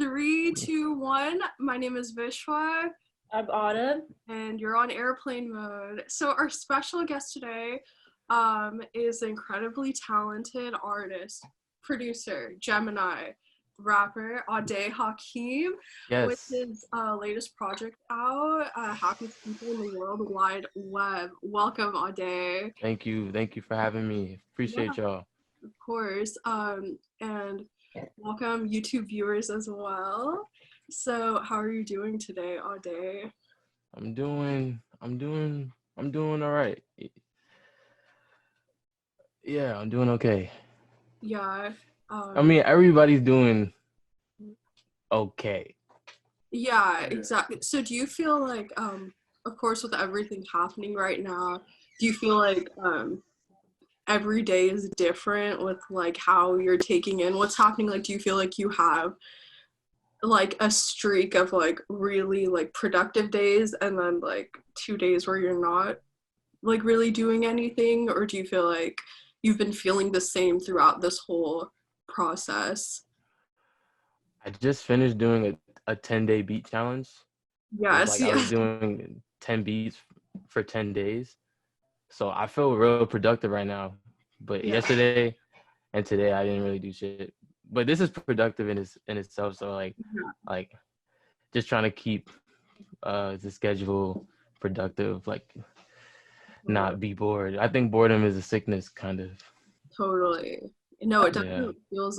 Three, two, one. My name is Vishwa. I'm Autumn. And you're on airplane mode. So our special guest today is an incredibly talented artist, producer, Gemini, rapper, Adé Hakim, with Yes. his latest project out, Happiest People in the World Wide Web. Welcome, Adé. Thank you. Thank you for having me. Appreciate y'all. Of course. And welcome YouTube viewers as well. So how are you doing today, Adé? I'm doing all right. Yeah, I'm doing okay. Yeah. I mean, everybody's doing okay. Yeah, exactly. So do you feel like, of course, with everything happening right now, do you feel like every day is different with like how you're taking in what's happening? Like, do you feel like you have like a streak of like really like productive days and then like 2 days where you're not like really doing anything? Or do you feel like you've been feeling the same throughout this whole process? I just finished doing a 10-day beat challenge. Yes, I was doing 10 beats for 10 days. So I feel real productive right now. But yesterday and today I didn't really do shit. But this is productive in itself. So like just trying to keep the schedule productive, like not be bored. I think boredom is a sickness, kind of. Totally. No, it definitely feels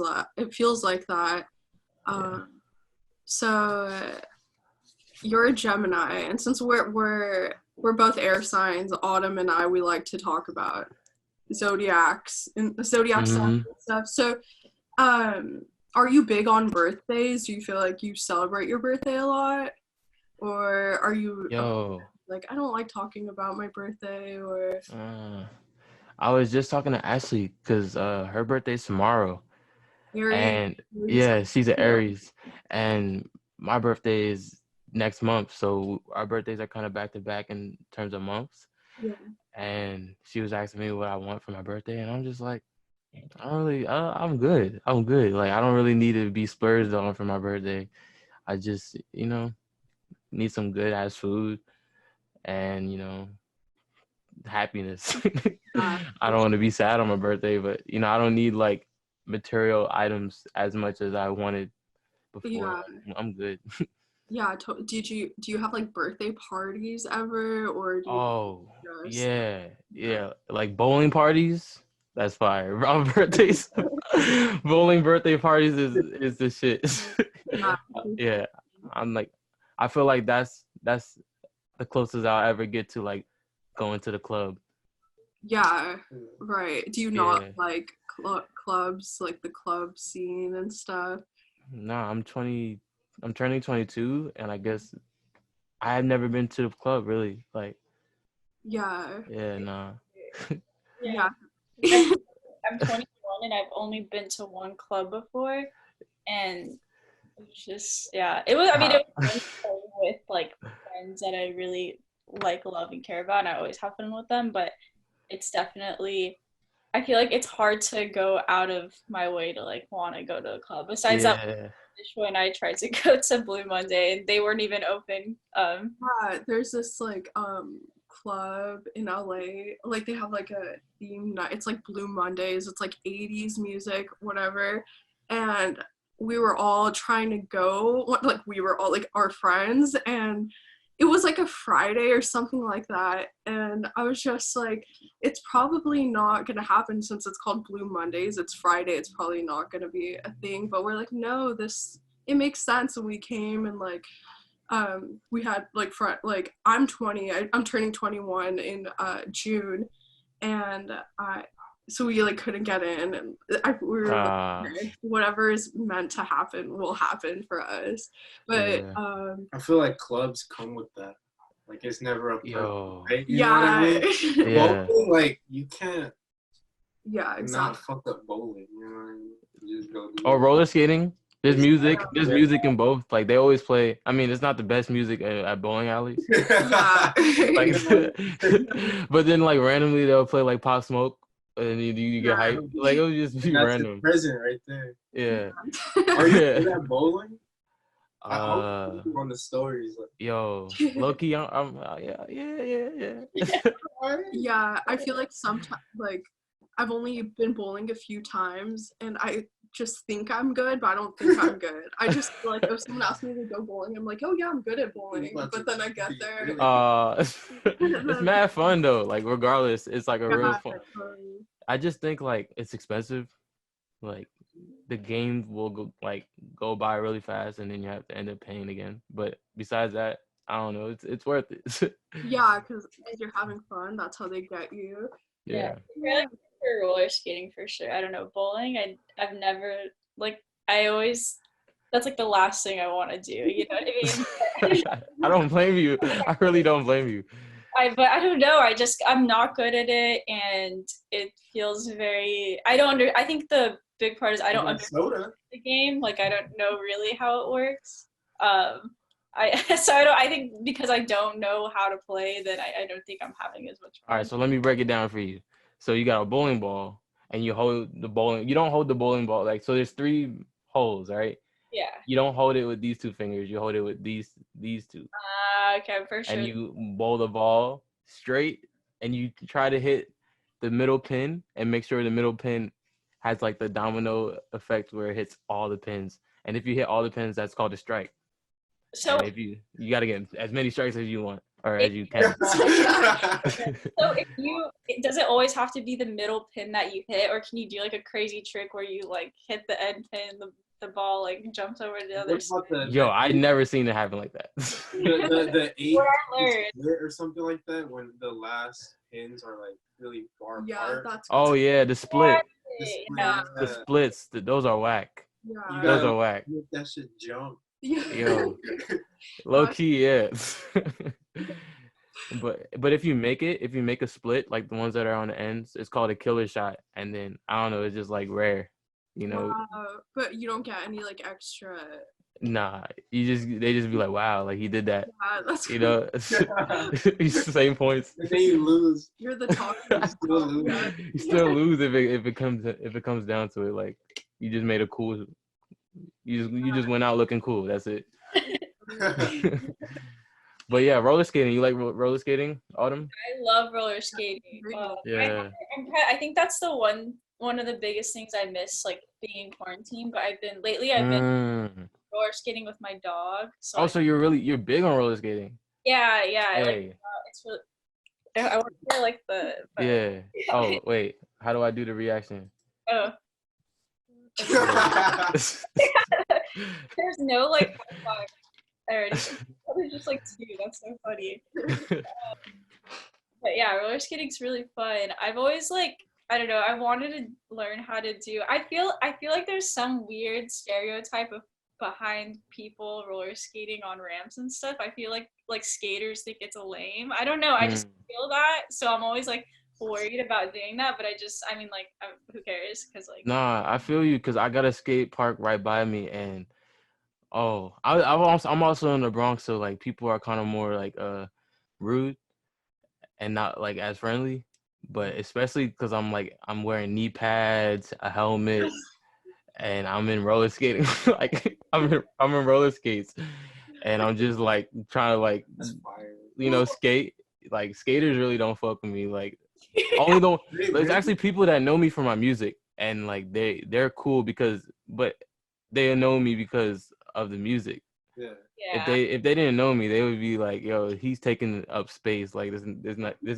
like that. So you're a Gemini, and since we're both air signs, Autumn and I, we like to talk about zodiacs and zodiac stuff. So are you big on birthdays? Do you feel like you celebrate your birthday a lot? Or are you like, I don't like talking about my birthday? Or I was just talking to Ashley because her birthday's tomorrow. Aries. And she's an Aries. And my birthday is next month. So our birthdays are kind of back to back in terms of months. Yeah. And she was asking me what I want for my birthday. And I'm just like, I'm good. I'm good. Like, I don't really need to be splurged on for my birthday. I just, need some good ass food and, happiness. I don't want to be sad on my birthday, but, I don't need like material items as much as I wanted before. Yeah. I'm good. Yeah. Do you have like birthday parties ever, or do you yeah, like bowling parties? That's fire. Around birthdays, bowling birthday parties is the shit. Yeah, I'm like, I feel like that's the closest I'll ever get to like going to the club. Yeah, right. Do you not like clubs, like the club scene and stuff? No, I'm turning 22, and I guess I have never been to the club really. Like, yeah, nah. Yeah. I'm 21 and I've only been to one club before, and it's just it was. I mean, it was with like friends that I really like, love, and care about, and I always have fun with them. But it's definitely, I feel like it's hard to go out of my way to like want to go to a club. Besides that, Vishwa and I tried to go to Blue Monday and they weren't even open. There's this like club in LA, like they have like a theme night. It's like Blue Mondays. It's like 80s music, whatever. And we were all trying to go, like we were all like our friends, and it was like a Friday or something like that. And I was just like, it's probably not gonna happen since it's called Blue Mondays. It's Friday. It's probably not gonna be a thing. But we're like, no, it makes sense. And we came and like, we had like I'm 20. I'm turning 21 in June, and so we like couldn't get in, and we were like, whatever is meant to happen will happen for us. But I feel like clubs come with that. Like it's never a perfect, you know what I mean? Bowling, like you can't. Yeah, exactly. Not fuck up bowling. You know what I mean? You just go do or roller skating. There's music. There's music in both. Like they always play. I mean, it's not the best music at bowling alleys. Like, but then like randomly they'll play like Pop Smoke and you get Nah, hyped. Like it would just be that's random. the present right there. Yeah. Are you Yeah. good at bowling? I hope Uh, you on the stories. Like, yo, low key, I'm yeah. Yeah, I feel like sometimes, like, I've only been bowling a few times, and I just think I'm good, but I don't think I'm good. I just feel like if someone asks me to go bowling, I'm like, oh yeah, I'm good at bowling. But then I get there. It's mad fun though. Like regardless, it's like a real fun. I just think like it's expensive. Like the game will go by really fast, and then you have to end up paying again. But besides that, I don't know. It's worth it. Yeah, because you're having fun. That's how they get you. Yeah. Really for roller skating for sure. I don't know, bowling. I've never like. I always that's like the last thing I want to do. You know what I mean? I don't blame you. I really don't blame you. But I don't know. I'm not good at it, and it feels very. I think the big part is I don't understand the game. Like I don't know really how it works. I think because I don't know how to play, then I don't think I'm having as much fun. All right, so let me break it down for you. So you got a bowling ball, and you hold the bowling. You don't hold the bowling ball so there's 3 holes, right? Yeah. You don't hold it with these 2 fingers. You hold it with these 2. Okay, for sure. And you bowl the ball straight, and you try to hit the middle pin, and make sure the middle pin has like the domino effect where it hits all the pins. And if you hit all the pins, that's called a strike. So and if you got to get as many strikes as you want or as you can. So does it always have to be the middle pin that you hit, or can you do like a crazy trick where you like hit the end pin, the ball like jumps over the other side? Yo, I never seen it happen like that. the 8 split or something like that when the last pins are like really far apart. That's yeah, the split. Yeah. The splits, those are whack. Yeah. Those are whack. Make that shit jump. Yo, low key, yeah. But if you make a split like the ones that are on the ends, it's called a killer shot. And then I don't know, it's just like rare, you know. But you don't get any like extra. Nah, they just be like, wow, like he did that. Yeah, that's you know, same points. And then you lose. You're the top. You still lose. You still lose if it comes down to it. Like you just made a cool. You just went out looking cool. That's it. But yeah, roller skating. You like roller skating, Autumn? I love roller skating. Yeah. I think that's the one of the biggest things I miss, like being in quarantine. But I've been roller skating with my dog. So you're big on roller skating. Yeah. Hey. It's really. I want to hear like the. Yeah. Oh wait, how do I do the reaction? Oh. There's no like there's just like 2. That's so funny. But yeah, roller skating's really fun. I've always I don't know, I wanted to learn how to do. I feel like there's some weird stereotype of behind people roller skating on ramps and stuff. I feel like skaters think it's a lame. I don't know. I just feel that. So I'm always worried about doing that, but who cares? Because nah, I feel you, because I got a skate park right by me, and I'm also in the Bronx, so like people are kind of more rude and not like as friendly, but especially because I'm wearing knee pads, a helmet, and I'm in roller skating. Like I'm in roller skates, and I'm just trying to skate. Like skaters really don't fuck with me. Like only though there's actually people that know me for my music, and they're cool but they know me because of the music. Yeah. If they didn't know me, they would be like, "Yo, he's taking up space. Like this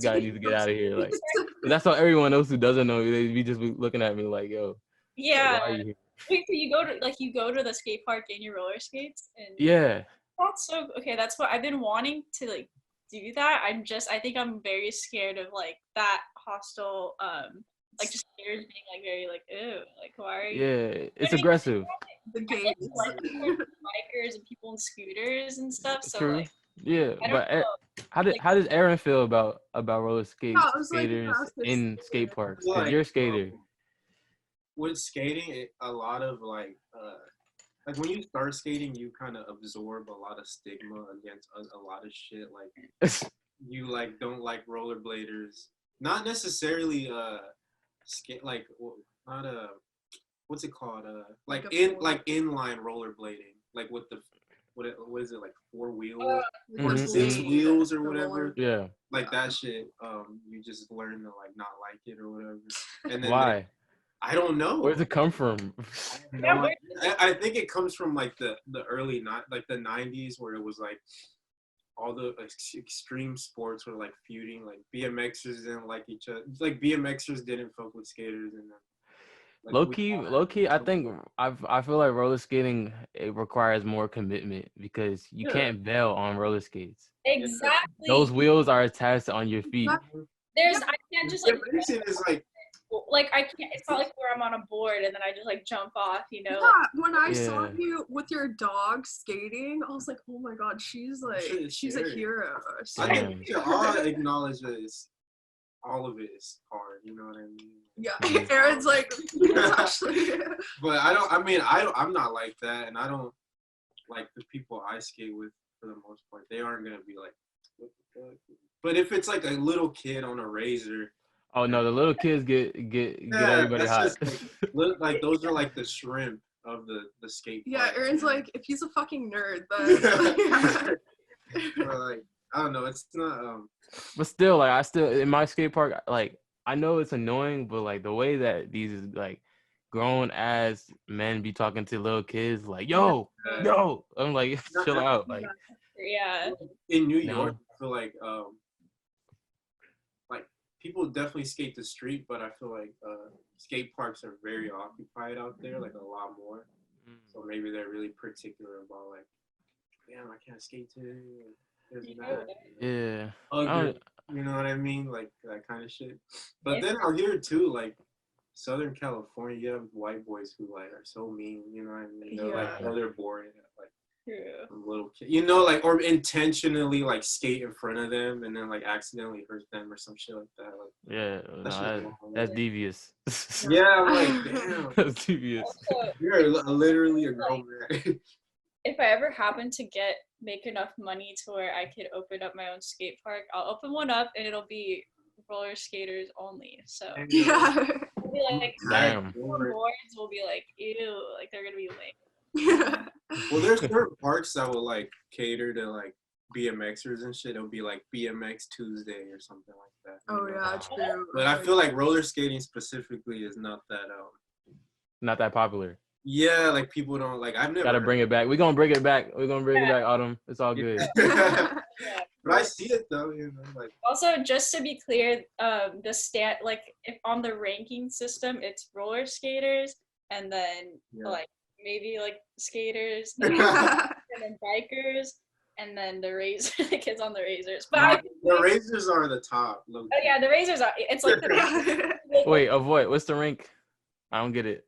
guy needs to get out of here." Like that's how everyone else who doesn't know me, they be just looking at me like, "Yo, yeah." why are you here? Wait, so you go to the skate park in your roller skates? And Yeah. That's so okay. That's what I've been wanting to do that. I think I'm very scared of that hostile just skaters being very ew, why are you? Yeah, it's aggressive. The game. Bikers and people in scooters and stuff. So True. Yeah, but how does Aaron feel about roller skaters in skate parks? Because you're a skater. With skating, a lot of when you start skating, you kind of absorb a lot of stigma against a lot of shit. Like you don't like rollerbladers, not necessarily skate like not a what's it called like Like a inline rollerblading like with the what is it like 4 wheels Or or 6 skate, wheels or the whatever. roller- Yeah. Like that shit. You just learn to like not like it or whatever. And then Why? I don't know. Where's it come from? No, I think it comes from like the early like the 90s where it was like all the extreme sports were like feuding. Like BMXers didn't like each other. Like BMXers didn't fuck with skaters and then. Like, Low key, I think I feel like roller skating it requires more commitment because you can't bail on roller skates. Exactly. Those wheels are attached on your feet. I can't just like is like I can't. It's not like where I'm on a board and then I just like jump off, you know. Yeah, when I saw Yeah. you with your dog skating, I was like, oh my god, she's a hero. I Damn. think we should all acknowledge that all of it is hard. You know what I mean? Yeah, Aaron's like, it's actually. But I'm not like that, and I don't like the people I skate with for the most part. They aren't gonna be like, what the fuck? But if it's like a little kid on a razor. Oh no, the little kids get everybody hot. Like those are like the shrimp of the skate. Yeah, park. Aaron's like, if he's a fucking nerd, then. But like, I don't know. It's not. But still, like I still in my skate park, like I know it's annoying, but like the way that these like grown ass men be talking to little kids, like yo, I'm like chill out, like Yeah. In New No. York, I feel like people definitely skate the street, but I feel like skate parks are very occupied out there, like a lot more. So maybe they're really particular about like, damn, I can't skate today. There's that. yeah. Ugly, you know what I mean? Like that kind of shit. But then out here too, like Southern California, you have white boys who like are so mean. You know what I mean? They're like, Yeah. oh, they're boring. Like True. a little kid, you know, like or intentionally like skate in front of them and then like accidentally hurt them or some shit like that. Like, Yeah, that's devious. yeah, I'm like, damn, That's devious. Also, you're literally a grown man. if I ever happen to make enough money to where I could open up my own skate park, I'll open one up and it'll be roller skaters only. So Yeah. it'll be like Damn. boards will be like ew, like they're gonna be lame. Yeah. Well, there's certain parks that will like cater to like BMXers and shit. It'll be like BMX Tuesday or something like that. Oh yeah, true. But I feel like roller skating specifically is not that Not that popular. yeah, like people don't like. I've never Gotta bring it back. We're gonna bring it back. Autumn. It's all good. Yeah. But I see it though, you know, like Also, just to be clear, the like if on the ranking system, it's roller skaters and then like maybe like skaters and then bikers and then the the kids on the razors. But the razors are the top. oh yeah, the razors are. It's like the Wait, avoid. What's the rank? I don't get it.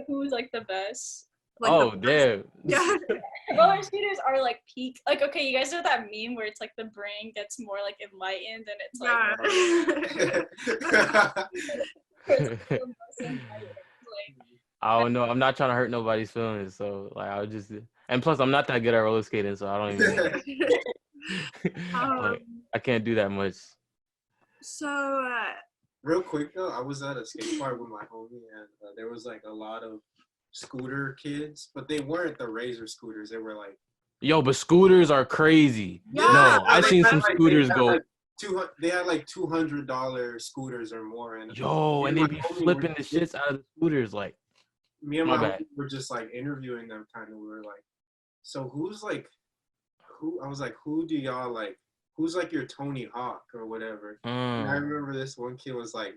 who's like the best. Like oh, the- damn. Yeah. Roller skaters are like peak. Like okay, you guys know that meme where it's like the brain gets more like enlightened and it's like. I don't know. I'm not trying to hurt nobody's feelings, so like I'll just. And plus, I'm not that good at roller skating, so I don't even. Like, I can't do that much. So. Real quick though, I was at a skate park with my homie, and there was like a lot of scooter kids, but they weren't the razor scooters. They were like. Yo, but scooters are crazy. Yeah. No, I've seen some Like, scooters go. They had like $200 scooters or more, and Yo, and they be flipping the shits out of the scooters, like. Me and My my bad. homie were just like interviewing them, kind of. We were like, so who's like, who? I was like, who do y'all like? Who's like your Tony Hawk or whatever? And I remember this one kid was like,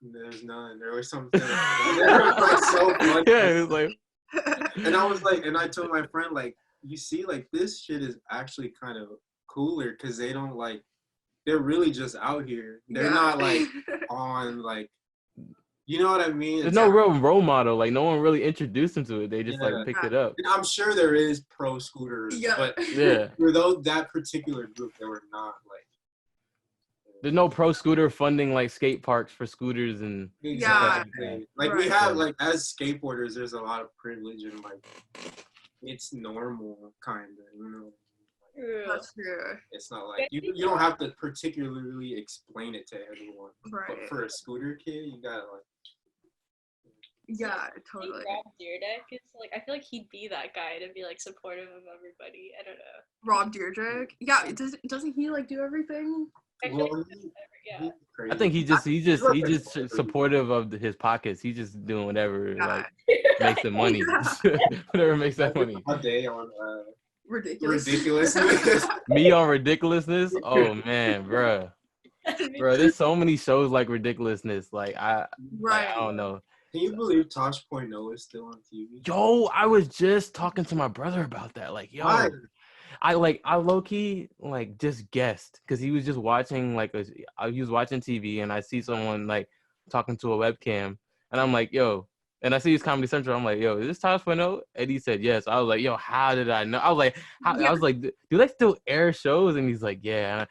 there's none, or something. It was like so funny. Yeah, it was like. And I was like, and I told my friend, like, you see, like, this shit is actually kind of cooler because they don't like, they're really just out here. They're not like on like, you know what I mean? There's no real role model. Like no one really introduced them to it. They just like picked it up. And I'm sure there is pro scooters, but Yeah. for that particular group, they were not like. There's no pro scooter funding like skate parks for scooters and. Exactly. Like we Right. have like as skateboarders, there's a lot of privilege and like it's normal kind of, you know. True. That's true. It's not like you don't have to particularly explain it to everyone. Right. But for a scooter kid, you gotta like. Yeah, totally. Rob Dyrdek is like, I feel like he'd be that guy to be like supportive of everybody. I don't know. Rob Dyrdek. Yeah, doesn't he like do everything? I feel Well, like he's crazy. I think he's just supportive of his pockets. He's just doing whatever like makes him money. Whatever makes that money. A day on Ridiculous. Me on ridiculousness? Oh man, bruh. There's so many shows like ridiculousness. Like I don't know. Can you believe Tosh.0 is still on TV? Yo, I was just talking to my brother about that. Like, yo, Why? I low key like just guessed because he was just watching he was watching TV and I see someone like talking to a webcam and I'm like, yo, and I see his Comedy Central. I'm like, yo, is this Tosh.0? And he said yes. I was like, yo, how did I know? I was like, I was like, do they still air shows? And he's like, yeah.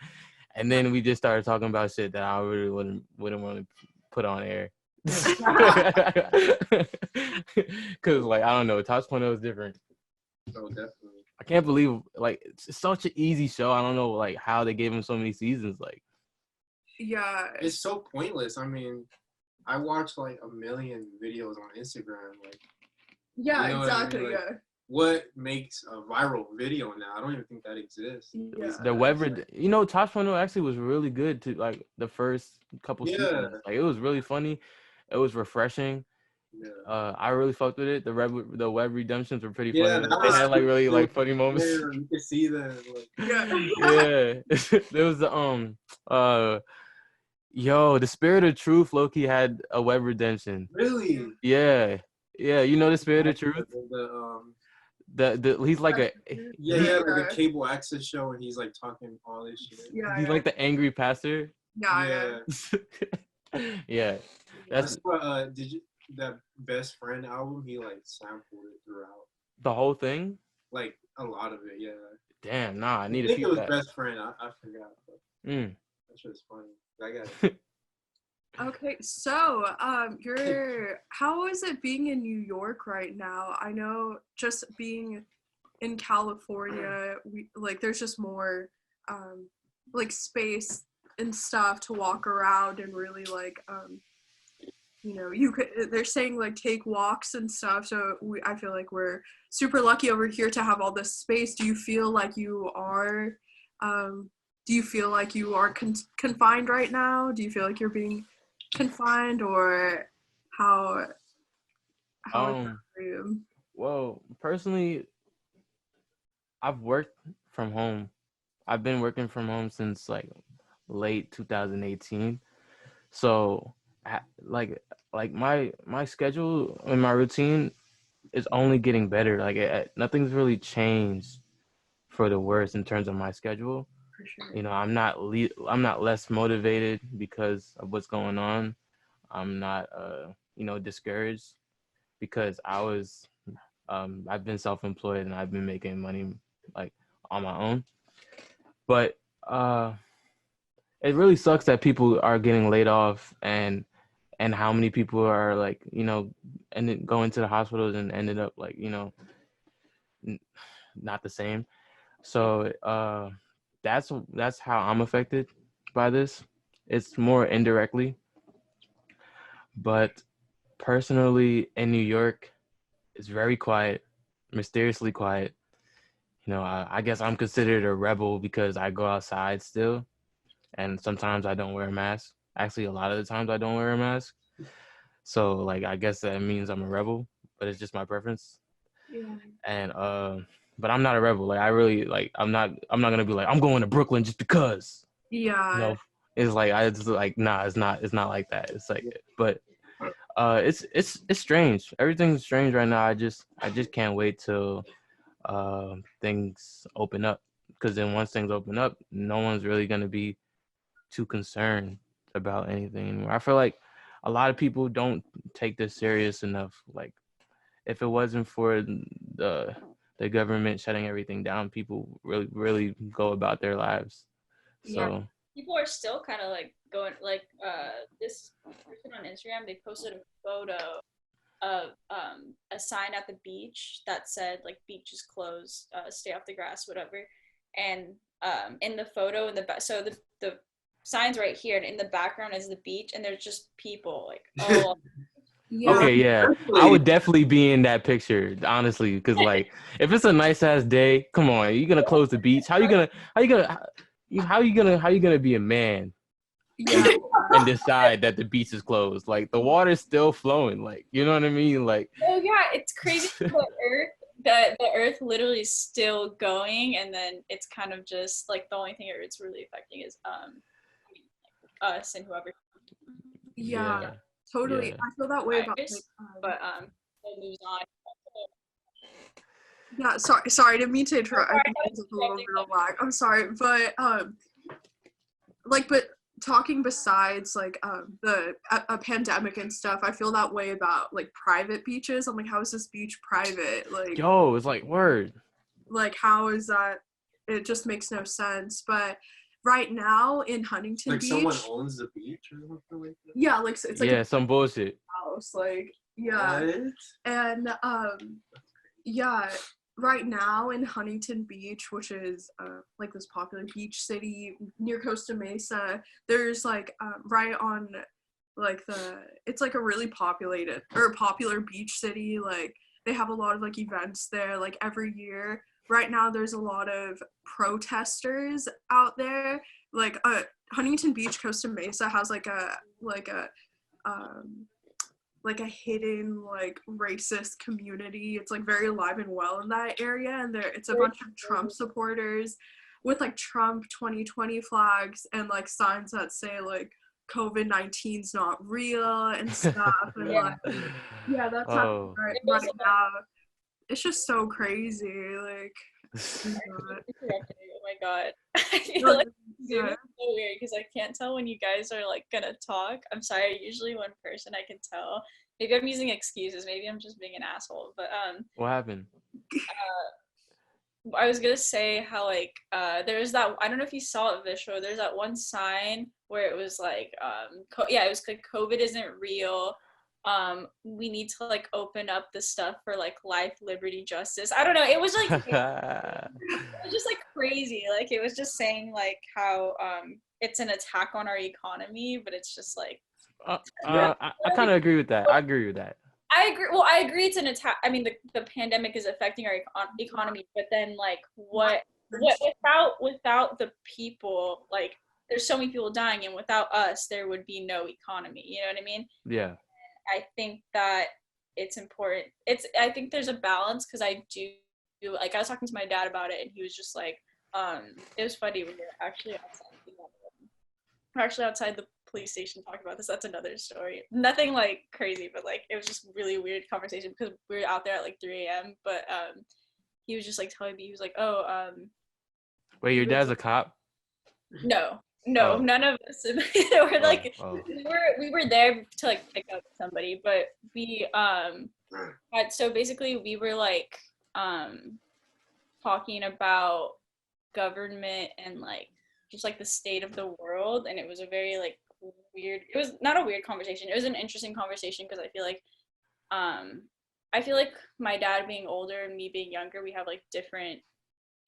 And then we just started talking about shit that I really wouldn't want to put on air. Because like I don't know, Tosh.0 is different. Oh, definitely. I can't believe like it's such an easy show. I don't know like how they gave him so many seasons. Like, yeah, it's so pointless. I mean, I watch like a million videos on Instagram. Like, yeah, you know exactly. what I mean? Like, yeah. what makes a viral video now? I don't even think that exists. Yeah. the Tosh.0 actually was really good to like the first couple seasons. Like it was really funny. It was refreshing. Yeah. I really fucked with it. The web redemptions were pretty Yeah, funny. They had like really like funny moments. Yeah, you can see that. Like, Yeah. There was the Spirit of Truth low-key had a web redemption. really? Yeah. You know the Spirit of Truth? He's like like a cable access show and he's like talking all this shit. Yeah. He's like the angry pastor. Yeah. Yeah. That's what that Best Friend album, he like sampled it throughout. The whole thing? Like a lot of it, yeah. Damn, nah, I need I to think see it was that. Best Friend, I forgot. But that shit's funny. I got it. Okay, so how is it being in New York right now? I know just being in California, there's just more like space and stuff to walk around and really like they're saying like take walks and stuff. So I feel like we're super lucky over here to have all this space. Do you feel like you are confined right now? Do you feel like you're being confined, or how is that for you? Well, personally, I've worked from home. I've been working from home since like late 2018. So like my schedule and my routine is only getting better. Like nothing's really changed for the worse in terms of my schedule. For sure. You know, I'm not less motivated because of what's going on. I'm not discouraged because I've been self-employed and I've been making money like on my own. But it really sucks that people are getting laid off and how many people are like, and then going to the hospitals and ended up like, not the same. So that's how I'm affected by this. It's more indirectly. But personally in New York, it's very quiet, mysteriously quiet. I guess I'm considered a rebel because I go outside still. And sometimes I don't wear a mask. Actually, a lot of the times I don't wear a mask. So, like, I guess that means I'm a rebel, but it's just my preference. Yeah. And but I'm not a rebel. Like, I really like. I'm not gonna be like I'm going to Brooklyn just because. Yeah. It's like nah. It's not like that. It's like, but it's strange. Everything's strange right now. I just can't wait till things open up, because then once things open up, no one's really gonna be too concerned about anything anymore. I feel like a lot of people don't take this serious enough. Like, if it wasn't for the government shutting everything down, people really go about their lives. So people are still kind of like going like this person on Instagram, they posted a photo of a sign at the beach that said like beach is closed, stay off the grass, whatever. and in the photo in the back, so the sign's right here, and in the background is the beach, and there's just people like all. Yeah. Okay, yeah, I would definitely be in that picture, honestly, because like if it's a nice ass day, come on, you're gonna close the beach. How you gonna be a man Yeah. and decide that the beach is closed? Like the water's still flowing, like you know what I mean? Like Oh yeah, it's crazy. The Earth literally is still going, and then it's kind of just like the only thing it's really affecting is us and whoever. Yeah. Totally. Yeah. I feel that way about but we'll move on. Yeah, sorry, didn't mean to interrupt. I think it's a little bit of lag. I'm sorry, but but talking besides like a pandemic and stuff, I feel that way about like private beaches. I'm like, how is this beach private? Like, yo, it's like word. Like, how is that? It just makes no sense. But right now in Huntington like Beach, someone owns the beach or something like that. Yeah, like it's like some bullshit house, like yeah, What? and yeah. Right now in Huntington Beach, which is like this popular beach city near Costa Mesa, there's like right on like it's like a really popular beach city. Like they have a lot of like events there like every year. Right now there's a lot of protesters out there. Like Huntington Beach, Costa Mesa has like a hidden like racist community. It's like very alive and well in that area, and it's a bunch of Trump supporters with like Trump 2020 flags and like signs that say like COVID-19's not real and stuff. And like that's happening right now. It's just so crazy. Like oh my god. I feel like it's so weird because I can't tell when you guys are like gonna talk. I'm sorry, usually one person I can tell. Maybe I'm using excuses, maybe I'm just being an asshole, but what happened? I was gonna say how like there's that, I don't know if you saw it visual, there's that one sign where it was like it was like COVID isn't real, we need to like open up the stuff for like life, liberty, justice. I don't know, it was like it was just like crazy. Like it was just saying like how it's an attack on our economy, but it's just like I kind of agree with that. I agree. Well, I agree it's an attack. I mean, the pandemic is affecting our economy, but then like what without the people, like there's so many people dying, and without us there would be no economy, you know what I mean? Yeah. I think that it's important. I think there's a balance, because I do like, I was talking to my dad about it, and he was just like, it was funny, we were actually outside the police station talking about this. That's another story. Nothing like crazy, but like it was just really weird conversation because we were out there at like 3 a.m. But he was just like telling me, he was like, oh, wait, your dad's a cop? No, none of us. We're like, we were there to like pick up somebody, but we so basically we were like talking about government and like just like the state of the world, and it was a very like weird, it was not a weird conversation, it was an interesting conversation, because I feel like my dad being older and me being younger, we have like different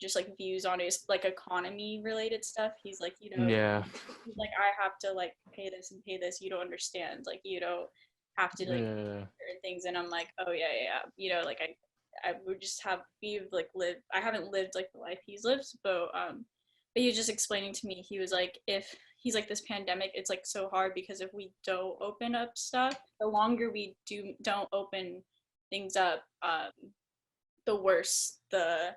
just like views on his like economy related stuff. He's like, you know, he's like, I have to like pay this and pay this, you don't understand, like you don't have to like certain things, and I'm like, oh yeah, you know, like I would just have, we've like lived, I haven't lived like the life he's lived, but he was just explaining to me, he was like, if he's like, this pandemic, it's like so hard because if we don't open up stuff, the longer we don't open things up, the worse the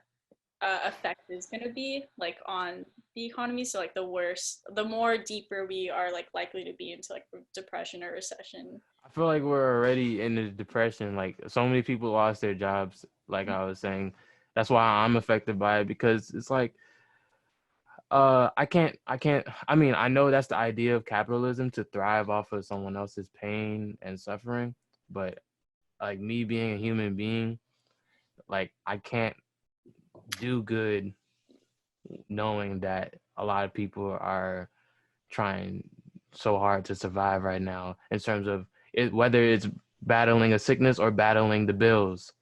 effect is going to be like on the economy. So like the more deeper we are like likely to be into like depression or recession. I feel like we're already in the depression. Like so many people lost their jobs, like I was saying. That's why I'm affected by it, because it's like I mean, I know that's the idea of capitalism, to thrive off of someone else's pain and suffering, but like me being a human being, like I can't do good knowing that a lot of people are trying so hard to survive right now, in terms of it, whether it's battling a sickness or battling the bills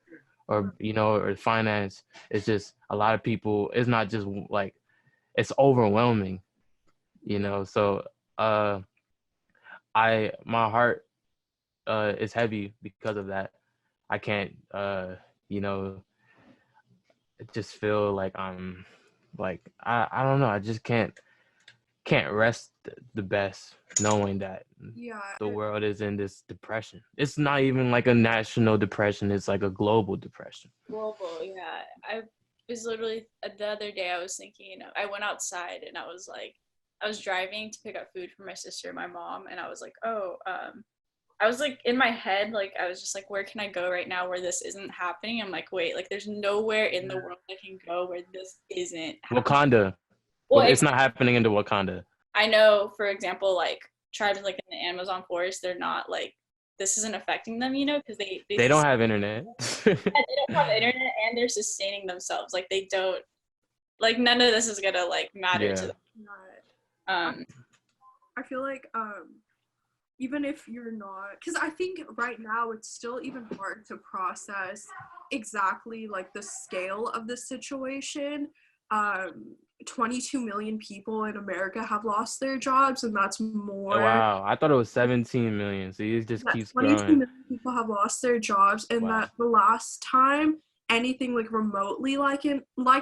or or finance. It's just a lot of people. It's not just like, it's overwhelming, So my heart is heavy because of that. I can't just feel like I'm like I don't know. I just can't rest the best knowing that the world is in this depression. It's not even like a national depression. It's like a global depression. Global, yeah. I was literally the other day I was thinking, I went outside and I was driving to pick up food for my sister and my mom, and I was like, I was like in my head, like I was just like, where can I go right now where this isn't happening? I'm like, wait, like there's nowhere in the world I can go where this isn't happening. Wakanda. Well, it's not happening into Wakanda. I know, for example, like tribes like in the Amazon forest, they're not like, this isn't affecting them, because they don't have internet. They don't have internet, and they're sustaining themselves. Like they don't, like none of this is gonna like matter to them. I feel like even if you're not, because I think right now it's still even hard to process exactly like the scale of the situation. 22 million people in America have lost their jobs, and that's more. Oh, wow, I thought it was 17 million. So it just keeps 22 growing. million people have lost their jobs, and that the last time anything like remotely like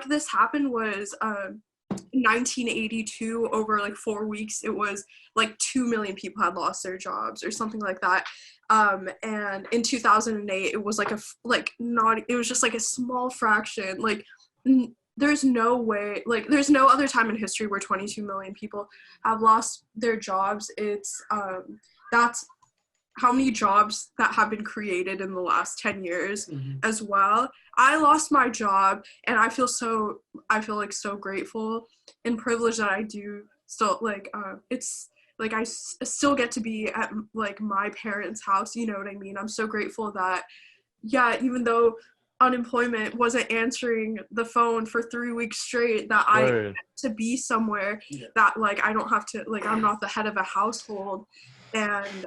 this happened was 1982. Over like 4 weeks, it was like 2 million people had lost their jobs or something like that. And in 2008, it was like it was just like a small fraction. Like there's no way, like there's no other time in history where 22 million people have lost their jobs. It's that's how many jobs that have been created in the last 10 years as well. I lost my job, and I feel like so grateful and privileged that I do still like it's like I still get to be at like my parents' house, you know what I mean? I'm so grateful that even though unemployment wasn't answering the phone for 3 weeks straight, that I get to be somewhere that like I don't have to, like I'm not the head of a household. And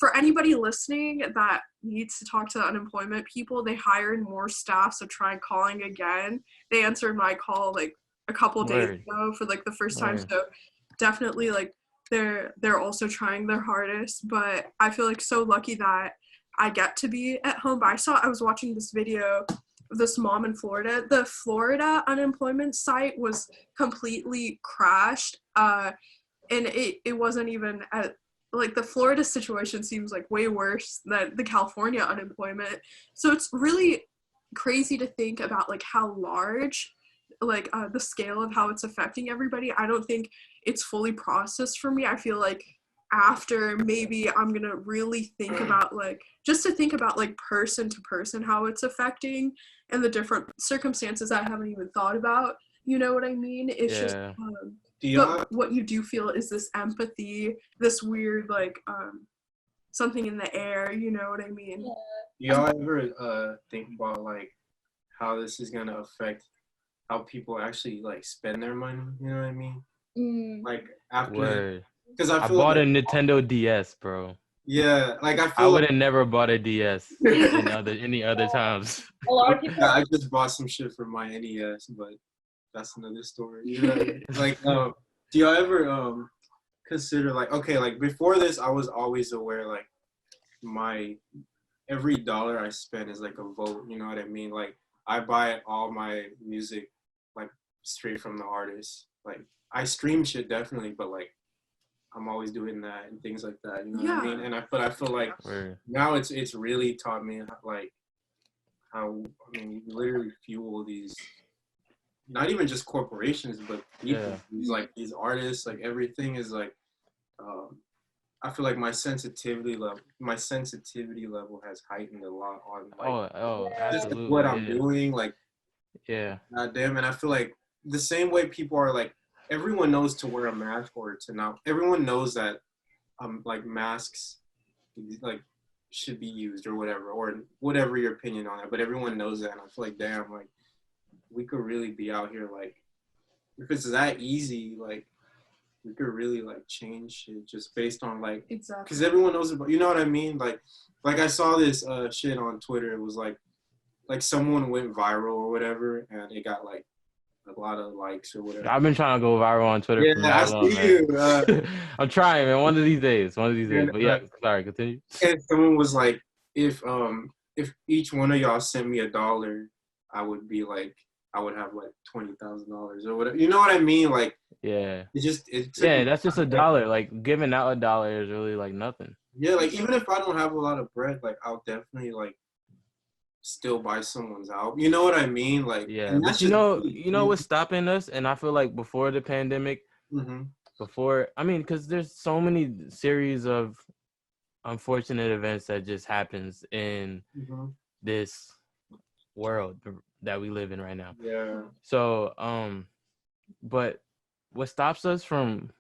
for anybody listening that needs to talk to the unemployment people, they hired more staff, so try calling again. They answered my call like a couple days ago for like the first time, so definitely like they're also trying their hardest. But I feel like so lucky that I get to be at home. But I was watching this video of this mom in Florida. The Florida unemployment site was completely crashed, and it wasn't even at, like the Florida situation seems like way worse than the California unemployment. So it's really crazy to think about like how large, like the scale of how it's affecting everybody. I don't think it's fully processed for me. I feel like after maybe I'm gonna really think about like person to person how it's affecting and the different circumstances I haven't even thought about. You know what I mean? It's just but what you do feel is this empathy, this weird like something in the air, you know what I mean? Do y'all ever think about like how this is gonna affect how people actually like spend their money? You know what I mean? Like after, because I bought a Nintendo DS, bro. Yeah, like I would have never bought a DS any other times. A lot of people. I just bought some shit for my NES, but that's another story. You know? Like, do y'all ever consider like, okay, like before this, I was always aware like every dollar I spend is like a vote. You know what I mean? Like I buy all my music like straight from the artist. Like I stream shit definitely, but like I'm always doing that and things like that. You know what I mean? And I feel like now it's really taught me like how, I mean, you literally fuel these, not even just corporations, but people. Like these artists, like everything is like, I feel like my sensitivity level has heightened a lot on like just what I'm doing. Like, God damn, and I feel like the same way people are like, everyone knows to wear a mask or to not. Everyone knows that like masks like should be used or whatever your opinion on it. But everyone knows that, and I feel like, damn, like we could really be out here like, if it's that easy, like we could really like change shit just based on like, because everyone knows about, you know what I mean? Like I saw this shit on Twitter. It was like like someone went viral or whatever, and it got like a lot of likes or whatever. I've been trying to go viral on Twitter for Yeah, I mad long, see man. you. I'm trying, man. One of these days. And, But yeah, sorry, continue. and someone was like, if each one of y'all sent me $1, I would be like, I would have like $20,000 or whatever. You know what I mean? Like, Yeah. it took Yeah, me that's just $1. Like giving out $1 is really like nothing. Yeah, like even if I don't have a lot of bread, like I'll definitely like still buy someone's album. You know what I mean? Like, Yeah, and but that's you just know what's stopping us? And I feel like before the pandemic, Mm-hmm. because there's so many series of unfortunate events that just happens in Mm-hmm. this world that we live in right now. Yeah. So, but what stops us from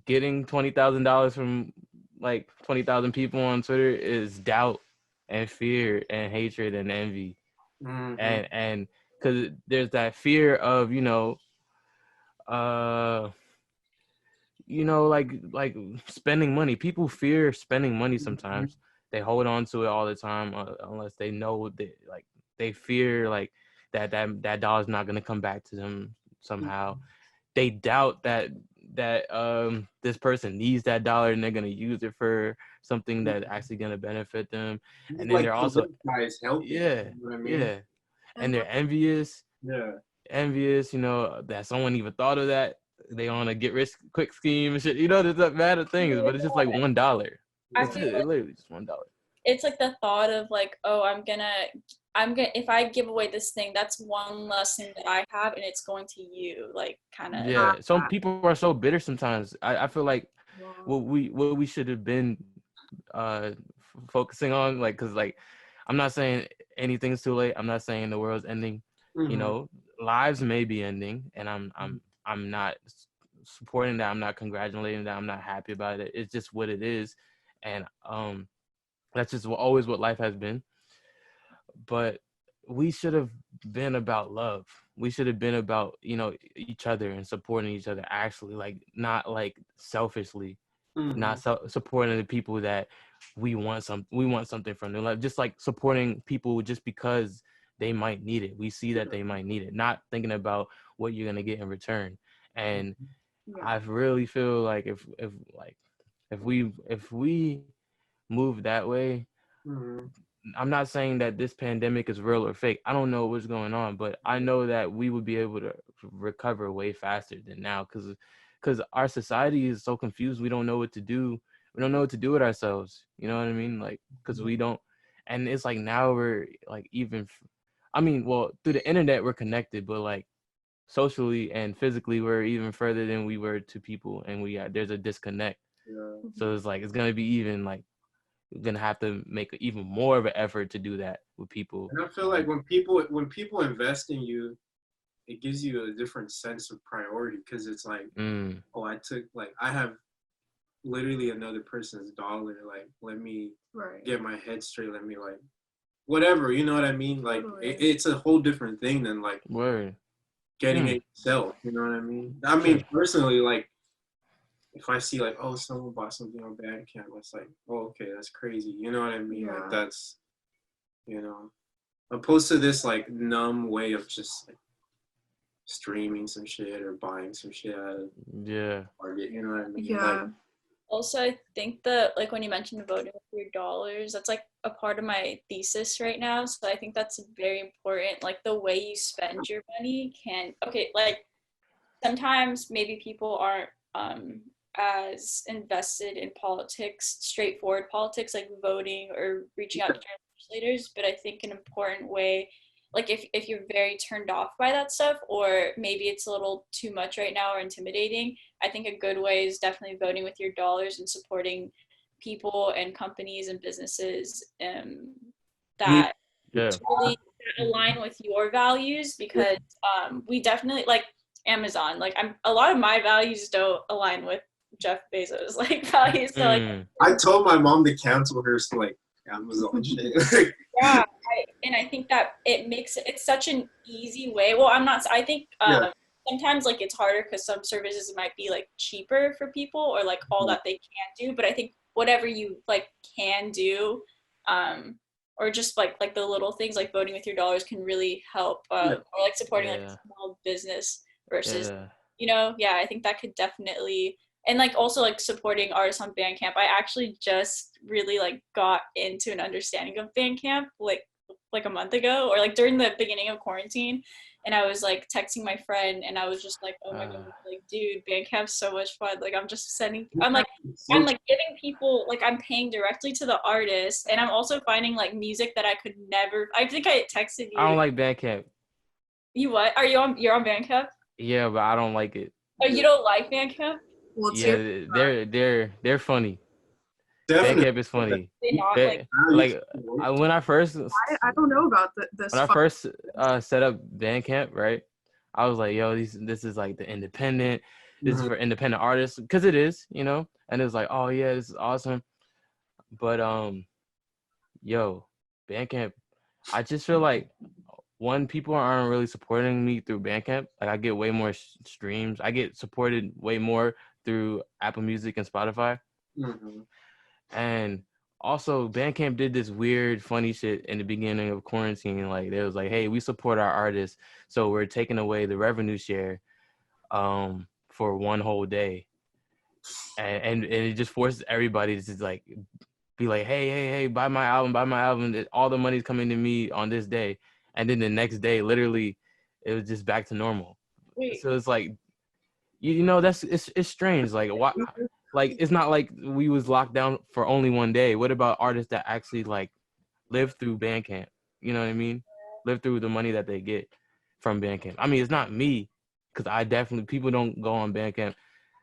getting $20,000 from like 20,000 people on Twitter is doubt and fear and hatred and envy. Mm-hmm. And because there's that fear of like spending money. People fear spending money sometimes. They hold on to it all the time unless they know that, like, they fear like that dollar's not going to come back to them somehow. They doubt that this person needs that dollar and they're going to use it for something that's actually going to benefit them. And then like they're also helping, yeah, you know what I mean? yeah. And they're envious, that someone even thought of that. They on a get rich quick scheme and shit. There's a matter of things, but it's just like $1. I It's feel like literally just $1. it's like the thought of like, oh, I'm gonna if I give away this thing, that's one less thing that I have, and it's going to you, like kind of. Yeah, some people are so bitter sometimes. I feel like what we should have been focusing on, like, because like I'm not saying anything's too late. I'm not saying the world's ending. Mm-hmm. Lives may be ending, and I'm not supporting that. I'm not congratulating that. I'm not happy about it. It's just what it is, and that's just always what life has been. But we should have been about love. We should have been about each other and supporting each other. Actually, like, not like selfishly, not supporting the people that we want something from them. Like, just like supporting people just because they might need it. We see that they might need it, not thinking about what you're gonna get in return. And I really feel like if we move that way, I'm not saying that this pandemic is real or fake. I don't know what's going on, but I know that we would be able to recover way faster than now, because our society is so confused. We don't know what to do. We don't know what to do with ourselves. You know what I mean? Like, because we don't, and it's like now we're like through the internet we're connected, but like socially and physically we're even further than we were to people, and there's a disconnect. So it's like it's gonna be even like we're gonna have to make even more of an effort to do that with people. And I feel like when people invest in you, it gives you a different sense of priority, because it's like, I have literally another person's dollar. Like, let me get my head straight. Let me like whatever. You know what I mean? Like, it's a whole different thing than like getting it yourself. You know what I mean? I mean, personally, like, if I see like, oh, someone bought something on Bandcamp, it's like, oh, okay, that's crazy. You know what I mean? Like, that's, opposed to this like numb way of just like streaming some shit or buying some shit at Target. You know what I mean? Yeah. Like, also, I think that, like, when you mentioned voting with your dollars, that's like a part of my thesis right now. So I think that's very important. Like, the way you spend your money like, sometimes maybe people aren't as invested in politics, straightforward politics, like voting or reaching out to legislators. But I think an important way, like, if you're very turned off by that stuff, or maybe it's a little too much right now or intimidating, I think a good way is definitely voting with your dollars and supporting people and companies and businesses that really align with your values, because we definitely, like, Amazon, like, a lot of my values don't align with Jeff Bezos' like values. So like, I told my mom to cancel her like Amazon shit. Yeah, I think that it's such an easy way. Well, I think sometimes like it's harder because some services might be like cheaper for people, or like all that they can do. But I think whatever you like can do, or just like the little things like voting with your dollars can really help, or like supporting like small business versus, I think that could definitely, and like also like supporting artists on Bandcamp. I actually just really like got into an understanding of Bandcamp like a month ago, or like during the beginning of quarantine, and I was like texting my friend and I was just like, oh my god, like dude, Bandcamp's so much fun. Like I'm giving people, like I'm paying directly to the artist, and I'm also finding like music that I could never, I think I texted you. I don't like Bandcamp. You what? You're on Bandcamp? Yeah, but I don't like it. Oh, you don't like Bandcamp? Well, yeah, they're funny. Definitely. Bandcamp is funny. They not When I first I don't know about this. When I first set up Bandcamp, right? I was like, yo, this is like the independent. This is for independent artists, because it is, you know. And it was like, oh yeah, this is awesome. But Bandcamp, I just feel like people aren't really supporting me through Bandcamp. Like I get way more streams. I get supported way more through Apple Music and Spotify. And also, Bandcamp did this weird, funny shit in the beginning of quarantine. Like, they was like, hey, we support our artists, so we're taking away the revenue share for one whole day. And it just forces everybody to just, like, be like, hey, buy my album. All the money's coming to me on this day. And then the next day, literally, it was just back to normal. Wait. So it's like, it's strange. Like, why? Like, it's not like we was locked down for only one day. What about artists that actually, like, live through Bandcamp? You know what I mean? Live through the money that they get from Bandcamp. I mean, it's not me, because people don't go on Bandcamp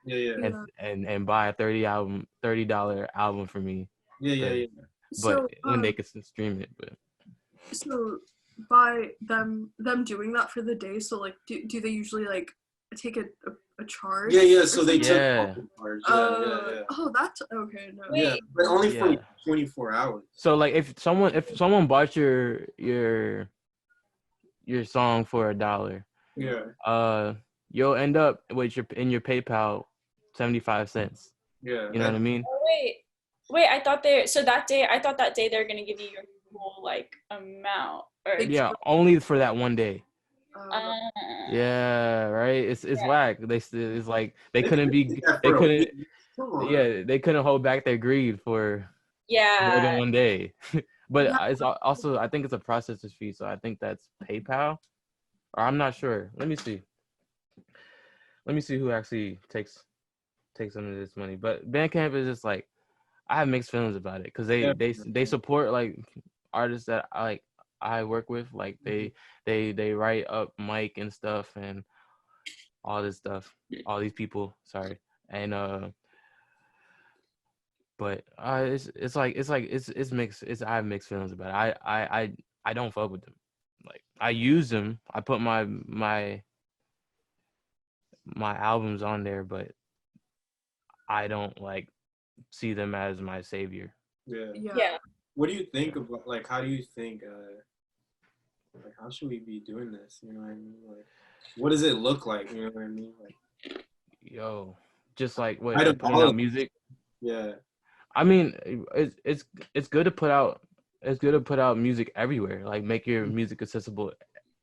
and buy a $30 album for me. But when they can stream it. But so by them doing that for the day, so, like, do they usually, like, take a charge? So they took charge. Oh, that's okay. No. Yeah, but only for 24 hours. So, like, if someone bought your song for $1, you'll end up with in your PayPal 75 cents. You know what I mean? Oh, wait, I thought that day they're gonna give you your full, like, amount. Yeah, only for that one day. Yeah, right. It's whack. It's like they couldn't hold back their greed for more than one day. But it's also, I think it's a processor's fee, so I think that's PayPal, or I'm not sure. Let me see who actually takes some of this money. But Bandcamp is just like, I have mixed feelings about it, because they support, like, artists that I work with. Like, they write up Mike and stuff and all this stuff, all these people, sorry. And but it's mixed. I have mixed feelings about it. I don't fuck with them. Like, I use them. I put my albums on there, but I don't, like, see them as my savior. Yeah. What do you think about, like, how do you think like, how should we be doing this? You know what I mean? Like, what does it look like? You know what I mean? Like, just like what, putting out music? Yeah. I mean, it's good to put out. It's good to put out music everywhere. Like, make your music accessible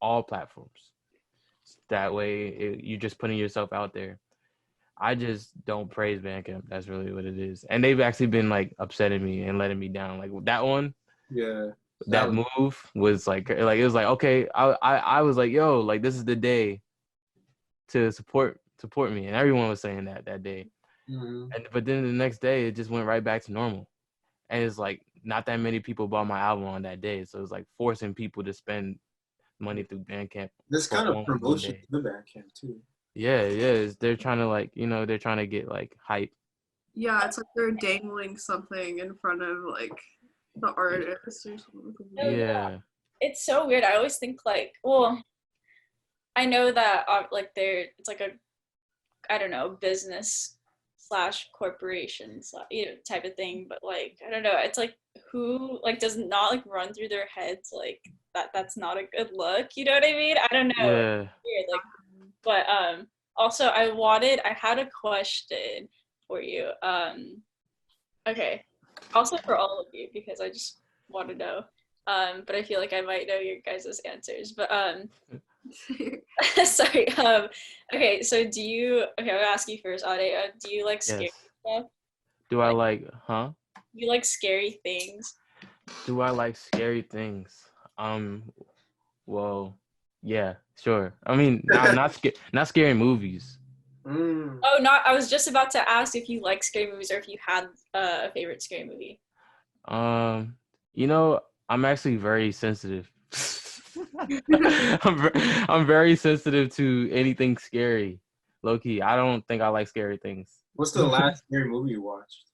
all platforms. That way, you're just putting yourself out there. I just don't praise Bandcamp. That's really what it is. And they've actually been, like, upsetting me and letting me down. Like, that one. Yeah. That move was like it was like, okay, I was like, yo, like, this is the day to support me, and everyone was saying that day. But then the next day, it just went right back to normal, and it's like not that many people bought my album on that day, so it's like forcing people to spend money through Bandcamp. This kind of promotion to Bandcamp too. Yeah, they're trying to, like, they're trying to get, like, hype. Yeah, it's like they're dangling something in front of, like, the artist or something. Yeah. It's so weird. I always think, like, well, I know that like it's like a, I don't know, business / corporation / type of thing, but, like, I don't know, it's like, who, like, does not, like, run through their heads, like, that's not a good look, you know what I mean? I don't know. Yeah. Weird, like, but also I had a question for you. Okay. Also for all of you, because I just want to know. but I feel like I might know your guys' answers. But sorry. Okay, so okay, I'm gonna ask you first, Ade. Do you like scary Yes. stuff? Do I like, huh? You like scary things? Do I like scary things? Well, yeah, sure. I mean, not scary movies. Oh, I was just about to ask if you like scary movies or if you had a favorite scary movie. You know, I'm actually very sensitive. I'm very sensitive to anything scary. Low key, I don't think I like scary things. What's the last scary movie you watched?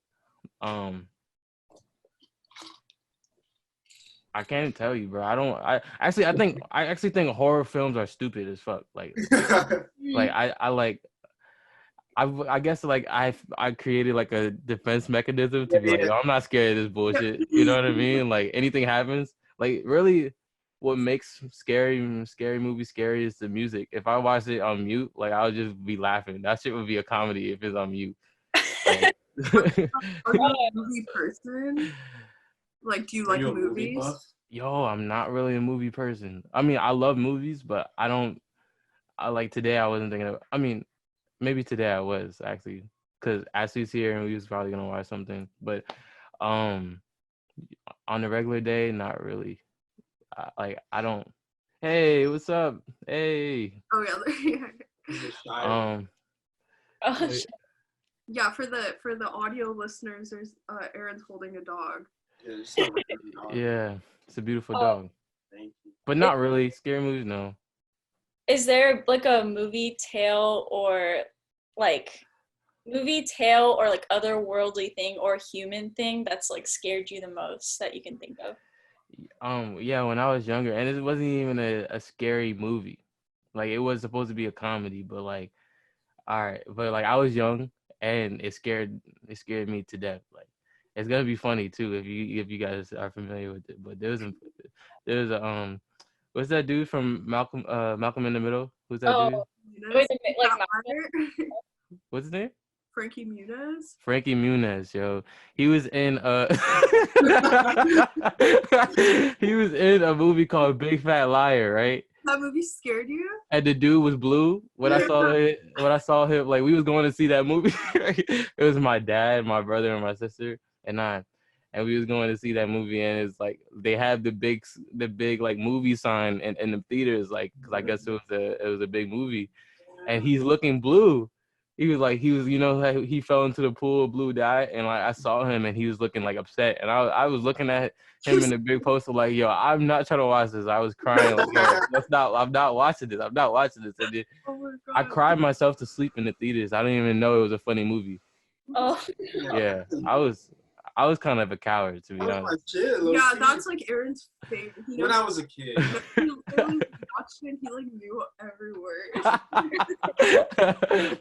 I can't tell you, bro. I actually think horror films are stupid as fuck. Like I guess like I created like a defense mechanism to be like, yo, I'm not scared of this bullshit. You know what I mean? Like anything happens. Like really, what makes scary movies scary is the music. If I watch it on mute, like I'll just be laughing. That shit would be a comedy if it's on mute. Like, are you a movie person? Like, do you like movies? Yo, I'm not really a movie person. I mean, I love movies, but I like today I wasn't thinking of. I mean, maybe today I was actually, because Ashley's here and we was probably gonna watch something. But on the regular day, not really. I don't. Hey, what's up? Hey. Oh yeah. Yeah, for the audio listeners, there's Aaron's holding a dog. Yeah, it's a beautiful dog. Thank you. But not really scary movies, no. Is there like a movie tale or like otherworldly thing or human thing that's like scared you the most that you can think of? Yeah, when I was younger, and it wasn't even a scary movie. Like it was supposed to be a comedy, but like, all right, but like I was young and it scared me to death. Like it's gonna be funny too if you guys are familiar with it. But there's a what's that dude from Malcolm in the Middle? Who's that dude? Wait, like What's his name? Frankie Muniz. Frankie Muniz, yo. He was in he was in a movie called Big Fat Liar, right? That movie scared you? And the dude was blue. When I saw him, like we was going to see that movie. Right? It was my dad, my brother, and my sister, and I. And we was going to see that movie, and it's like they have the big like movie sign in the theaters, like because I guess it was a big movie, and he's looking blue. He was you know he fell into the pool, blue died, and like I saw him and he was looking like upset, and I was looking at him in the big poster like, yo, I'm not trying to watch this. I was crying like, yo, I'm not watching this. I'm not watching this. And I cried myself to sleep in the theaters. I didn't even know it was a funny movie. Oh yeah, I was kind of a coward, to be honest. Yeah, that's like Aaron's favorite. When I was a kid. He watched it and he like knew every word.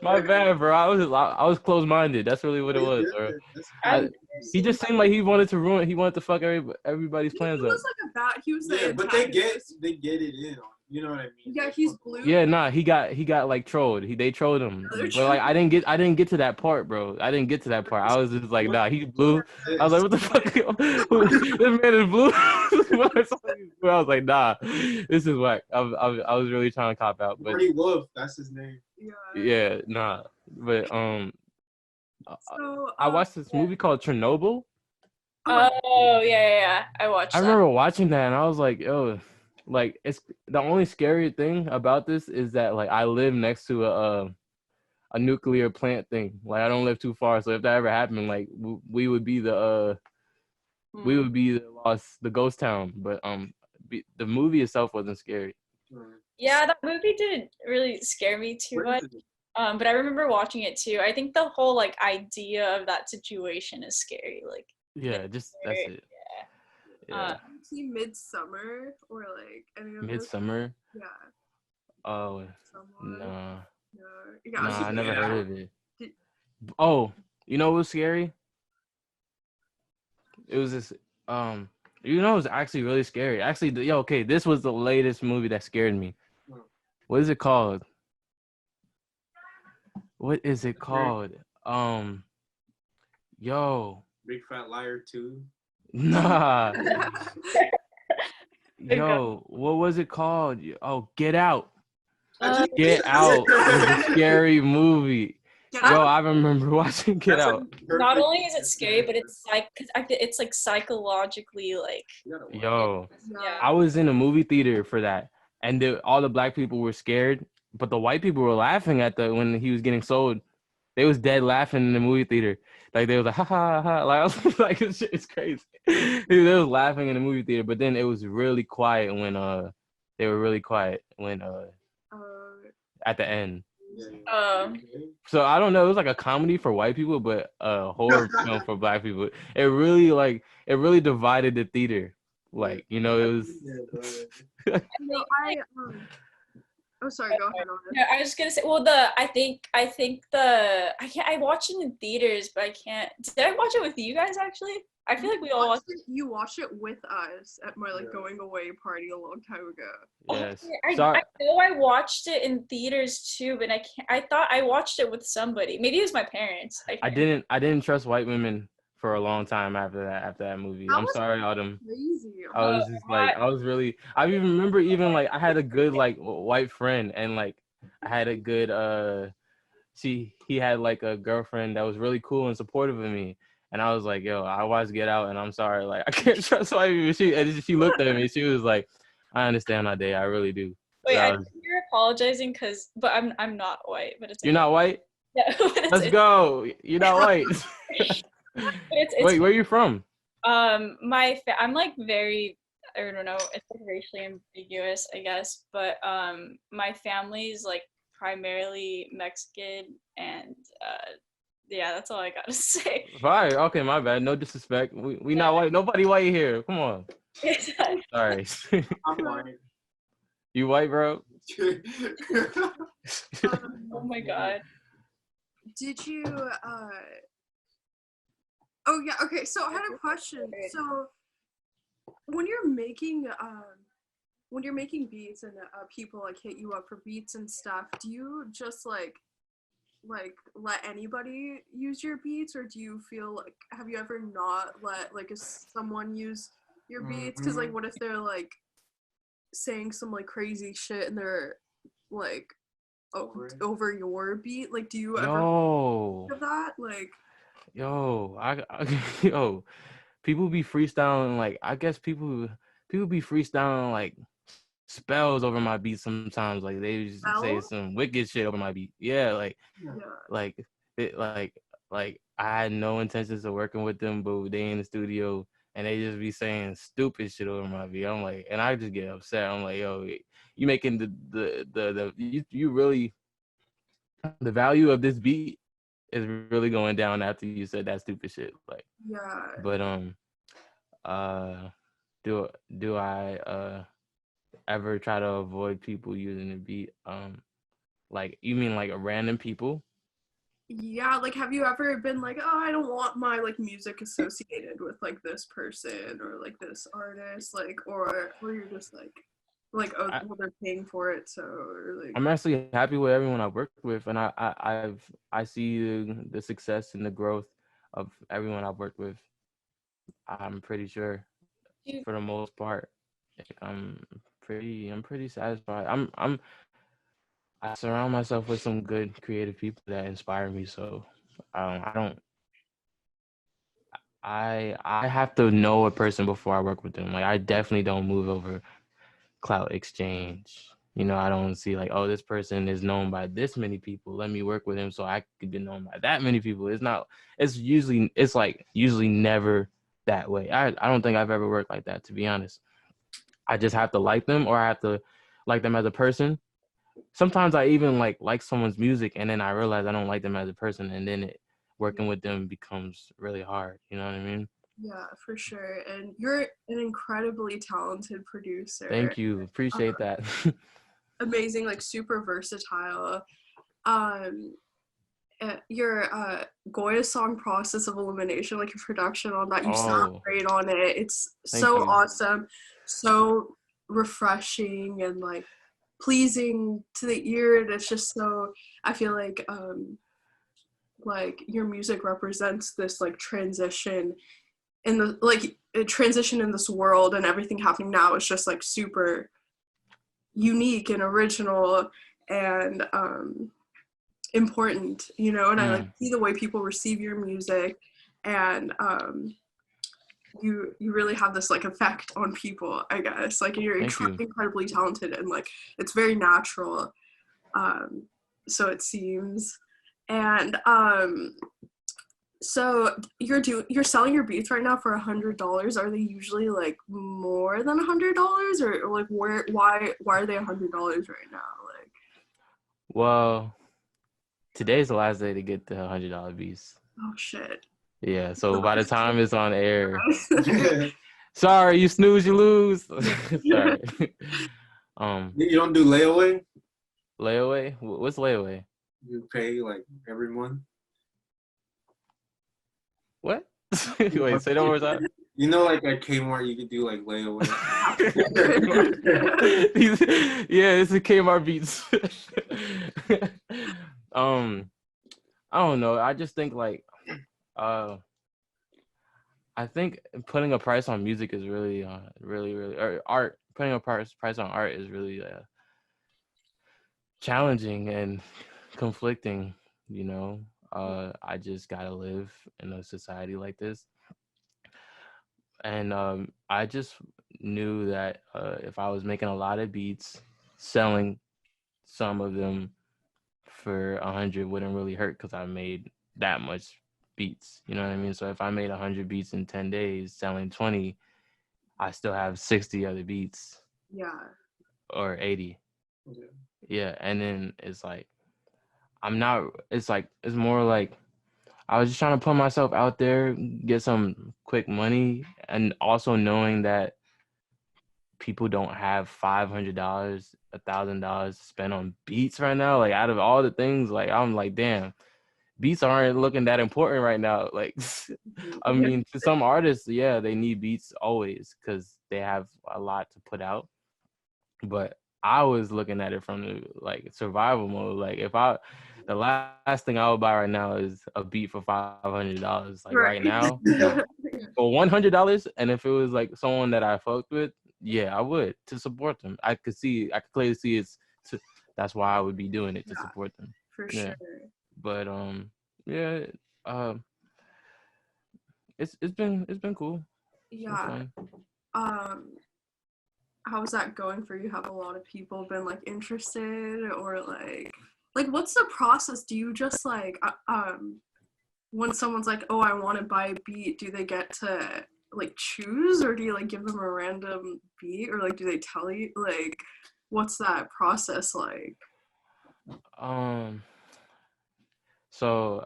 My bad, bro. I was closed-minded. That's really what it was, bro. He just seemed like he wanted to fuck everybody's plans up. He was like a bat. He was but they get it in on. You know what I mean? Yeah, he's blue. Yeah, nah, he got like trolled. They trolled him. But like I didn't get to that part, bro. I didn't get to that part. I was just like, nah, he's blue. I was like, what the fuck? This man is blue. I was like, nah, this is whack. I was really trying to cop out. But Marty Wolf, that's his name. Yeah, nah. But I watched this movie called Chernobyl. Oh yeah. I watched. I remember watching that and I was like, yo. Like it's the only scary thing about this is that like I live next to a nuclear plant thing. Like I don't live too far, so if that ever happened, like we would be the ghost town. But the movie itself wasn't scary. Yeah, that movie didn't really scare me too much. But I remember watching it too. I think the whole like idea of that situation is scary. Like yeah, just that's it. Yeah. See Midsummer or like any of Midsummer? Yeah. Oh, no. Yeah, no, I never heard of it. Oh, you know what was scary? It was this it was actually really scary. Actually, okay, this was the latest movie that scared me. What is it called? Big Fat Liar 2. Nah. Yo, what was it called? Oh, Get Out. Uh, Get Out was a scary movie. Get Yo, Out. I remember watching Get That's Out. not only is it scary, but it's it's like psychologically like Yo, yeah. I was in a movie theater for that, and all the black people were scared, but the white people were laughing at when he was getting sold. They was dead laughing in the movie theater. Like they was like ha ha ha. Like I was like it's crazy. Dude, they was laughing in the movie theater, but then it was really quiet when they were really quiet when at the end. So I don't know. It was like a comedy for white people, but a horror film for black people. It really divided the theater. Like it was. Oh, sorry. Go ahead. Yeah, I was gonna say. Well, I think I watched it in theaters, but I can't. Did I watch it with you guys actually? I feel like we all watched it. You watched it with us at my going away party a long time ago. Yes. I know I watched it in theaters too, but I thought I watched it with somebody. Maybe it was my parents. I didn't trust white women for a long time after that movie. I'm sorry, Autumn. Crazy. I was just like, I even remember like I had a good like white friend, and like I had a good he had like a girlfriend that was really cool and supportive of me. And I was like, yo, I watched Get Out, and I'm sorry, like I can't trust white people. She looked at me, she was like, I understand, Adé, I really do. Wait, I think you're apologizing but I'm not white, but it's. You're not white? Yeah. Let's go. You're not white. Wait, where are you from? I'm like very, I don't know, it's like racially ambiguous, I guess, but my family's like primarily Mexican, and yeah, that's all I gotta say. Right. Okay, my bad. No disrespect. We not white. Nobody white here. Come on. Sorry. I'm white. You white, bro? Oh my god. Did you Oh yeah, okay, so I had a question. So when you're making beats and people like hit you up for beats and stuff, do you just like let anybody use your beats, or do you feel like, have you ever not let like someone use your beats? Because like what if they're like saying some like crazy shit and they're like over your beat? Like do you ever think of that? Like yo, people be freestyling, like I guess people be freestyling like spells over my beat sometimes. Like they just say some wicked shit over my beat. Yeah, like I had no intentions of working with them, but they in the studio and they just be saying stupid shit over my beat. I'm like, and I just get upset. I'm like, yo, you making you really, the value of this beat is really going down after you said that stupid shit. Like, yeah. But do I ever try to avoid people using the beat? Like you mean like random people? Yeah, like have you ever been like, oh, I don't want my like music associated with like this person or like this artist, like, or you're just like oh, well, they're paying for it, so or, like. I'm actually happy with everyone I worked with, and I see the success and the growth of everyone I've worked with. I'm pretty sure, for the most part, I'm pretty satisfied. I surround myself with some good creative people that inspire me. So I have to know a person before I work with them. Like I definitely don't move over clout exchange. I don't see like, oh, this person is known by this many people, let me work with him so I could be known by that many people. It's usually never that way. I don't think I've ever worked like that, to be honest. I just have to like them, or I have to like them as a person. Sometimes I even like someone's music and then I realize I don't like them as a person, and then working with them becomes really hard. You know what I mean? Yeah, for sure. And you're an incredibly talented producer. Thank you. Appreciate that. Amazing, like super versatile. Your Goya song Process of Elimination, like your production on that, you sound great on it. It's so awesome, so refreshing and like pleasing to the ear, and it's just so, I feel like your music represents this like transition in the like a transition in this world and everything happening now is just like super unique and original and important, you know, and I like see the way people receive your music, and you really have this like effect on people, I guess. Like you're incredibly talented, and like it's very natural, so it seems. And so you're selling your beats right now for $100. Are they usually like more than $100, or like why are they $100 right now? Like, well, today's the last day to get the $100 beats. oh shit. Yeah, so by the time it's on air, sorry, you snooze, you lose. Sorry. You don't do layaway? Layaway? What's layaway? You pay like every month. What? Wait, say that one more time. You know, like at Kmart, you could do like layaway. Yeah, it's a Kmart beats. I don't know. I just think like, I think putting a price on music is really, or art. Putting a price on art is really challenging and conflicting. You know, I just gotta live in a society like this, and I just knew that if I was making a lot of beats, selling some of them for 100 wouldn't really hurt because I made that much beats, you know what I mean? So if I made 100 beats in 10 days, selling 20, I still have 60 other beats. Yeah. Or 80. Yeah. Yeah, and then it's like, it's more like, I was just trying to put myself out there, get some quick money, and also knowing that people don't have $500, $1,000 to spend on beats right now. Like out of all the things, like I'm like, damn, beats aren't looking that important right now. Like, I mean, to some artists, yeah, they need beats always because they have a lot to put out. But I was looking at it from the like survival mode. Like the last thing I would buy right now is a beat for $500. Like right now, no. For $100, and if it was like someone that I fucked with, yeah, I would to support them. I could clearly see that's why I would be doing it to support them. For sure. But yeah, it's been cool. Yeah. How's that going for you? Have a lot of people been like interested, or like what's the process? Do you just like when someone's like, oh, I want to buy a beat, do they get to like choose, or do you like give them a random beat, or like do they tell you, like what's that process like? So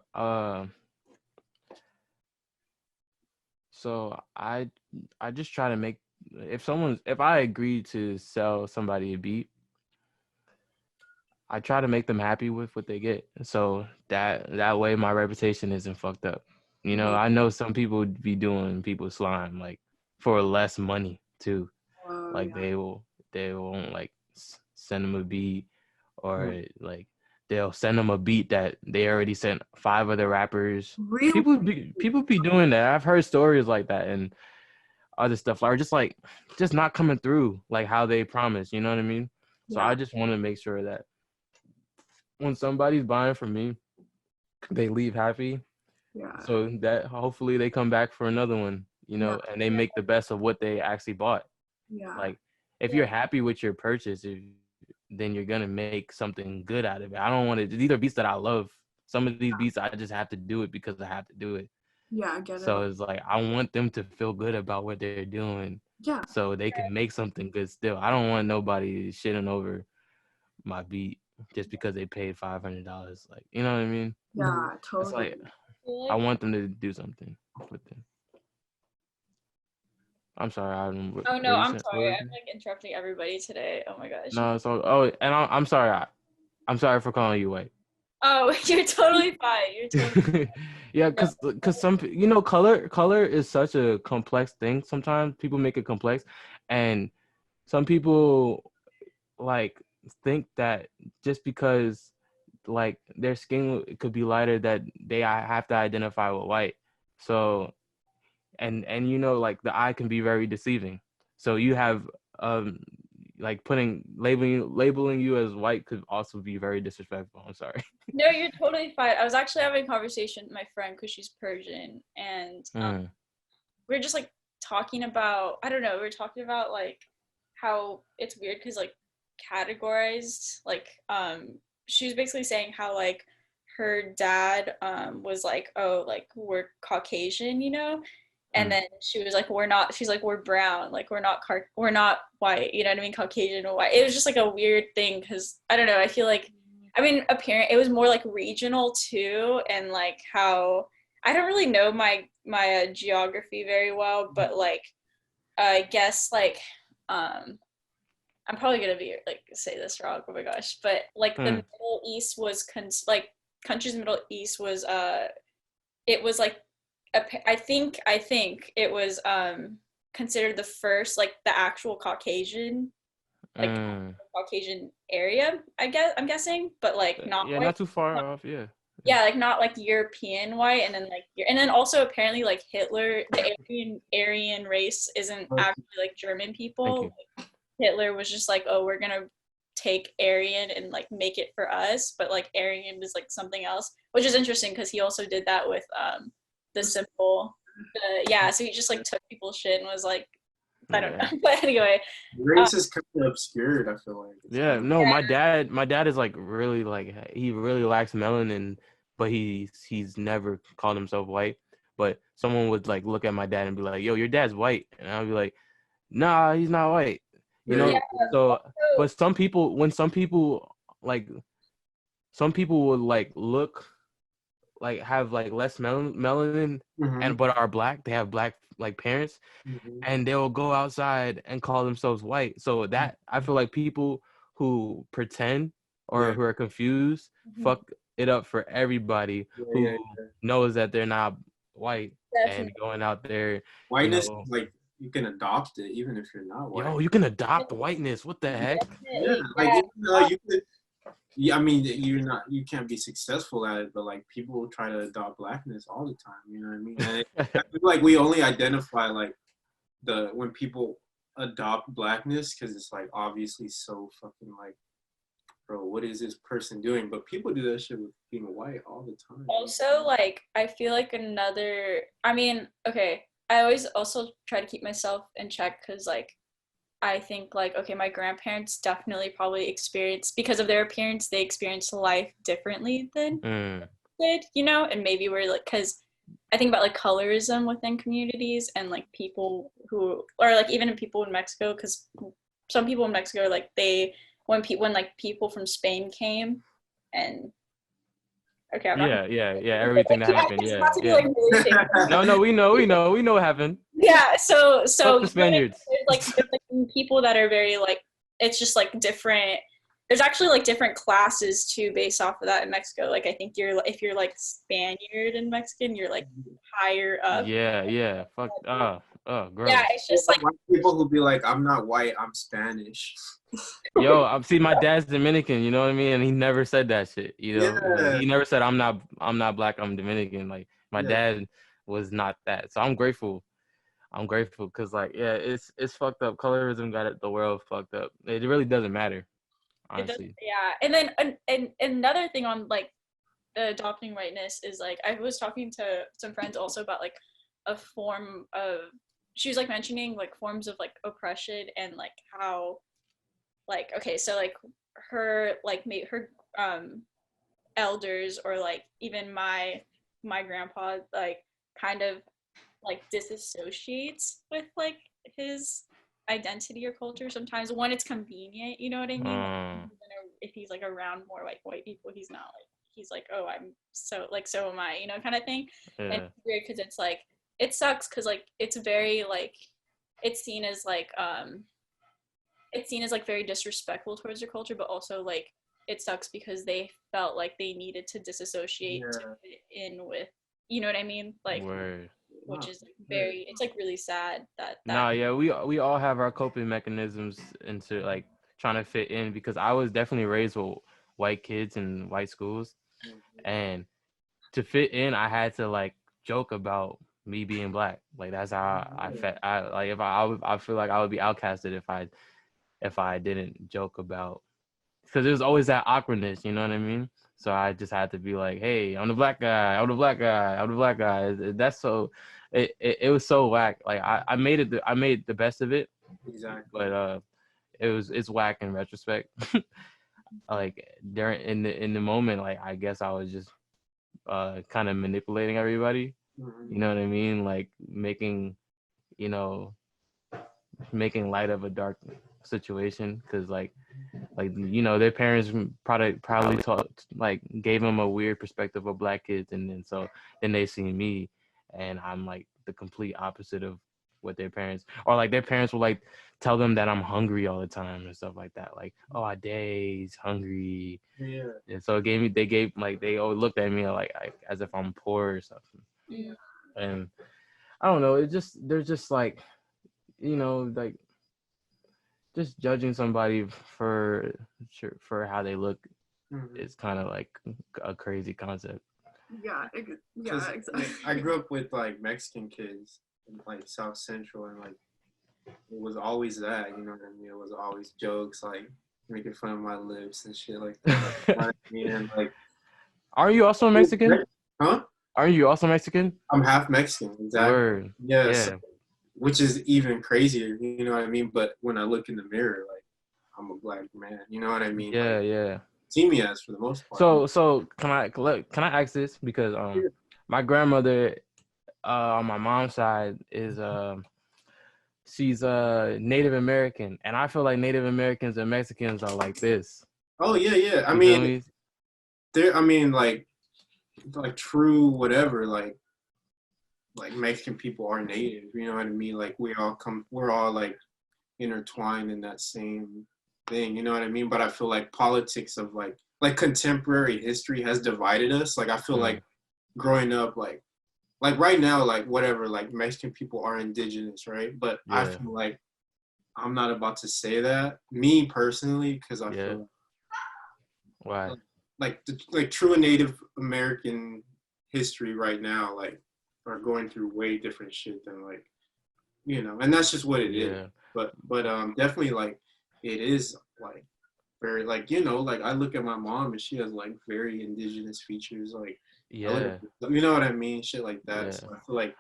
I just try to make, if I agree to sell somebody a beat, I try to make them happy with what they get. So that way my reputation isn't fucked up. You know, I know some people would be doing people slime like for less money too. Like they won't like send them a beat, or like they'll send them a beat that they already sent 5 other rappers. Really? People be doing that. I've heard stories like that and other stuff, or just not coming through like how they promised. You know what I mean? So I just want to make sure that when somebody's buying from me, they leave happy. Yeah. So that hopefully they come back for another one, you know, and they make the best of what they actually bought. Yeah. Like if you're happy with your purchase, then you're gonna make something good out of it. I don't want to. These are beats that I love. Some of these beats I just have to do it because I have to do it. Yeah, I get it. So it's like I want them to feel good about what they're doing. Yeah. So they can make something good still. I don't want nobody shitting over my beat just because they paid $500. Like, you know what I mean? Yeah, totally. It's like I want them to do something with them. I'm sorry. Oh no, I'm sorry. I'm like interrupting everybody today. Oh my gosh. No, it's all. Oh, and I'm sorry. I'm sorry for calling you white. Oh, you're totally fine. You're totally fine. Yeah, because some, you know, color is such a complex thing. Sometimes people make it complex, and some people like think that just because like their skin could be lighter that they have to identify with white. So and you know, like the eye can be very deceiving. So you have like labeling you as white could also be very disrespectful. I'm sorry. No, you're totally fine. I was actually having a conversation with my friend because she's Persian, and we are just like talking about, I don't know, we are talking about like how it's weird because like categorized, like she was basically saying how like her dad was like, oh, like we're Caucasian, you know, and then she was like, we're not, she's like, we're brown, like we're not white, you know what I mean, Caucasian or white. It was just like a weird thing because I don't know, I feel like, I mean, it was more like regional too, and like how I don't really know my geography very well, but like I guess like I'm probably gonna be like say this wrong. Oh my gosh, but like the Middle East was like countries in the Middle East was it was like I think it was considered the first like the actual Caucasian like Caucasian area, I guess I'm guessing, but like not yeah, white, not too far off, yeah. Yeah, like not like European white, and then also apparently like Hitler, the Aryan race isn't actually like German people. Like, Hitler was just like, oh, we're gonna take Aryan and like make it for us, but like Aryan is like something else, which is interesting because he also did that with the symbol. So he just like took people's shit and was like, I don't know. But anyway, race is kind of obscured, I feel like. Yeah, no, my dad is like really like he really lacks melanin, but he's never called himself white. But someone would like look at my dad and be like, "Yo, your dad's white," and I'll be like, "Nah, he's not white." You know. So, but some people would like look like have like less melanin and but are black. They have black like parents, and they'll go outside and call themselves white. So that I feel like people who pretend or who are confused fuck it up for everybody who knows that they're not white. Definitely. And going out there, whiteness, like you can adopt it even if you're not white. Yo, you can adopt whiteness. What the heck? Yeah, like even though you could. Yeah, I mean, you can't be successful at it, but like people try to adopt blackness all the time. You know what I mean? And I feel like we only identify like when people adopt blackness because it's like obviously so fucking like, bro, what is this person doing? But people do that shit with being white all the time. Also, like I feel like I mean, okay, I always also try to keep myself in check because like I think like, okay, my grandparents definitely probably experienced, because of their appearance, they experienced life differently than did, you know, and maybe we're like, because I think about like colorism within communities and like people who, or like even people in Mexico, because some people in Mexico, like when like people from Spain came and okay, I'm not everything that happened, like, no, we know what happened. Yeah, so the Spaniards. There's like people that are very like, it's just like different. There's actually like different classes too based off of that in Mexico. Like I think if you're like Spaniard and Mexican, you're like higher up. Yeah. Fuck. Gross. Yeah, it's just like people who be like, I'm not white, I'm Spanish. Yo, see, my dad's Dominican, you know what I mean, and he never said that shit. You know, like, he never said I'm not black, I'm Dominican. Like my dad was not that, so I'm grateful because like it's fucked up. Colorism got the world fucked up. It really doesn't matter, honestly. And then and another thing on like the adopting whiteness is like I was talking to some friends also about like a form of, she was like mentioning like forms of like oppression and like how like, okay, so like her elders or like even my grandpa like kind of like disassociates with like his identity or culture sometimes when it's convenient, you know what I mean? Like, if he's like around more like white people, he's not like, he's like, oh, I'm so like, so am I, you know, kind of thing. And it's weird because it's like, it sucks because like it's very like, it's seen as like very disrespectful towards your culture, but also like it sucks because they felt like they needed to disassociate to fit in with, you know what I mean? Like which is like very, it's like really sad that we all have our coping mechanisms into like trying to fit in, because I was definitely raised with white kids in white schools, and to fit in I had to like joke about me being black. Like that's how I felt. I like if I feel like I would be outcasted if I didn't joke about, because there's always that awkwardness, you know what I mean? So I just had to be like, hey, I'm the black guy, I'm the black guy, I'm the black guy. That's so it was so whack. Like I made the best of it. Exactly. But it's whack in retrospect. Like during in the moment, like I guess I was just kind of manipulating everybody. Mm-hmm. You know what I mean? Like making light of a dark situation, because like their parents probably taught, like gave them a weird perspective of black kids, and then they see me and I'm like the complete opposite of what their parents, or like their parents will like tell them that I'm hungry all the time and stuff like that, like, oh, Adé's hungry. Yeah. And so they all looked at me like as if I'm poor or something. Yeah. And I don't know, they're just like, like just judging somebody for how they look is kind of like a crazy concept. Yeah, exactly. Like, I grew up with like Mexican kids in like South Central, and like it was always that, you know what I mean? It was always jokes like making fun of my lips and shit like that. And like, are you also Mexican? Huh? Are you also Mexican? I'm half Mexican, exactly. Word. Yes. Yeah. Which is even crazier, you know what I mean? But when I look in the mirror, like, I'm a black man, you know what I mean? Yeah, like, yeah. See me as for the most part. So can I ask this, because my grandmother on my mom's side is she's Native American, and I feel like Native Americans and Mexicans are like this. Oh yeah. I mean, like true whatever, like Mexican people are native, you know what I mean? Like we're all like intertwined in that same thing, you know what I mean? But I feel like politics of like contemporary history has divided us. Like I feel like growing up, like right now, like whatever, like Mexican people are indigenous, right? But yeah. I feel like I'm not about to say that, me personally, because I feel why like true Native American history right now, like, are going through way different shit than like, and that's just what it is. But definitely like it is like very like, like I look at my mom and she has like very indigenous features, like you know what I mean, shit like that. So I feel like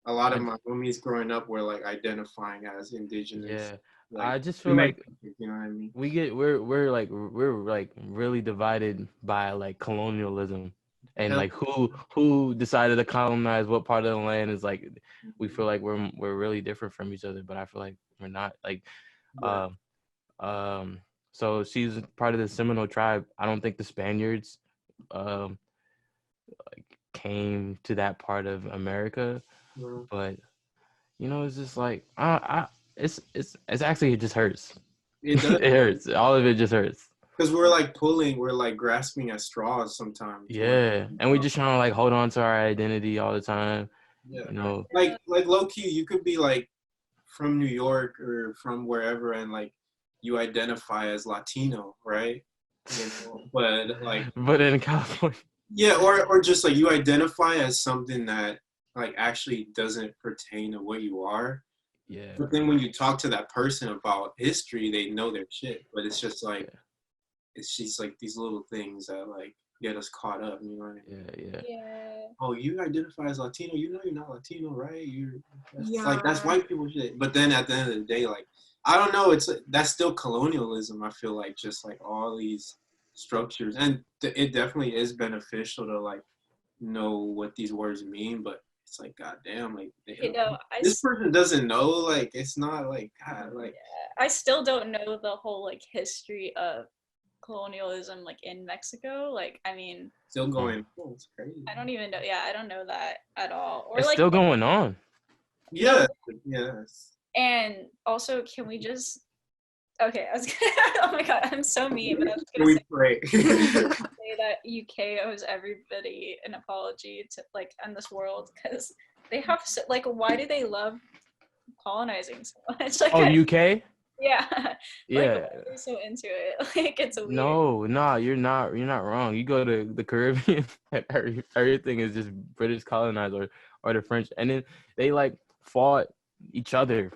a lot of my homies growing up were like identifying as indigenous. Like, I just feel like, you know what I mean, we're like really divided by like colonialism. And like who decided to colonize what part of the land is like, we feel like we're really different from each other, but I feel like we're not. Like, so she's part of the Seminole tribe. I don't think the Spaniards like came to that part of America, but it's just like it's actually, it just hurts. It does. It hurts. All of it just hurts. Because we're like grasping at straws sometimes. Yeah, and we just trying to like hold on to our identity all the time. Yeah, like low key, you could be like from New York or from wherever, and like you identify as Latino, right? But like, but in California. Yeah, or just like you identify as something that like actually doesn't pertain to what you are. Yeah. But then when you talk to that person about history, they know their shit. But it's just like. Yeah. It's just like these little things that like get us caught up, you know what I mean? Yeah. Oh, you identify as Latino, you're not Latino, right? Like that's white people shit. But then at the end of the day, like I don't know, that's still colonialism. I feel like just like all these structures, and it definitely is beneficial to like know what these words mean. But it's like, goddamn, like this person doesn't know. Like it's not like God, like I still don't know the whole like history of colonialism like in Mexico. Like I mean, still going. Oh, it's crazy. I don't even know. Yeah, I don't know that at all. Or it's like still going on. Yeah. Yes. And also, can we just? Okay, I was gonna. Oh my god, I'm so mean. But I was gonna say that UK owes everybody an apology to like in this world, because they have like, why do they love colonizing so much? Like, UK. Yeah. Yeah. Like, they're so into it. Like it's weird. No, you're not wrong. You go to the Caribbean, everything is just British colonized or the French, and then they like fought each other.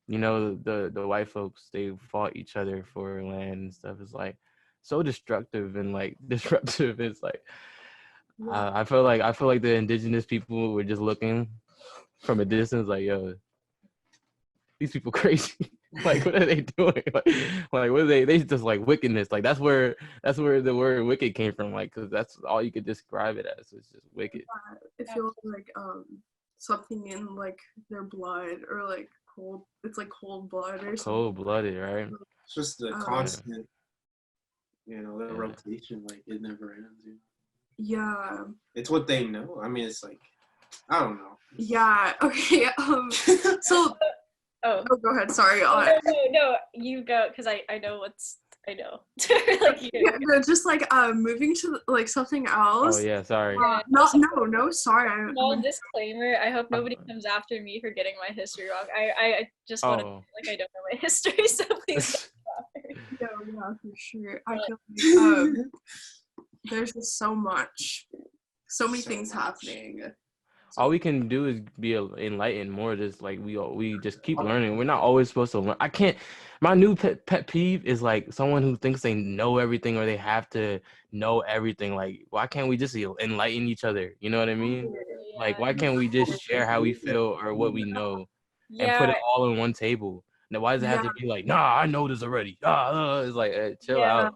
You know, the white folks, they fought each other for land and stuff. It's like so destructive and like disruptive. It's like I feel like the indigenous people were just looking from a distance, like, yo, these people crazy. Like, what are they doing? Like what are they just like wickedness. Like that's where the word wicked came from. Like, because that's all you could describe it as. It's just wicked. It feels like something in like their blood, or like cold. It's like cold blood or something. Cold-blooded, right? It's just the constant, you know, the rotation. Like it never ends. You know? Yeah. It's what they know. I mean, it's like, I don't know. Yeah. Okay. So. Oh, go ahead. Sorry. No, you go, because I know I know. Like, no, just like moving to like something else. Oh yeah, sorry. No, sorry. No disclaimer. I hope nobody comes after me for getting my history wrong. I just want to like I don't know my history, so please don't yeah, for sure. I feel like there's just so many things happening. All we can do is be enlightened more. Just like we just keep learning. We're not always supposed to learn. I can't. My new pet peeve is like someone who thinks they know everything or they have to know everything. Like, why can't we just enlighten each other? You know what I mean? Yeah. Like, why can't we just share how we feel or what we know and put it all on one table? Now, why does it have to be like, nah, I know this already? It's like, chill out. Like,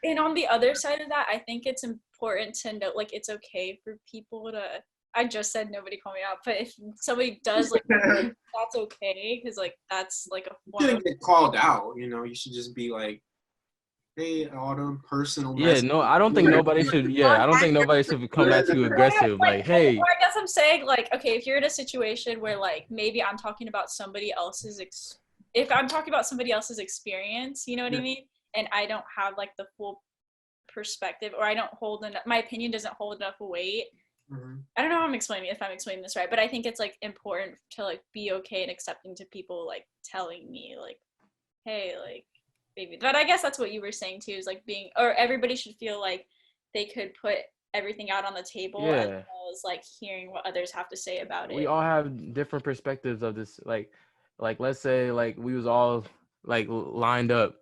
and on the other side of that, I think it's important to know, like, it's okay for people to. I just said nobody call me out, but if somebody does, like, that's okay, because, like, that's, like, a form. You shouldn't get called out, you know, you should just be like, hey, Autumn, personal message. No, I don't think nobody should, I don't think nobody should come at you aggressive, like, hey. I guess I'm saying, like, okay, if you're in a situation where, like, maybe I'm talking about somebody else's, if I'm talking about somebody else's experience, you know what I mean? And I don't have, like, the full perspective, or I don't hold enough, my opinion doesn't hold enough weight. I don't know if I'm explaining this right, but I think it's like important to like be okay and accepting to people like telling me like, hey, like maybe. But I guess that's what you were saying too, is like being, or everybody should feel like they could put everything out on the table as well as like hearing what others have to say about it. We all have different perspectives of this. Like let's say like we was all like lined up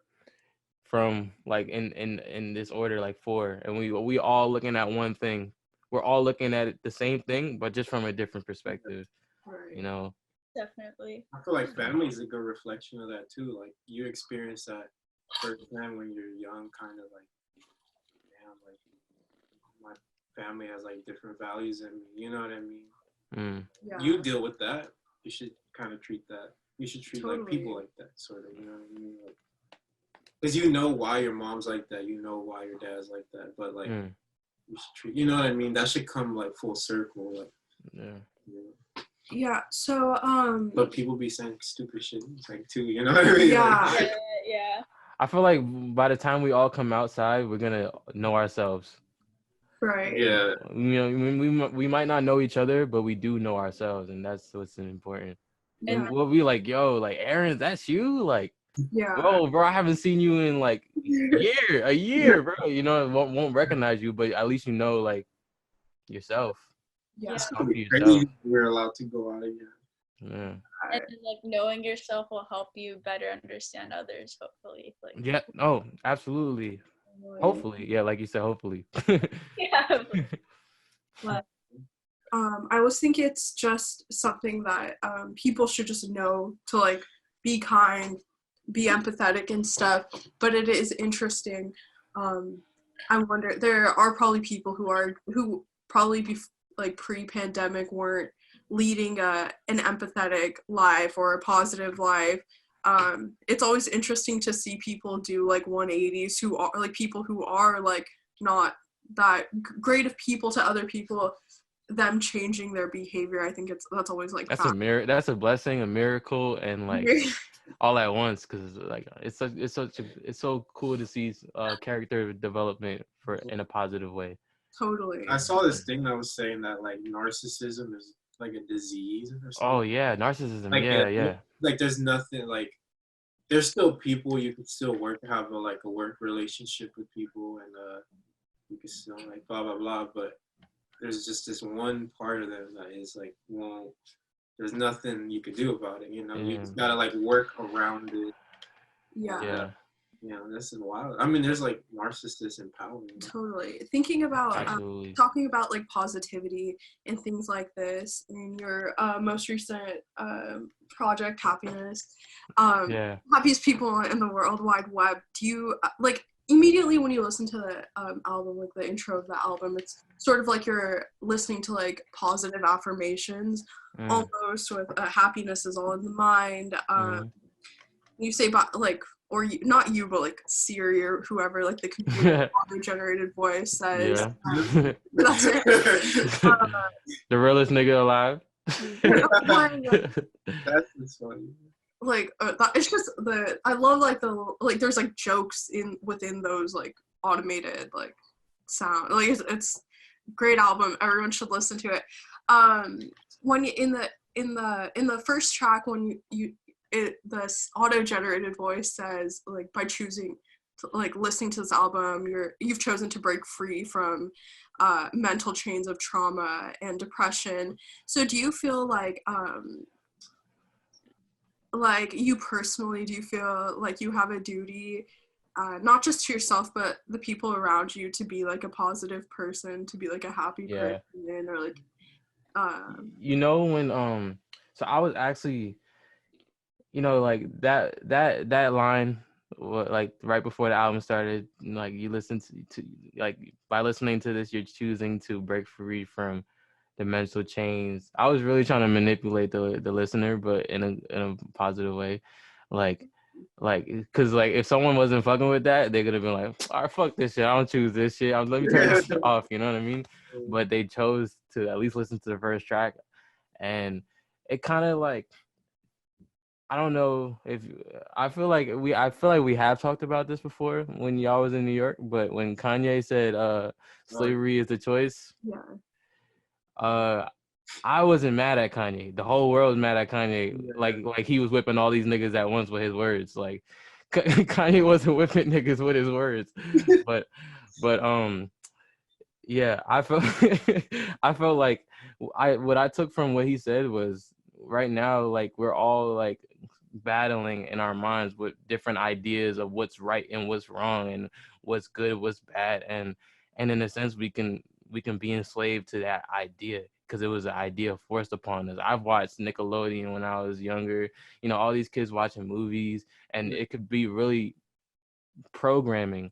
from like in this order, like 4, and we all looking at one thing. We're all looking at it the same thing, but just from a different perspective, you know? Definitely. I feel like family is a good reflection of that too. Like you experience that firsthand when you're young, kind of like, damn, like my family has like different values than me, you know what I mean? Yeah. You deal with that. You should kind of treat that. You should treat like people like that, sort of, you know what I mean? Like, because you know why your mom's like that, you know why your dad's like that, but like, you should treat, you know what I mean? That should come like full circle. Like, yeah. So but people be saying stupid shit like too, you know what I mean? Yeah. Yeah. I feel like by the time we all come outside, we're gonna know ourselves. Right. Yeah. You know, we might not know each other, but we do know ourselves, and that's what's important. Yeah. And we'll be like, yo, like Aaron, that's you, like. Yeah. Whoa, bro, I haven't seen you in like a year, bro. You know, won't recognize you, but at least you know like yourself. Yeah. We're allowed to go out again. Yeah. And like knowing yourself will help you better understand others, hopefully. Like. Yeah. Oh, absolutely. Hopefully. Yeah, like you said, hopefully. Yeah. But I always think it's just something that people should just know to like be kind, be empathetic and stuff, but it is interesting. I wonder, there are probably people who probably like pre-pandemic weren't leading an empathetic life or a positive life. It's always interesting to see people do like 180s who are like people who are like not that great of people to other people, them changing their behavior. I think that's always like that's a blessing, a miracle, and like all at once, because like it's so cool to see character development in a positive way. Totally. I saw this thing that was saying that like narcissism is like a disease or something. Oh yeah, narcissism. Like, yeah. Like there's nothing, like there's still people you could still have a work relationship with people, and you can still like blah blah blah, but there's just this one part of them that is like, well, there's nothing you could do about it, you know. You just gotta like work around it. Yeah. Yeah, this is wild. I mean, there's like narcissists in power. Totally. Thinking about talking about like positivity and things like this in your most recent project, Happiness, happiest people in the World Wide Web. Do you like immediately when you listen to the album, like the intro of the album, it's sort of like you're listening to like positive affirmations, almost with happiness is all in the mind. You say about like, or you, not you, but like Siri or whoever, like the computer auto-generated voice says. That's it. The realest nigga alive. That's just funny. Like it's just I love like there's like jokes within those like automated like sound. Like it's great album. Everyone should listen to it. When you in the first track when this auto-generated voice says like by choosing to, like listening to this album you've chosen to break free from mental chains of trauma and depression. So do you feel like you personally, do you feel like you have a duty not just to yourself but the people around you to be like a positive person, to be like a happy person, or like you know when so I was actually, you know, like that line, like right before the album started, like you listen to like by listening to this, you're choosing to break free from the mental chains. I was really trying to manipulate the listener, but in a positive way, like because like if someone wasn't fucking with that, they could have been like, all right, fuck this shit, I don't choose this shit, let me turn this off, you know what I mean? But they chose to at least listen to the first track, and it kind of like, I don't know if I feel like we have talked about this before when y'all was in New York, but when Kanye said slavery is the choice, I wasn't mad at Kanye. The whole world was mad at Kanye. Like he was whipping all these niggas at once with his words. Like Kanye wasn't whipping niggas with his words. but yeah, I felt like what I took from what he said was, right now, like we're all like battling in our minds with different ideas of what's right and what's wrong and what's good, what's bad, and in a sense we can be enslaved to that idea because it was an idea forced upon us. I've watched Nickelodeon when I was younger, you know, all these kids watching movies, and it could be really programming.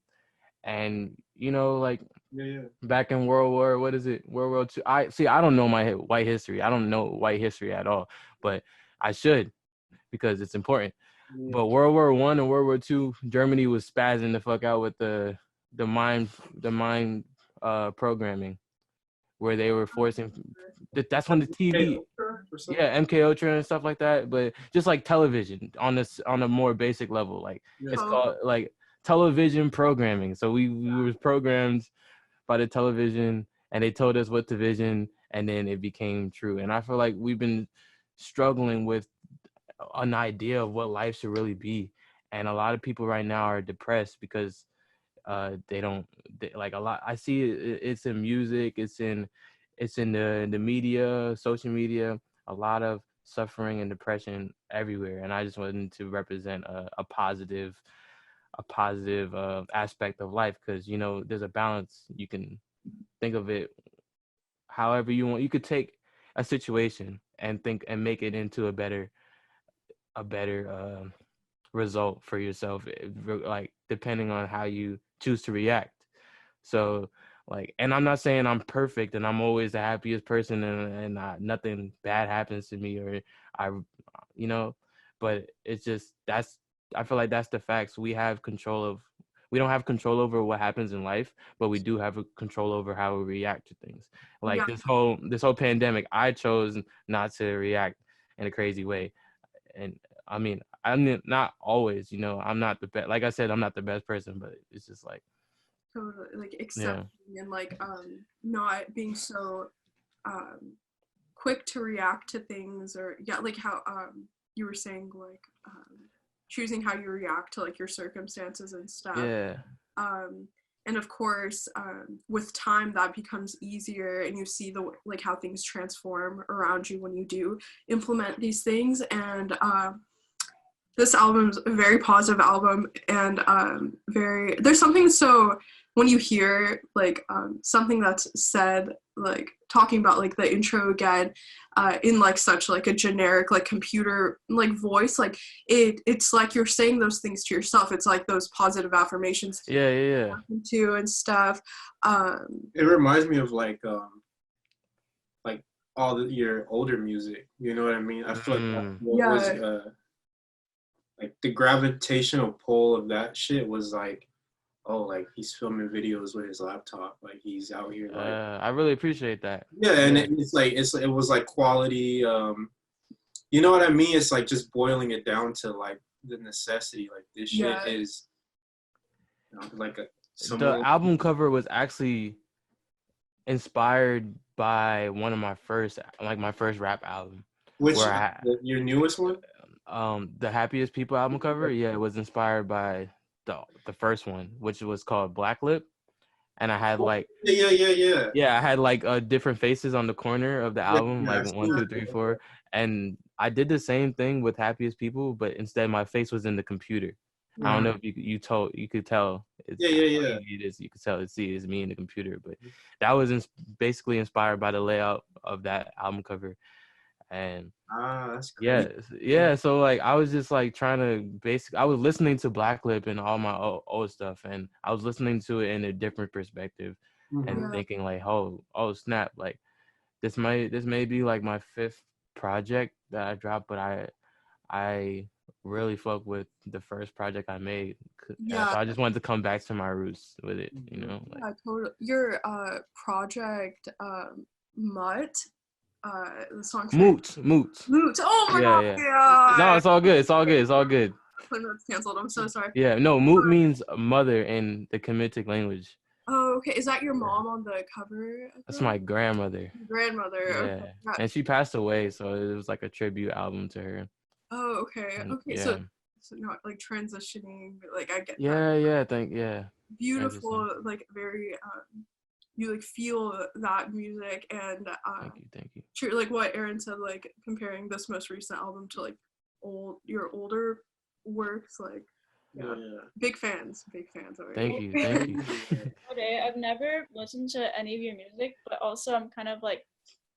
And you know, like back in World War II. I don't know my white history. I don't know white history at all, but I should, because it's important. But World War I and World War II, Germany was spazzing the fuck out with the mind programming, where they were forcing. That's on the TV. MK Ultra and stuff like that. But just like television on a more basic level, like it's called like television programming. So we were programmed by the television, and they told us what to vision, and then it became true. And I feel like we've been struggling with an idea of what life should really be, and a lot of people right now are depressed because like a lot. I see it's in music, it's in the media, social media, a lot of suffering and depression everywhere. And I just wanted to represent a positive aspect of life, because you know there's a balance. You can think of it however you want. You could take a situation and make it into a better result for yourself, like depending on how you choose to react. So like, and I'm not saying I'm perfect and I'm always the happiest person and nothing bad happens to me, or you know, but it's just, I feel like that's the facts. We don't have control over what happens in life, but we do have a control over how we react to things. Like this whole pandemic, I chose not to react in a crazy way. And I mean not always, you know, I'm not the best, like I said, I'm not the best person, but it's just like totally like accepting and like not being so quick to react to things, or like how you were saying, like choosing how you react to like your circumstances and stuff. and of course, with time that becomes easier, and you see the like how things transform around you when you do implement these things. And this album's a very positive album, and there's something, so when you hear like something that's said, like talking about like the intro again, in like such like a generic like computer like voice, like it's like you're saying those things to yourself. It's like those positive affirmations to and stuff. It reminds me of like all your older music. You know what I mean? I feel like was like the gravitational pull of that shit was like, oh, like he's filming videos with his laptop, like he's out here. Like, I really appreciate that. Yeah, and it was like quality. You know what I mean? It's like just boiling it down to like the necessity. Like this shit is like the album cover was actually inspired by one of my first rap album. Which your newest one? The Happiest People album cover. Yeah, it was inspired by the first one, which was called Black Lip, and I had like I had like different faces on the corner of the album, like 1, 2, 3, 4, and I did the same thing with Happiest People, but instead my face was in the computer. I don't know if you could tell. You could tell it's me in the computer, but that was basically inspired by the layout of that album cover. And that's crazy. Yeah. So like I was just like trying to I was listening to Black Lip and all my old stuff, and I was listening to it in a different perspective, and thinking like, oh snap, like this may be like my 5th project that I dropped, but I really fuck with the first project I made. So I just wanted to come back to my roots with it, you know. Like, yeah, totally. Your project Mutt. The song Moot. Oh my god! Yeah. No, it's all good. It's canceled. I'm so sorry. Yeah, no, Moot means mother in the Kemetic language. Oh, okay. Is that your mom on the cover? That's my grandmother. Grandmother. Yeah, okay. And she passed away, so it was like a tribute album to her. Oh, okay. Okay, so not like transitioning, but like I get that. Beautiful, like very you like feel that music, and thank you. True, like what Aaron said, like comparing this most recent album to like your older works, like big fans over Thank here. you. Okay, I've never listened to any of your music, but also I'm kind of like,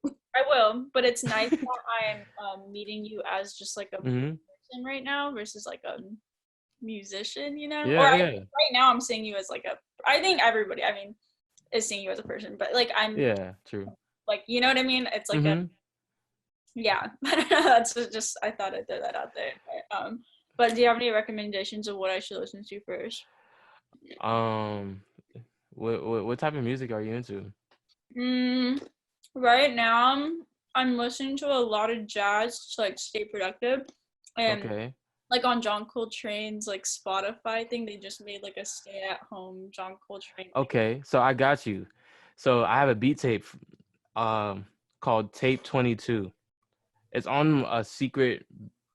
I will, but it's nice that I'm meeting you as just like a person right now versus like a musician, you know? Right now I'm seeing you as like I think everybody, is seeing you as a person, but like I'm true, like, you know what I mean? It's like that's just, I thought I'd throw that out there. But do you have any recommendations of what I should listen to first? What type of music are you into? Right now I'm listening to a lot of jazz to like stay productive, and like on John Coltrane's like Spotify thing, they just made like a stay at home John Coltrane thing. Okay, so I got you. So I have a beat tape called Tape 22. It's on a secret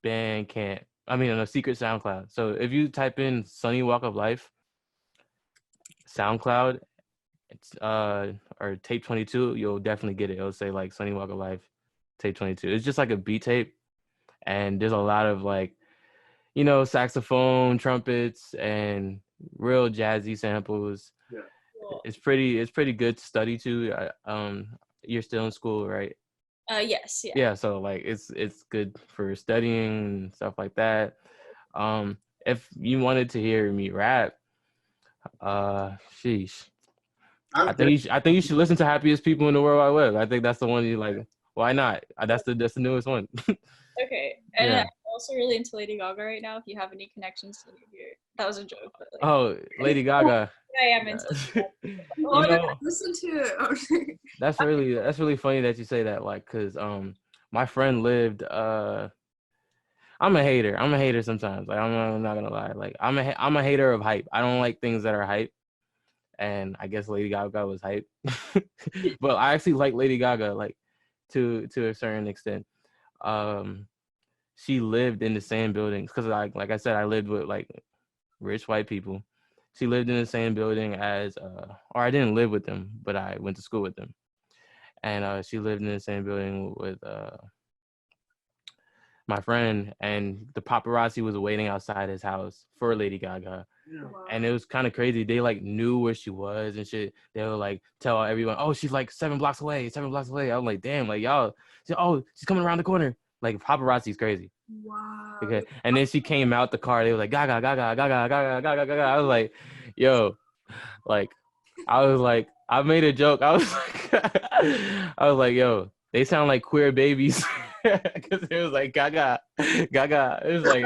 Bandcamp. On a secret SoundCloud. So if you type in Sunny Walk of Life SoundCloud, it's or Tape 22, you'll definitely get it. It'll say like Sunny Walk of Life Tape 22. It's just like a beat tape, and there's a lot of like, you know, saxophone, trumpets, and real jazzy samples. Yeah. Cool. It's pretty good to study to. You're still in school, right? Yes. Yeah. Yeah, so like it's good for studying and stuff like that. If you wanted to hear me rap, sheesh. I think you should listen to Happiest People in the World Wide Web. I think that's the one you like. Why not? That's the newest one. Okay. And I'm also really into Lady Gaga right now. If you have any connections to here, that was a joke. But like, oh, Lady Gaga. I am into. Listen to it. That's really funny that you say that. Like, cause my friend lived. I'm a hater sometimes. Like, I'm not gonna lie. Like, I'm a hater of hype. I don't like things that are hype. And I guess Lady Gaga was hype. But I actually like Lady Gaga, like to a certain extent. She lived in the same buildings because like I said, I lived with like rich white people, she lived in the same building as, or I didn't live with them, but I went to school with them. And she lived in the same building with my friend, and the paparazzi was waiting outside his house for Lady Gaga. Wow. And it was kind of crazy. They like knew where she was and shit. They would like tell everyone, "Oh, she's like 7 blocks away, 7 blocks away." I was like, "Damn, like y'all, oh, she's coming around the corner." Like paparazzi's crazy. Wow. Okay. And then she came out the car. They were like, "Gaga, Gaga, Gaga, Gaga, Gaga, Gaga." I was like, "Yo," like, I was like, I made a joke. I was like, I was like, "Yo, they sound like queer babies." Because it was like Gaga, Gaga. It was like,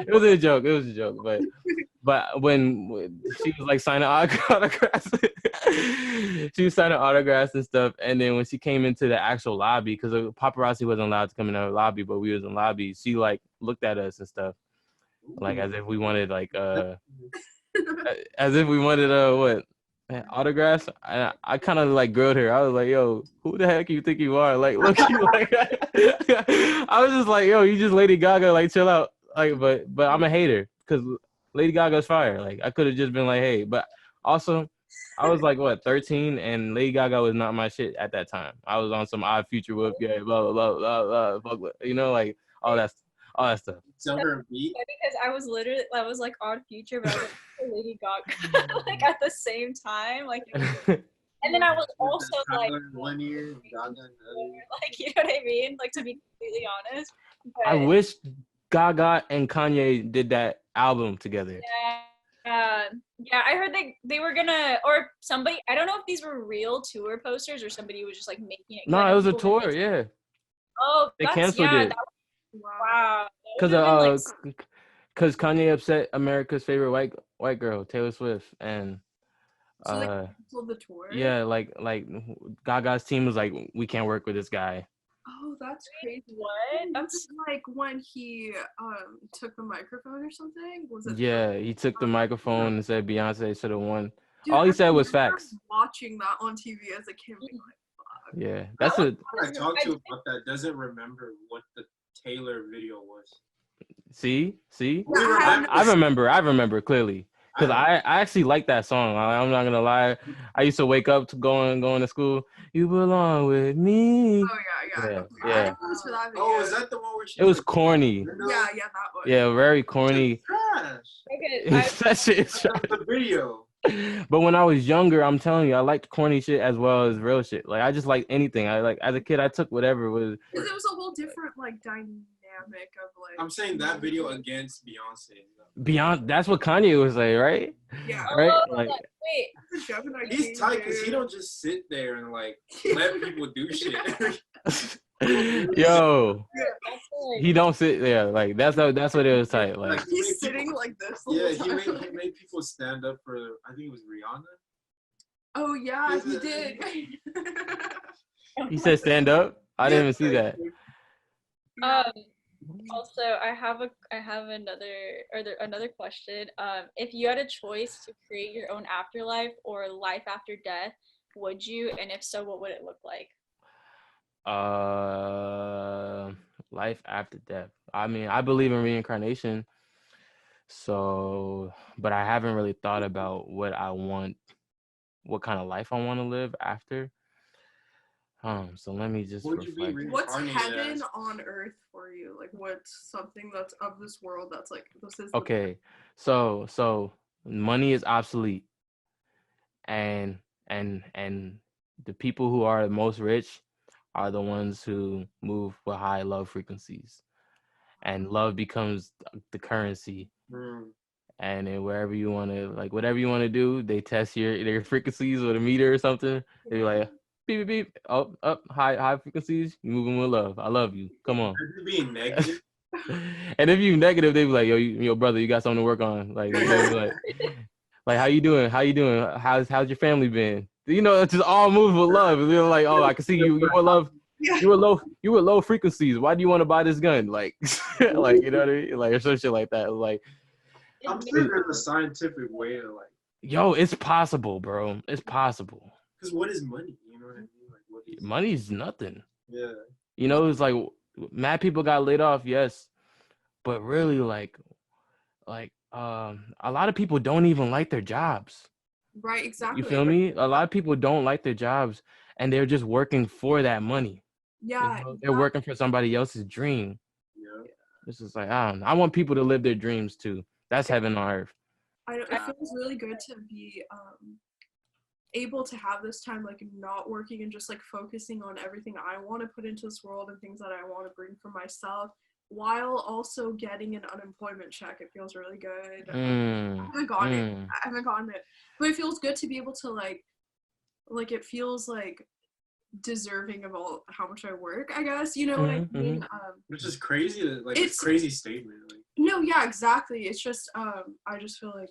it was a joke. It was a joke. But when she was like signing autographs, she was signing autographs and stuff. And then when she came into the actual lobby, because the paparazzi wasn't allowed to come in the lobby, but we was in lobby, she like looked at us and stuff, like as if we wanted like as if we wanted what, autographs. I kind of like grilled her. I was like, "Yo, who the heck you think you are?" Like, look, you like. I was just like, "Yo, you just Lady Gaga, like chill out." Like, but I'm a hater because Lady Gaga's fire. Like, I could have just been like, "Hey," but also I was like, what, 13, and Lady Gaga was not my shit at that time. I was on some Odd Future with, yeah, blah blah blah blah blah, you know, like all that stuff. Tell her beat. Because I was like Odd Future, but I was like Lady Gaga like at the same time, like. And then I was also like, 1 year, Gaga another. like, you know what I mean? Like, to be completely honest. But, I wish Gaga and Kanye did that album together. Yeah, I heard they were gonna, or somebody, I don't know if these were real tour posters or somebody was just like making it. No, it was a tour, yeah. Oh, they canceled it. Wow. Because Kanye upset America's favorite white girl, Taylor Swift, and so they canceled the tour? Yeah, like Gaga's team was like, "We can't work with this guy." Oh, that's crazy. What? That's like when he took the microphone or something? Was it? Yeah, he took the microphone and said Beyonce should have won. Dude, all he said was facts. Watching that on TV as a kid, being like, fuck. Yeah, that's what I talked to about that. Doesn't remember what the Taylor video was. See? Yeah, I remember clearly. Because I actually like that song. I'm not gonna lie. I used to wake up to going to school. You belong with me. Oh yeah. Oh, is that the one where she? It was corny. Yeah, that one. Yeah, very corny. Trash. Okay, That shit is trash. The video. But when I was younger, I'm telling you, I liked corny shit as well as real shit. Like, I just liked anything. I like, as a kid, I took whatever was. Because it was a whole different like dynamic of like. I'm saying that video against Beyonce. Beyond, that's what Kanye was like, right? Yeah. Right? Oh, like, wait. Gemini he's tight because he don't just sit there and like let people do shit. Yo, he don't sit there. Like, that's what it was tight. Like, he's sitting like this. Yeah, he made people stand up for. I think it was Rihanna. Oh yeah, he did. He said stand up. I didn't even see that. Also, I have another question. If you had a choice to create your own afterlife or life after death, would you? And if so, what would it look like? Life after death. I mean, I believe in reincarnation. So, but I haven't really thought about what kind of life I want to live after. So let me just reflect. What's heaven on earth for you? Like, what's something that's of this world that's like, this is okay. So money is obsolete, and the people who are the most rich are the ones who move with high love frequencies, and love becomes the currency. And then wherever you want to, like, whatever you want to do, they test their frequencies with a meter or something. They're like, beep, beep, beep, up, high frequencies, you moving with love. I love you. Come on. You're being negative. And if you negative, they be like, yo, brother, you got something to work on. Like, like, how you doing? How's your family been? You know, it's just all moving with love. They're like, oh, I can see you with love. You were low frequencies. Why do you want to buy this gun? Like, like, you know what I mean? Like, or some shit like that. Like, I'm sure there's a scientific way to like. Yo, it's possible, bro. It's possible. Because what is money? You know what I mean? Like, what is money's nothing. Yeah. You know, it's like mad people got laid off, yes, but really, like a lot of people don't even like their jobs. Right, You exactly. feel me? A lot of people don't like their jobs, and they're just working for that money. Yeah, They're working for somebody else's dream. Yeah. This is like, I don't know. I want people to live their dreams too. That's heaven on earth. it feels really good to be able to have this time like not working and just like focusing on everything I want to put into this world and things that I want to bring for myself while also getting an unemployment check. It feels really good. I haven't gotten it, but it feels good to be able to like it feels like deserving of all how much I work, I guess, you know what I mean? Which is crazy, like it's a crazy statement. Like. No, yeah, exactly. It's just I just feel like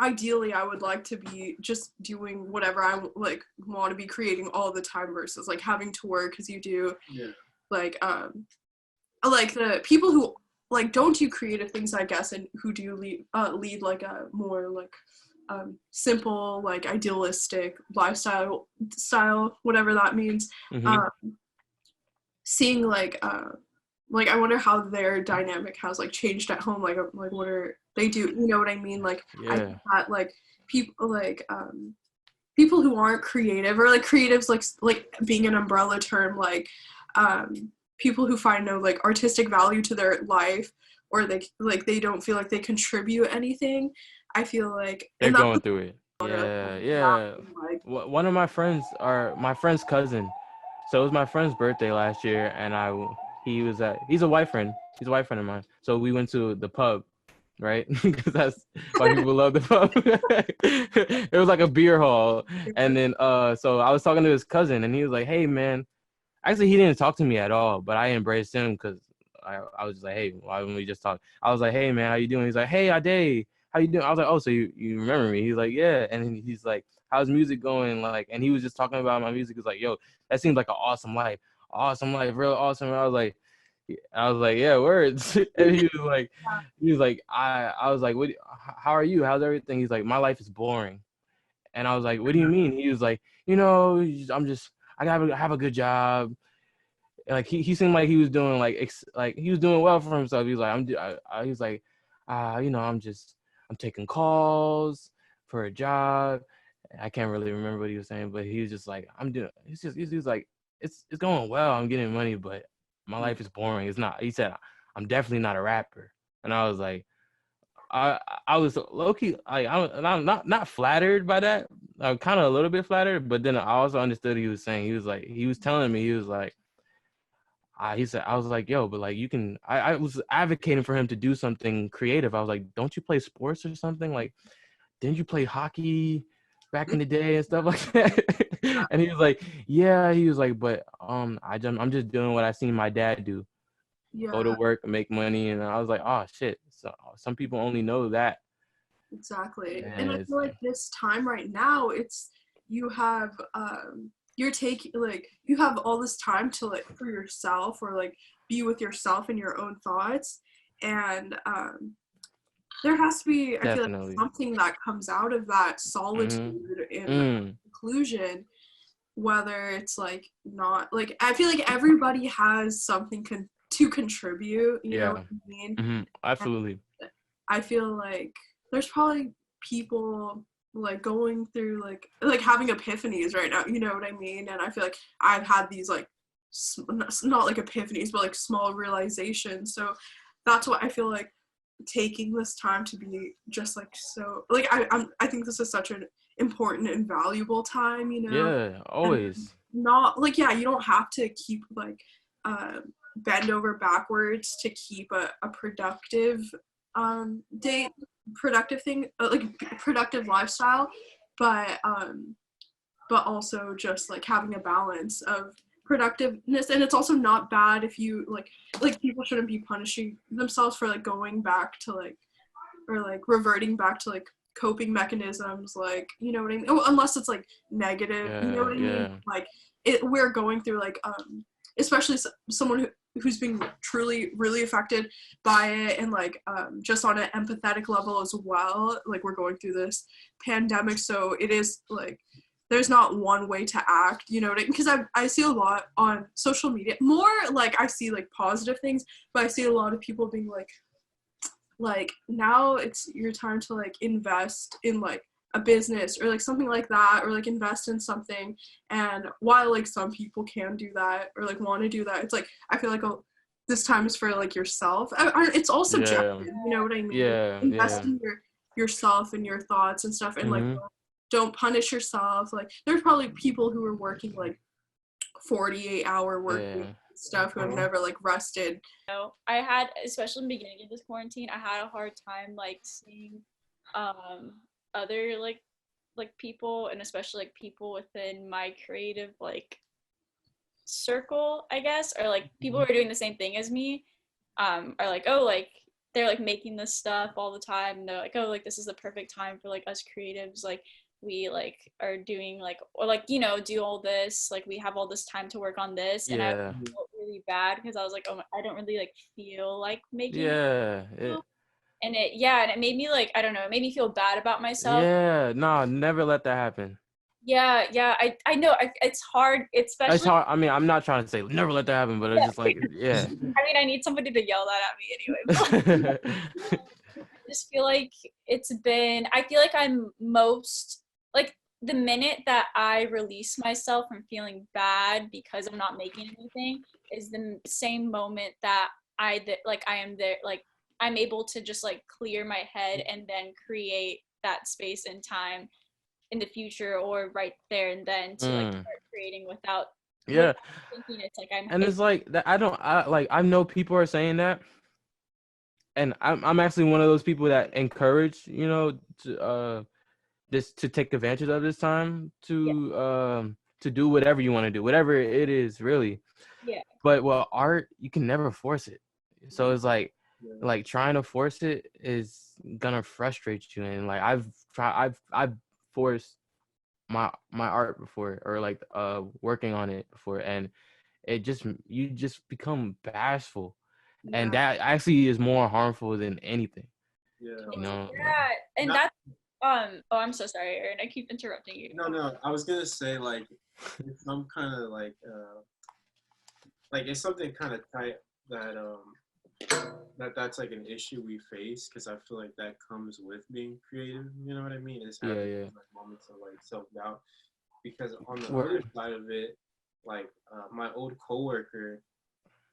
ideally I would like to be just doing whatever I like want to be creating all the time versus like having to work because you do like the people who like don't do creative things, I guess, and who do lead like a more like simple, like idealistic lifestyle whatever that means. Seeing like I wonder how their dynamic has like changed at home, like what are they do, you know what I mean? Like I think that like people like people who aren't creative or like creatives like being an umbrella term, like people who find no like artistic value to their life or they don't feel like they contribute anything. I feel like they're going through it. Yeah. Like, one of my friends, or my friend's cousin. So it was my friend's birthday last year, and he's a white friend. He's a white friend of mine. So we went to the pub, right? Because that's why people love the pub. It was like a beer hall. And then so I was talking to his cousin, and he was like, hey, man. Actually, he didn't talk to me at all, but I embraced him because I was just like, hey, why don't we just talk? I was like, hey, man, how you doing? He's like, hey, Adé, how you doing? I was like, oh, so you remember me? He's like, yeah. And he's like, how's music going? Like, and he was just talking about my music. He's like, yo, that seems like an awesome life, real awesome. And I was like, yeah, words. And he was like, I was like, how are you? How's everything? He's like, my life is boring. And I was like, what do you mean? He was like, I have a good job. Like he seemed like he was doing he was doing well for himself. He was like, I'm taking calls for a job. I can't really remember what he was saying, but he was just like, he's like, it's going well. I'm getting money, but my life is boring. It's not. He said, I'm definitely not a rapper. And I was like, I was low-key, I'm not flattered by that. I'm kind of a little bit flattered, but then I also understood he was saying. He was telling me, he was like, he said, I was like, yo, but like you can, I was advocating for him to do something creative. I was like, don't you play sports or something? Like, didn't you play hockey back in the day and stuff like that? And he was like, yeah, he was like, but I'm just doing what I seen my dad do. Yeah. Go to work, make money. And I was like, oh shit. So some people only know that. Exactly. And I feel like this time right now, you have you're taking like you have all this time to like for yourself or like be with yourself and your own thoughts, and there has to be I feel like something that comes out of that solitude and inclusion, whether it's like not like I feel like everybody has something to contribute, you know what I mean? Absolutely. And I feel like there's probably people like going through like having epiphanies right now, you know what I mean? And I feel like I've had these like not like epiphanies but like small realizations. So that's what I feel like taking this time to be just like so like I think this is such an important and valuable time, you know? Yeah, always. And not like you don't have to keep like bend over backwards to keep a productive productive lifestyle, but also just like having a balance of productiveness. And it's also not bad if you like people shouldn't be punishing themselves for like going back to like or like reverting back to like coping mechanisms, like you know what I mean, unless it's like negative, you know what I mean, like we're going through like especially someone who's being truly really affected by it, and like just on an empathetic level as well, like we're going through this pandemic, so it is like there's not one way to act, you know what I mean? Because I see a lot on social media, more like I see like positive things, but I see a lot of people being like like now it's your time to like invest in like a business or like something like that, or like invest in something. And while like some people can do that or like want to do that, it's like I feel like, oh, this time is for like yourself. It's all subjective, you know what I mean? Invest in yourself and your thoughts and stuff, and like don't punish yourself. Like there's probably people who are working like 48-hour work week stuff who have never like rested. I had, especially in the beginning of this quarantine, I had a hard time like seeing other like people, and especially like people within my creative like circle, I guess, or like people who are doing the same thing as me, are like, oh, like they're like making this stuff all the time, and they're like, oh, like this is the perfect time for like us creatives, like we like are doing like, or like, you know, do all this, like we have all this time to work on this. And I felt really bad because I was like, oh, I don't really like feel like making and it made me like, I don't know, it made me feel bad about myself. No, never let that happen. I know it's hard, especially it's hard. I mean, I'm not trying to say never let that happen, but it's just like I mean, I need somebody to yell that at me anyway. I just feel like I feel like I'm most like, the minute that I release myself from feeling bad because I'm not making anything is the same moment that I am there, like I'm able to just like clear my head and then create that space and time in the future, or right there and then to like start creating without thinking it's like it's like that. I know people are saying that, and I'm actually one of those people that encourage, you know, to take advantage of this time to do whatever you want to do, whatever it is, really. But art, you can never force it. So it's like trying to force it is gonna frustrate you. And like I've forced my art before, or like working on it before, and you just become bashful, and that actually is more harmful than anything. You know. And that's oh, I'm so sorry, Aaron, I keep interrupting you. No, I was gonna say like it's some kind of like it's something kind of tight that that's like an issue we face, because I feel like that comes with being creative, you know what I mean? It's having like moments of like self-doubt, because on the other side of it, like my old coworker,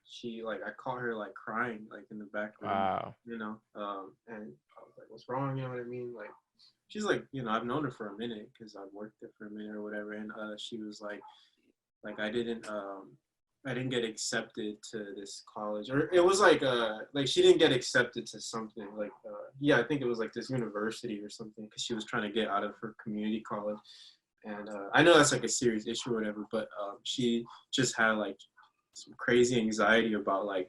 she like, I caught her like crying like in the back room, you know, and I was like, what's wrong, you know what I mean? Like she's like, you know, I've known her for a minute because I've worked there for a minute or whatever, and she was like I didn't get accepted to this college, or it was like she didn't get accepted to something like I think it was like this university or something, because she was trying to get out of her community college. And I know that's like a serious issue or whatever, but she just had like some crazy anxiety about like,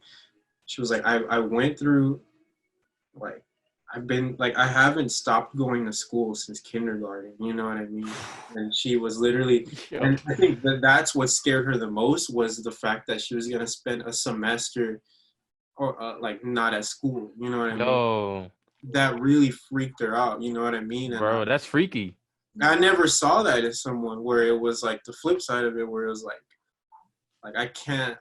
she was like, I went through like, I haven't stopped going to school since kindergarten, you know what I mean? And she was literally, and I think that's what scared her the most, was the fact that she was going to spend a semester or like not at school, you know what I mean? That really freaked her out, you know what I mean? And, bro, that's freaky. I never saw that as someone, where it was like the flip side of it, where it was like I can't,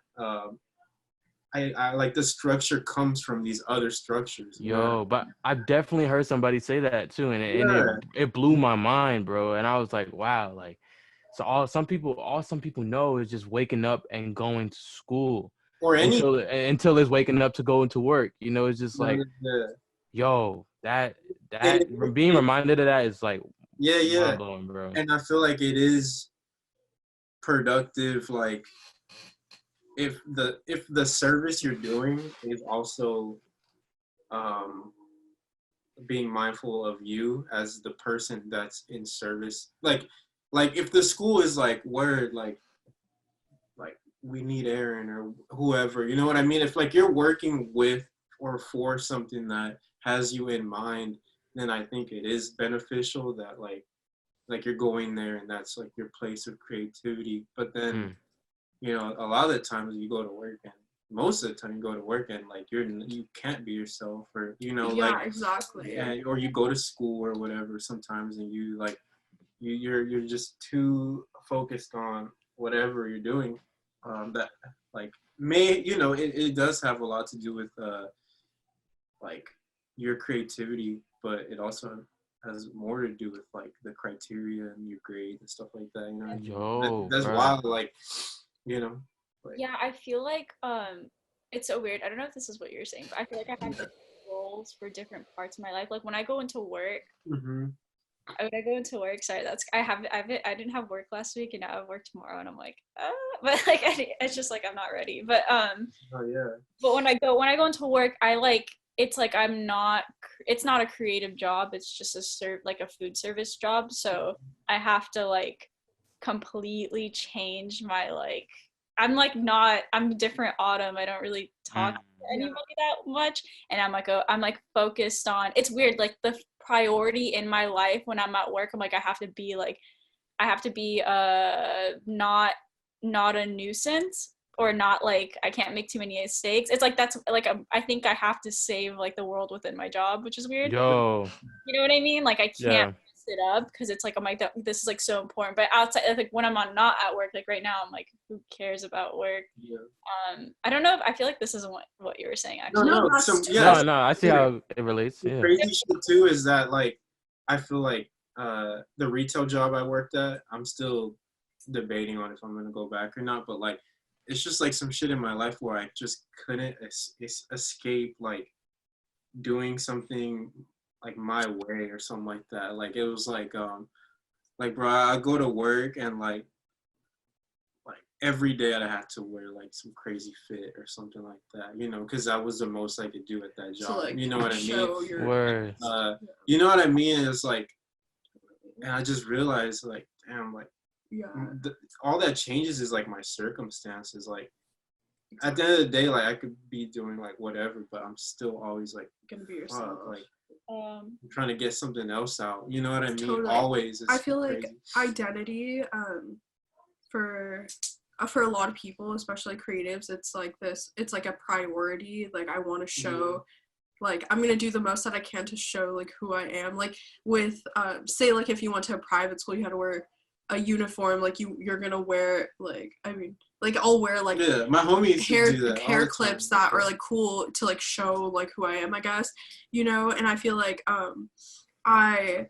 I like, the structure comes from these other structures. But I've definitely heard somebody say that too, and it blew my mind, bro. And I was like, wow, like, so all some people know is just waking up and going to school, or until it's waking up to go into work. You know, it's just like, that being reminded of that is like, mind-blowing, bro. And I feel like it is productive, like, if the service you're doing is also being mindful of you as the person that's in service, like if the school is like, word, like we need Aaron or whoever, you know what I mean? If like you're working with or for something that has you in mind, then I think it is beneficial that like you're going there and that's like your place of creativity. But then you know, a lot of the times you go to work, and most of the time you go to work and like you can't be yourself, or you know, exactly, or you go to school or whatever sometimes, and you like you're just too focused on whatever you're doing, that like it does have a lot to do with like your creativity, but it also has more to do with like the criteria and your grade and stuff like that. You know, that's wild. Like, you know. Like, yeah, I feel like it's so weird. I don't know if this is what you're saying, but I feel like I have different roles for different parts of my life. Like when I go into work, sorry, I didn't have work last week, and now I have work tomorrow, and I'm like, but like it's just like I'm not ready. But oh yeah. But when I go into work, I like it's like it's not a creative job. It's just a food service job. So I have to like completely change my like. I'm a different Autumn. I don't really talk to anybody that much, and I'm like focused on. It's weird, like the priority in my life when I'm at work. I'm like I have to be not a nuisance, or not like I can't make too many mistakes. It's like that's like I think I have to save like the world within my job, which is weird. Yo, you know what I mean? Like I can't mess it up because it's like I'm like this is like so important. But outside, like when I'm not at work, like right now, I'm like, who cares about work? Yeah. I don't know. I feel like this isn't what you were saying actually. No, I see how it relates. The crazy shit too is that like I feel like the retail job I worked at, I'm still debating on if I'm gonna go back or not, but like it's just like some shit in my life where I just couldn't escape like doing something like my way or something like that. Like it was like bro, I go to work and like every day I had to wear like some crazy fit or something like that, you know, because that was the most I could do at that job. So, like, you know what I mean? Word. You know what I mean? It's like, and I just realized like, damn, like, all that changes is like my circumstances. Like at the end of the day, like I could be doing like whatever, but I'm still always like gonna be yourself. Like I'm trying to get something else out. You know what I mean? Totally. Always. I feel crazy. Like identity for a lot of people, especially creatives, it's like a priority. Like I want to show like I'm gonna do the most that I can to show like who I am. Like with say like if you went to a private school, you had to wear a uniform. Like you're gonna wear like like I'll wear like my homies hair clips that are like cool to like show like who I am, I guess, you know. And I feel like I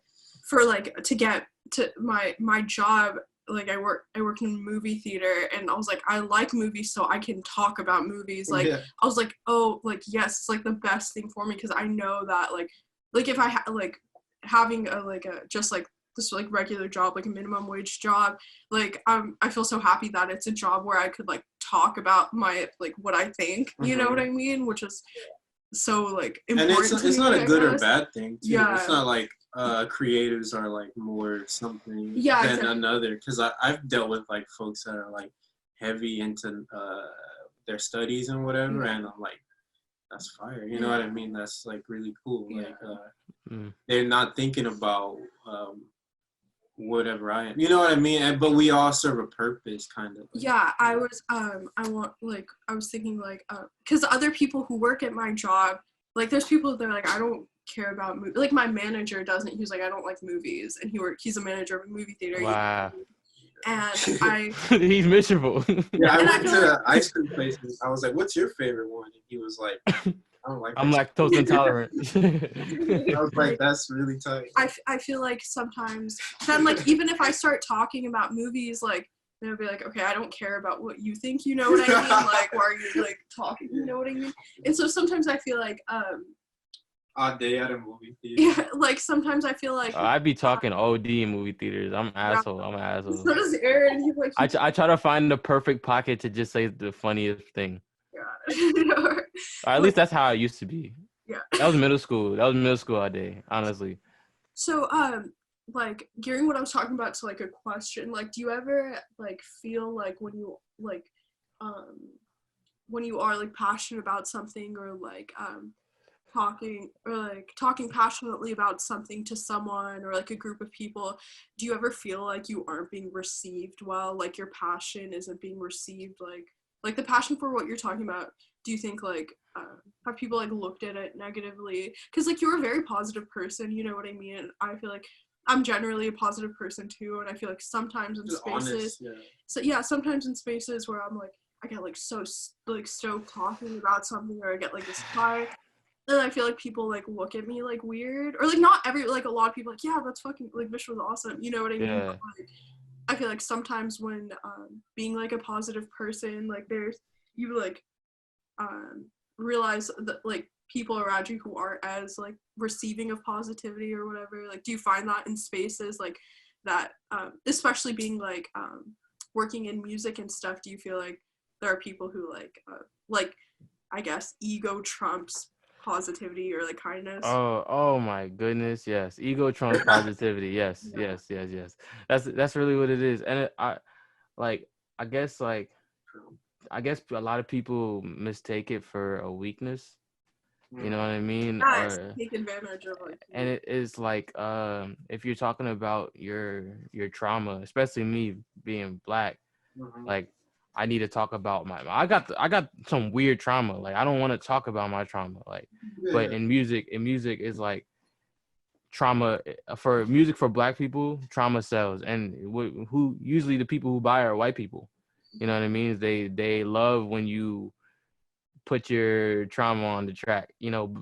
for like to get to my job, like I worked in movie theater, and I was like, I like movies, so I can talk about movies. Like I was like, oh, like yes, it's like the best thing for me, because I know that like if I like having a just like this like regular job, like a minimum wage job, like I feel so happy that it's a job where I could like talk about my like what I think, you know what I mean, which is so like important. And it's not a good or bad thing too. It's not like creatives are like more something than another, because I've dealt with like folks that are like heavy into their studies and whatever, and I'm like, that's fire, you know what I mean? That's like really cool. Like they're not thinking about whatever I am, you know what I mean? But we all serve a purpose, kind of. I was thinking like because other people who work at my job, like there's people that are like, I don't care about movies. Like my manager doesn't. He was like, I don't like movies, and he's a manager of a movie theater. Wow. And I he's miserable. I went to ice cream places. I was like, what's your favorite one? And he was like, I don't like. I'm lactose intolerant. I was like, that's really tight. I feel like sometimes then like even if I start talking about movies, like they'll be like, okay, I don't care about what you think, you know what I mean? Like, why are you like talking? You know what I mean? And so sometimes I feel like odd day at a movie theater. Yeah, like sometimes I feel like I be talking OD in movie theaters. I'm an asshole. So does Aaron. He's like, I try to find the perfect pocket to just say the funniest thing. Or at least that's how it used to be. Yeah. That was middle school. All day, honestly. So like gearing what I was talking about to like a question, like do you ever like feel like when you are like passionate about something, or like talking passionately about something to someone or like a group of people, do you ever feel like you aren't being received well, like your passion isn't being received, like the passion for what you're talking about? Do you think like have people like looked at it negatively? Because like you're a very positive person, you know what I mean? And I feel like I'm generally a positive person too, and I feel like sometimes in spaces, sometimes in spaces where I'm like, I get like so like stoked talking about something, or I get like this high, and I feel like people like look at me like weird, or like not every like a lot of people like, yeah, that's fucking like Vish was awesome, you know what I mean? Yeah. But, like, I feel like sometimes when being like a positive person, like there's you like realize that like people around you who aren't as like receiving of positivity or whatever. Like, do you find that in spaces like that, especially being like working in music and stuff? Do you feel like there are people who like I guess ego trumps positivity or like kindness? Oh my goodness, yes. Ego trumps positivity. Yes, Yeah. yes. That's really what it is. And like I guess like I guess a lot of people mistake it for a weakness. You know what I mean? Yes, take advantage of like. And it is like if you're talking about your trauma, especially me being Black, like I need to talk about I got some weird trauma. Like I don't want to talk about my trauma. Like, but in music is like trauma for music for Black people, trauma sells, and who usually the people who buy are white people. You know what I mean? They love when you put your trauma on the track. You know,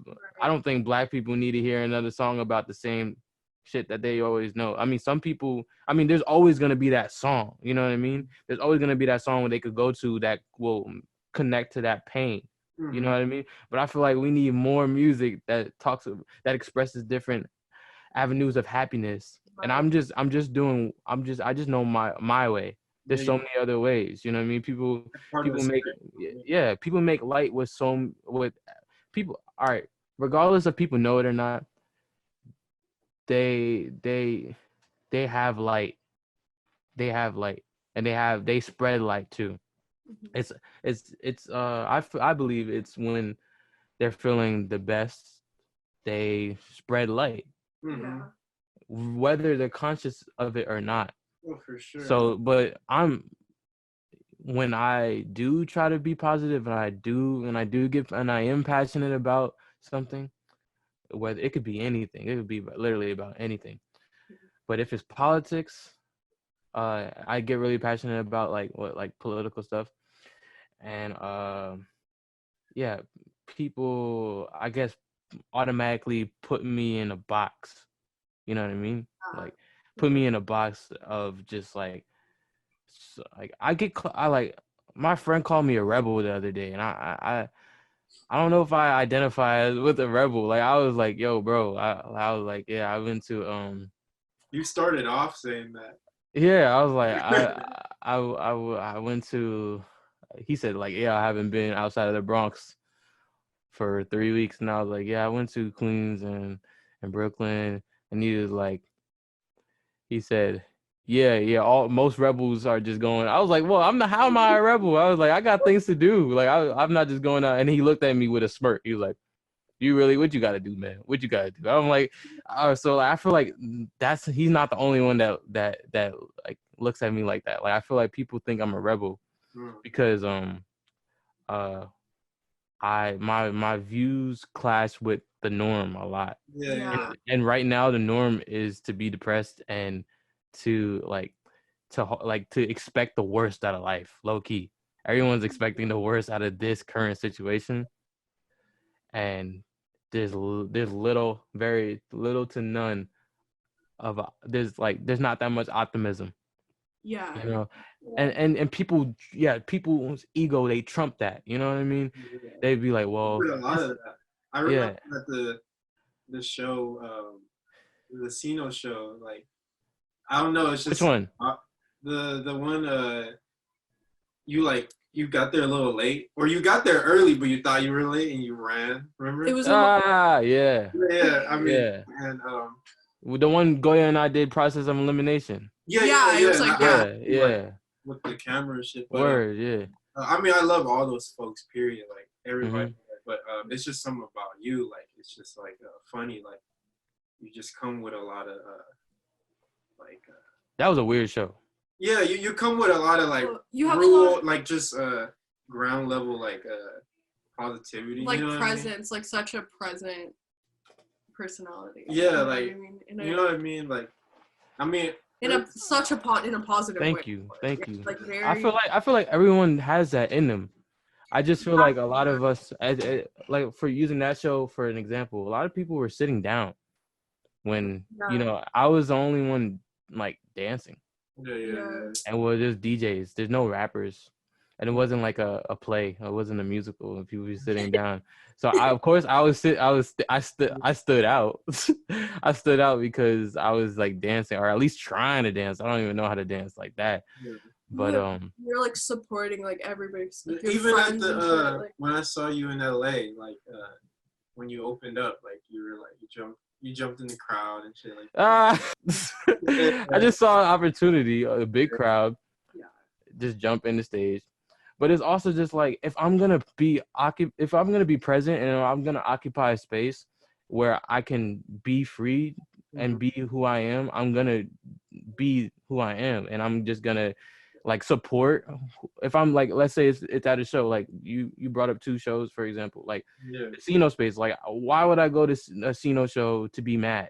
I don't think Black people need to hear another song about the same shit that they always know. I mean, some people, I mean, there's always going to be that song, you know what I mean? There's always going to be that song where they could go to that will connect to that pain. You know what I mean? But I feel like we need more music that that expresses different avenues of happiness. And I just know my way. There's so many other ways, you know what I mean? People make light with people. All right, regardless of people know it or not, they have light. They have light, and they spread light too. It's I believe it's when they're feeling the best, they spread light, whether they're conscious of it or not. Oh, for sure. So, but when I do try to be positive, and I am passionate about something, whether it could be anything, it could be literally about anything. But if it's politics, I get really passionate about like political stuff, and people I guess automatically put me in a box. You know what I mean? Like put me in a box of just like my friend called me a rebel the other day, and I don't know if I identify with a rebel. Like I was like, yo, bro, I was like, yeah, I went to You started off saying that. Yeah, I was like, I went to. He said like, yeah, I haven't been outside of the Bronx for 3 weeks, and I was like, yeah, I went to Queens and Brooklyn, and he was like, he said, yeah, most rebels are just going. I was like, well, how am I a rebel? I was like, I got things to do. Like I'm not just going out. And he looked at me with a smirk. He was like, you really, what you got to do, man? What you got to do? I'm like, so like, I feel like he's not the only one that like looks at me like that. Like I feel like people think I'm a rebel because my views clash with the norm a lot. Yeah. And right now the norm is to be depressed and to expect the worst out of life, low key. Everyone's expecting the worst out of this current situation, and there's very little to none of there's not that much optimism. Yeah. You know, and people's ego, they trump that. You know what I mean? They'd be like, well, a lot of that. I remember at the show, the Casino show. Like, I don't know. It's just which one? The one you got there a little late, or you got there early, but you thought you were late and you ran. Remember? It was yeah. Yeah, I mean, yeah. And the one Goya and I did process of elimination. Yeah. It was like yeah. With the camera and shit. But, Word, yeah. I mean, I love all those folks. Period. Like everybody. But it's just something about you. Like it's just like funny. Like you just come with a lot of that was a weird show. Yeah, you come with a lot of like you have rural, like just ground level like positivity, like you know presence, like such a present personality. Yeah, like you know what I mean. Like, I mean, in a positive Thank way. you. Like very, I feel like everyone has that in them. I just feel like a lot of us, like for using that show for an example, a lot of people were sitting down when I was the only one like dancing. Yeah. And we're just DJs. There's no rappers, and it wasn't like a play. It wasn't a musical, and people were sitting down. So I stood out. I stood out because I was like dancing, or at least trying to dance. I don't even know how to dance like that. Yeah. But you're like supporting like everybody's like, even at the when I saw you in LA, like when you opened up, like you were like you jumped in the crowd and shit like that. I just saw an opportunity, a big crowd, just jump in the stage. But it's also just like if I'm gonna be present and I'm gonna occupy a space where I can be free and be who I am, I'm gonna be who I am, and I'm just gonna like support. If I'm like, let's say it's at a show, like you brought up 2 shows, for example, like casino space. Like, why would I go to a casino show to be mad?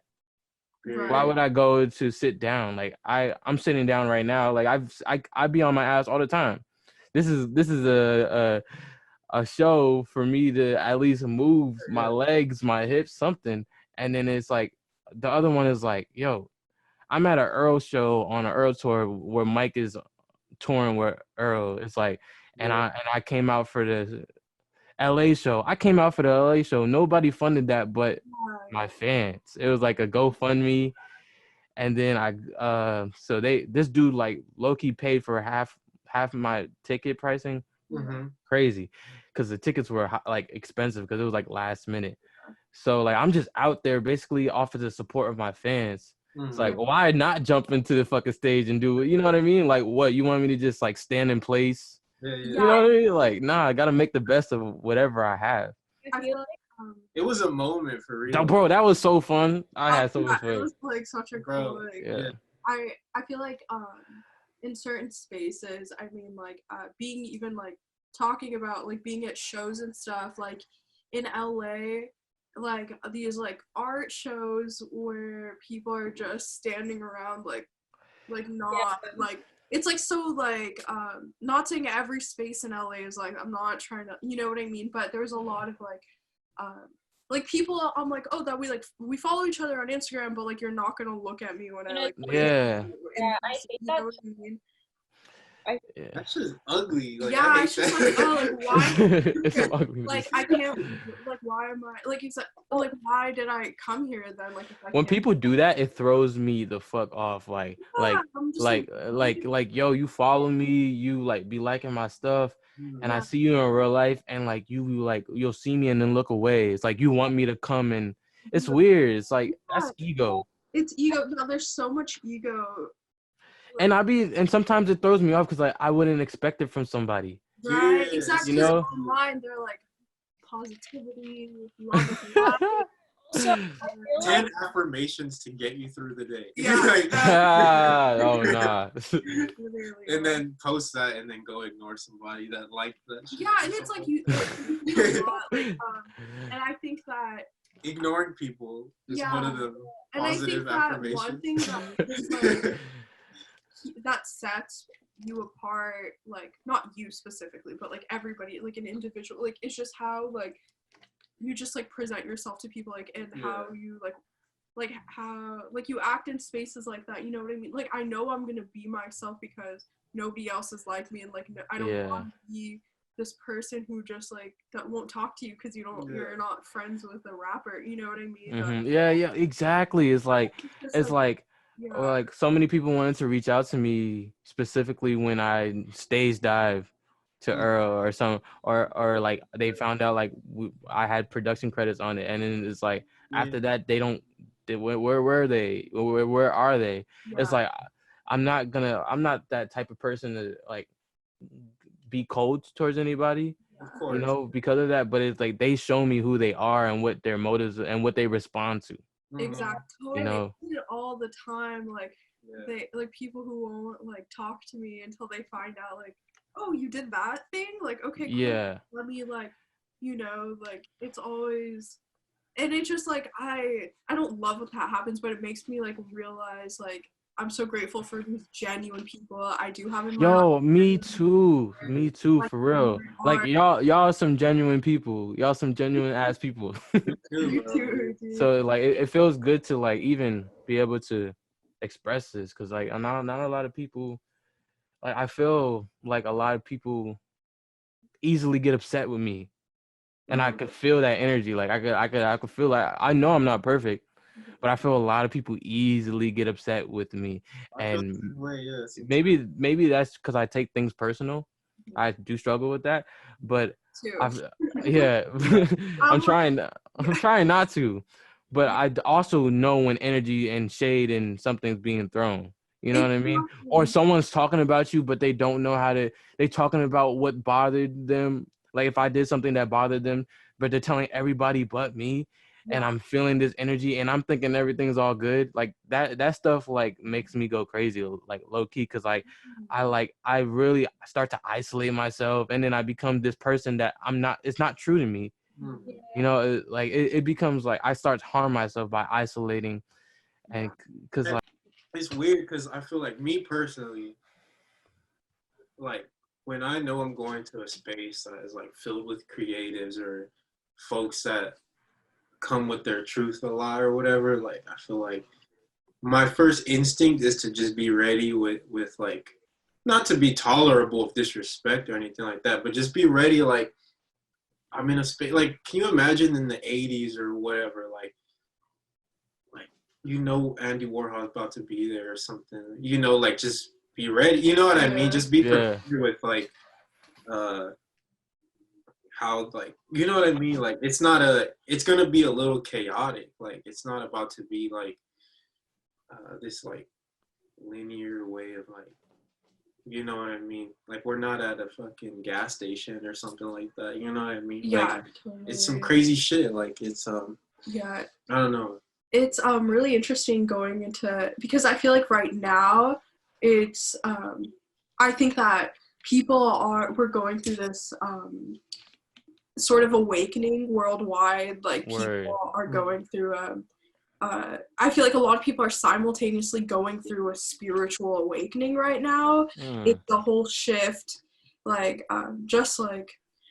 Right. Why would I go to sit down? Like I'm sitting down right now. Like I be on my ass all the time. This is a show for me to at least move my legs, my hips, something. And then it's like the other one is like, yo, I'm at an Earl show on an Earl tour where Mike is touring with Earl. It's like, and I came out for the LA show. I came out for the LA show. Nobody funded that but my fans. It was like a GoFundMe. And then this dude like low-key paid for half of my ticket pricing. Crazy, because the tickets were like expensive because it was like last minute. So like I'm just out there basically off of the support of my fans. It's like, why not jump into the fucking stage and do it? You know what I mean? Like, what, you want me to just like stand in place? You know what I mean? Like, nah, I gotta make the best of whatever I have. I feel like it was a moment for real. No, bro, that was so fun. I had so much fun. It was like such a cool. Like, I feel like in certain spaces, I mean, like being even like talking about like being at shows and stuff, like in LA, like these like art shows where people are just standing around like not like it's like so like not saying every space in LA is like, I'm not trying to, you know what I mean, but there's a lot of like people I'm like, oh, that we follow each other on Instagram, but like you're not gonna look at me when I like I hate that. What I mean? That's just ugly. Like, I it's just like, oh, like why? It's so ugly. Like I can't. Like why am I? Like like why did I come here then? Like if I when can't, people do that, it throws me the fuck off. Like yo, you follow me, you like be liking my stuff, and I see you in real life, and like you'll see me and then look away. It's like you want me to come, and it's weird. It's like that's ego. It's ego. No, there's so much ego. And sometimes it throws me off because like I wouldn't expect it from somebody. Right, exactly. You know, online they're like positivity, love. So 10 affirmations to get you through the day. Oh nah. And then post that and then go ignore somebody that liked that shit. Yeah, and it's like you do a lot, like, and I think that ignoring people is one of the positive affirmations. One thing that is like that sets you apart, like not you specifically, but like everybody, like an individual, like it's just how like you just like present yourself to people, like, and how you like how like you act in spaces like that, you know what I mean? Like I know I'm gonna be myself because nobody else is like me, and like I don't want to be this person who just like that won't talk to you because you're not friends with a rapper, you know what I mean? Yeah, exactly. It's like like so many people wanted to reach out to me specifically when I stage dive to Earl or some or like they found out like I had production credits on it, and then it's like after that where were they? Where are they? It's like I'm not that type of person to like be cold towards anybody, you know, because of that. But it's like they show me who they are and what their motives and what they respond to. Exactly. You know, all the time, like they like people who won't like talk to me until they find out like, oh, you did that thing, like okay, cool. Let me like, you know, like it's always, and it's just like I don't love when that happens, but it makes me like realize like I'm so grateful for these genuine people I do have in my Yo, life. me too, Like, for real. Like y'all are some genuine people. Y'all some genuine ass people. Too, bro. dude. So like it feels good to like even be able to express this, because like not a lot of people, like I feel like a lot of people easily get upset with me, and I could feel that energy. Like I could feel like, I know I'm not perfect, but I feel a lot of people easily get upset with me, I feel the and same way, yeah. maybe that's because I take things personal. I do struggle with that, but Too. I've yeah, I'm trying not to, but I also know when energy and shade and something's being thrown. You know what I mean? Or someone's talking about you, but they don't know how to. They talking about what bothered them. Like if I did something that bothered them, but they're telling everybody but me, and I'm feeling this energy, and I'm thinking everything's all good. Like that stuff like makes me go crazy, like low key, because like I really start to isolate myself, and then I become this person that I'm not. It's not true to me. You know, like it becomes like I start to harm myself by isolating, and because like It's weird because I feel like me personally, like when I know I'm going to a space that is like filled with creatives or folks that come with their truth a lot or whatever, like I feel like my first instinct is to just be ready with like, not to be tolerable of disrespect or anything like that, but just be ready. Like I'm in a space, like can you imagine in the 80s or whatever, like Andy Warhol's about to be there or something, like just be ready, you know what I mean, just be prepared with like how, like, you know what I mean, like it's gonna be a little chaotic, like it's not about to be like this like linear way of like, you know what I mean, like we're not at a fucking gas station or something like that, you know what I mean, like Totally. it's some crazy shit, like it's I don't know. It's really interesting going into, because I feel like right now it's I think that we're going through this sort of awakening worldwide. Like people are going through I feel like a lot of people are simultaneously going through a spiritual awakening right now. It's a whole shift, like just like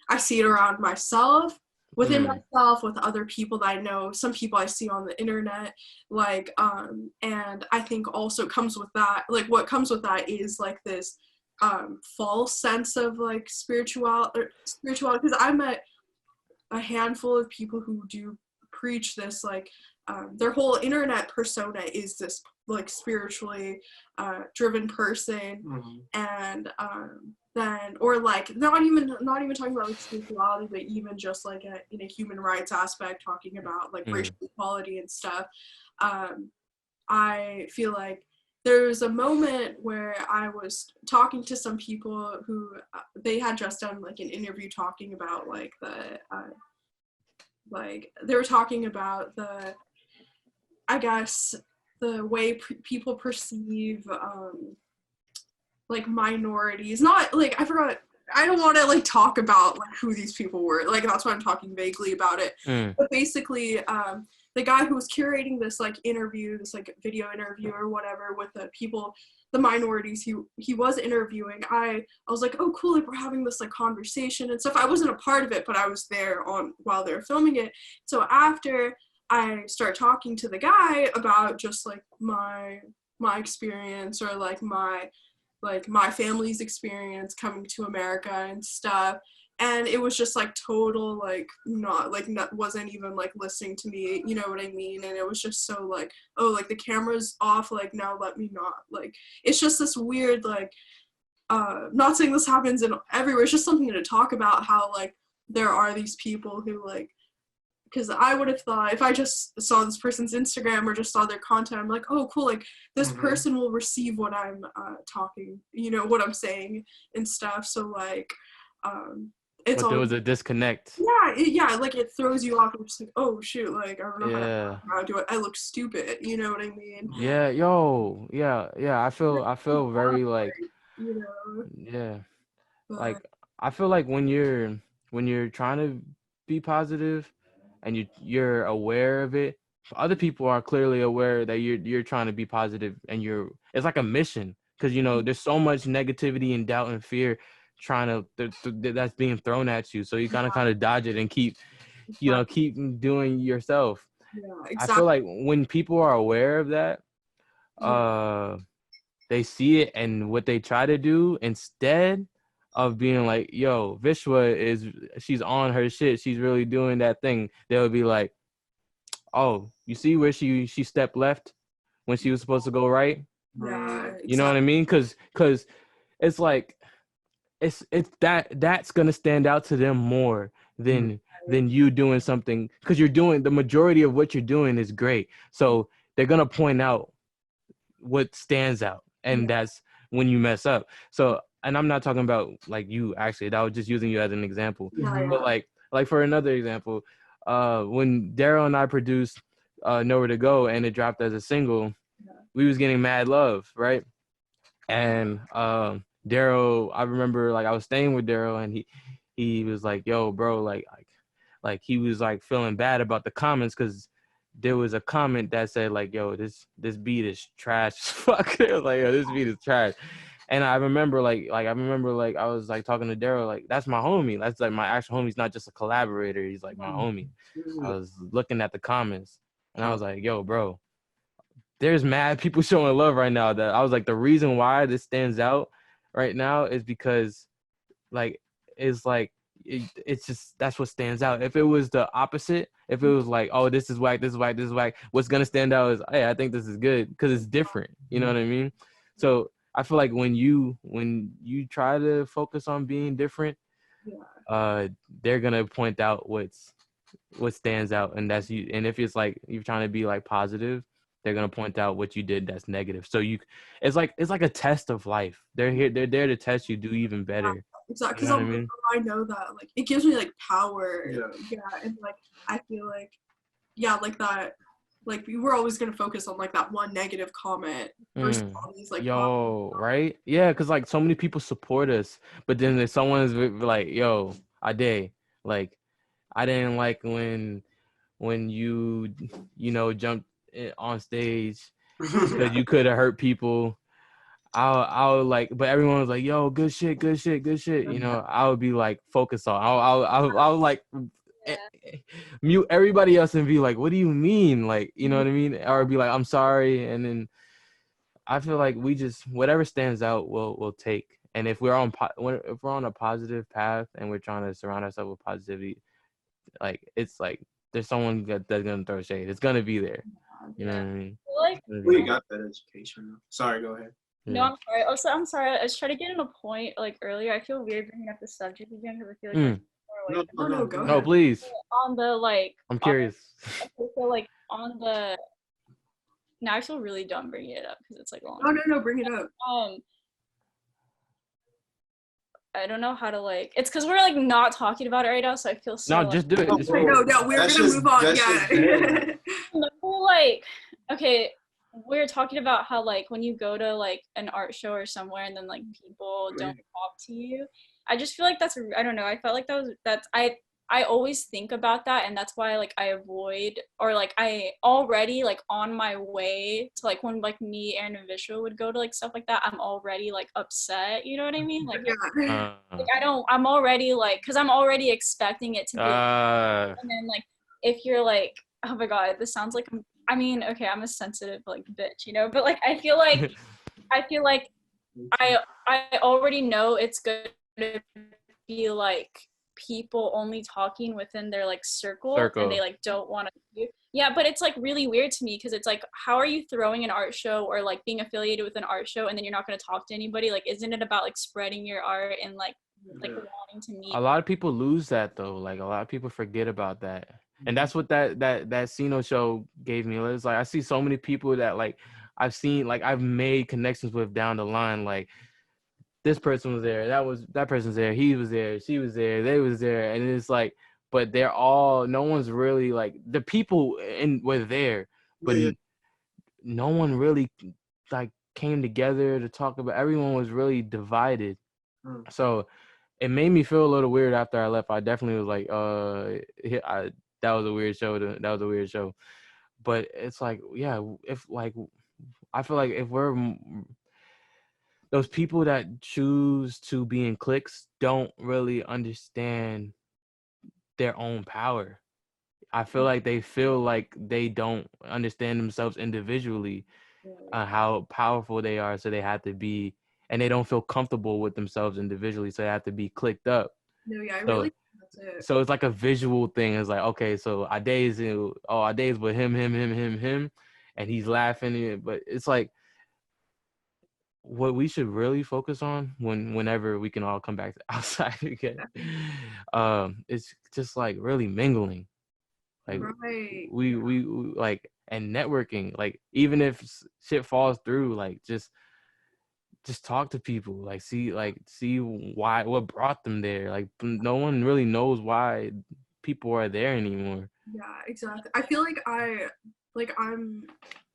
I see it around myself, within myself, with other people that I know, some people I see on the internet, like and I think also comes with that, like what comes with that is like this false sense of like spirituality, because I met a handful of people who do preach this, like their whole internet persona is this like spiritually driven person, and then, or like not even talking about like spirituality, but even just like in a human rights aspect, talking about like racial equality and stuff. I feel like there was a moment where I was talking to some people who they had just done like an interview talking about like like they were talking about I guess the way people perceive like minorities, not like I don't want to like talk about like who these people were, like that's why I'm talking vaguely about it, but basically the guy who was curating this like interview, this like video interview or whatever with the minorities he was interviewing, I was like, oh cool, like we're having this like conversation and stuff. I wasn't a part of it, but I was there while they were filming it. So after I start talking to the guy about just like my experience, or like my family's experience coming to America and stuff, and it was just like total like not wasn't even like listening to me, you know what I mean, and it was just so like, oh, like the camera's off, like now let me not, like it's just this weird like not saying this happens in everywhere, it's just something to talk about, how like there are these people who like, because I would have thought if I just saw this person's Instagram or just saw their content, I'm like, oh cool, like this person will receive what I'm talking, you know, what I'm saying and stuff. So like it's but there was a disconnect. Yeah, like it throws you off. It's like, oh shoot, like I don't know how to do it. I look stupid, you know what I mean? Yeah, yo, yeah. I feel very like, you know, but, like I feel like when you're trying to be positive and you're aware of it, other people are clearly aware that you're trying to be positive, and it's like a mission, because there's so much negativity and doubt and fear that's being thrown at you, so you gotta kind of dodge it and keep doing yourself. Yeah, I feel like when people are aware of that, they see it, and what they try to do, instead of being like, yo, Vishwa she's on her shit, she's really doing that thing, they'll be like, oh, you see where she stepped left when she was supposed to go right? Yeah, exactly. You know what I mean? Because it's like, it's that's gonna stand out to them more than you doing something, because you're doing the majority of what you're doing is great, so they're gonna point out what stands out, and that's when you mess up. So, and I'm not talking about like you, actually, that was just using you as an example. But like for another example, when Daryl and I produced Nowhere to Go, and it dropped as a single, we was getting mad love, right? And Daryl, I remember, like, I was staying with Daryl, and he was like, yo, bro, like he was like feeling bad about the comments, because there was a comment that said like, yo, this beat is trash as fuck. It was like, yo, this beat is trash. And I remember I was like talking to Daryl, like, that's my homie. That's like my actual homie. He's not just a collaborator. He's like my homie. I was looking at the comments, and I was like, yo, bro, there's mad people showing love right now. That I was like, the reason why this stands out right now is because, like, it's just, that's what stands out. If it was the opposite, if it was like, oh, this is whack, this is whack, this is whack, what's gonna stand out is, hey, I think this is good, because it's different. You know what I mean? So I feel like when you try to focus on being different, they're gonna point out what stands out, and that's you. And if it's like you're trying to be like positive, they're gonna point out what you did that's negative. So it's like a test of life. They're there to test you, do even better. Exactly, because I know that, like, it gives me like power. And like I feel like, like that, like we were always gonna focus on like that one negative comment versus all these like right? Yeah, because like so many people support us, but then if someone's like, yo, Adé, like, I didn't like when you jumped on stage because you could have hurt people. I'll like, but everyone was like, yo, good shit. I would be like, focus on. I'll like mute everybody else and be like, what do you mean? Like, you know what I mean? Or be like, I'm sorry. And then I feel like we just, whatever stands out, we'll take. And if we're on a positive path and we're trying to surround ourselves with positivity, like, it's like there's someone that's gonna throw shade. It's gonna be there. You know what I mean? Like, we got that education. Sorry, go ahead. No, I'm sorry. Also, I'm sorry. I was trying to get in a point like earlier. I feel weird bringing up the subject again because I feel like no, please. On the like, I'm curious. Okay, so like on the. Now I feel really dumb bringing it up because it's like long. Oh no, bring it up. I don't know how to like. It's because we're like not talking about it right now, so I feel so. No, like, just do it. No, we're gonna move on. Yeah. Like, okay. We're talking about how like when you go to like an art show or somewhere and then like people don't talk to you. I just feel like that's, I don't know, I felt like I always think about that, and that's why like I avoid, or like I already like on my way to like when like me, Aaron, and Vishwa would go to like stuff like that, I'm already like upset, you know what I mean? Like, I'm already like, because I'm already expecting it to be and then like if you're like, oh my god, this sounds like I mean, okay, I'm a sensitive like bitch, you know, but like I feel like I already know it's good to be like people only talking within their like circle. And they like don't want to but it's like really weird to me because it's like, how are you throwing an art show or like being affiliated with an art show and then you're not going to talk to anybody? Like, isn't it about like spreading your art and like wanting to meet? A lot of people lose that though. Like a lot of people forget about that. And that's what that Sino show gave me. It's like I see so many people that like I've made connections with down the line. Like this person was there, that person's there, he was there, she was there, they was there, and it's like, but they're all, no one's really like, the people were there, but no one really like came together to talk about. Everyone was really divided. So it made me feel a little weird after I left. I definitely was like, that was a weird show. But it's like, yeah, if like, I feel like if we're those people that choose to be in cliques don't really understand their own power. I feel like they feel like they don't understand themselves individually, how powerful they are. So they have to be, and they don't feel comfortable with themselves individually. So they have to be clicked up. No, yeah, I So, really think that's it. so it's like a visual thing. It's like, okay, so Adé's with him, and he's laughing. But it's like, what we should really focus on whenever we can all come back to outside again, it's just like really mingling. Like Right. we like, and networking, like even if shit falls through, like just talk to people, like see why, what brought them there. Like no one really knows why people are there anymore. Yeah, exactly. I feel like I'm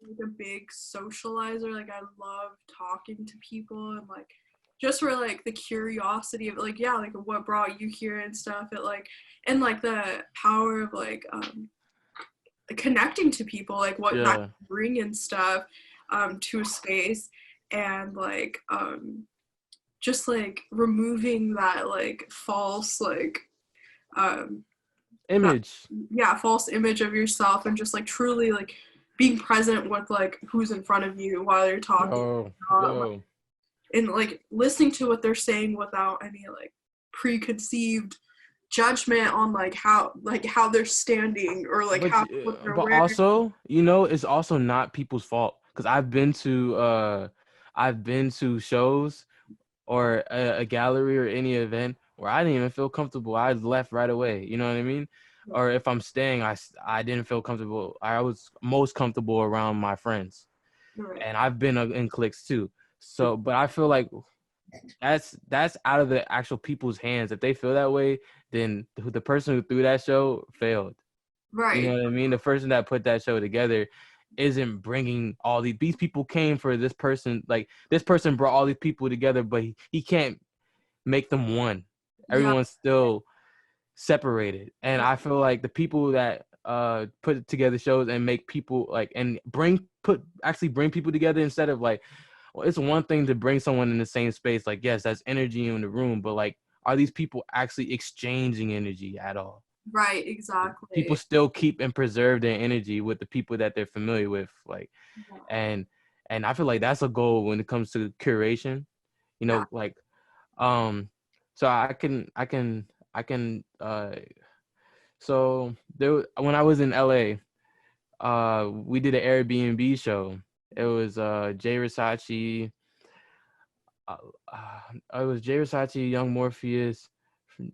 like a big socializer. Like I love talking to people and like just for like the curiosity of like, yeah, like what brought you here and stuff. It like, and like the power of like connecting to people, like what that can bring and stuff to a space, and like just like removing that like false like image. False image of yourself, and just like truly like being present with like who's in front of you while you're talking. And like listening to what they're saying without any like preconceived judgment on like how they're standing or like what they're but wearing. Also, you know, it's also not people's fault, because I've been to shows or a gallery or any event where I didn't even feel comfortable. I left right away. You know what I mean? Yeah. Or if I'm staying, I didn't feel comfortable. I was most comfortable around my friends, right. And I've been in cliques too. So, but I feel like that's out of the actual people's hands. If they feel that way, then the person who threw that show failed. Right. You know what I mean? The person that put that show together isn't bringing all these people came for this person. Like this person brought all these people together, but he can't make them one. Everyone's still separated. And I feel like the people that put together shows and make people like, and bring people together, instead of like, well, it's one thing to bring someone in the same space. Like, yes, that's energy in the room, but like, are these people actually exchanging energy at all? Right, exactly. People still keep and preserve their energy with the people that they're familiar with, like, and I feel like that's a goal when it comes to curation. You know, like, so I can. So there, when I was in LA, we did an Airbnb show. It was Jay Versace. It was Jay Versace, Young Morpheus,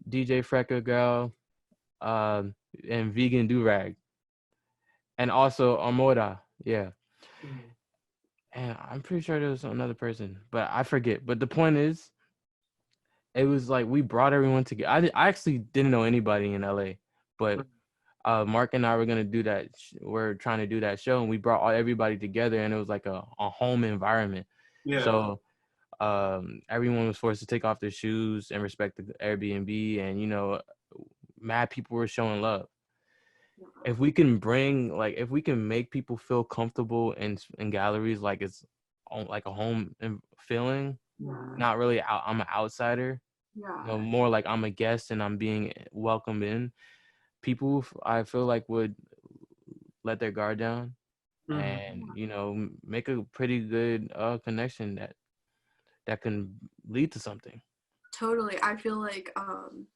DJ Frecka Girl, and Vegan Durag, and also Armoda. Yeah. And I'm pretty sure there was another person, but I forget. But the point is, it was like we brought everyone together. I actually didn't know anybody in LA, but Mark and I were gonna do that. We're trying to do that show, and we brought everybody together, and it was like a home environment. Yeah. So everyone was forced to take off their shoes and respect the Airbnb, and you know, mad people were showing love. If we can if we can make people feel comfortable in galleries, like it's like a home feeling, not really I'm an outsider, you know, more like I'm a guest and I'm being welcomed in, people I feel like would let their guard down and, you know, make a pretty good connection that can lead to something. Totally. I feel like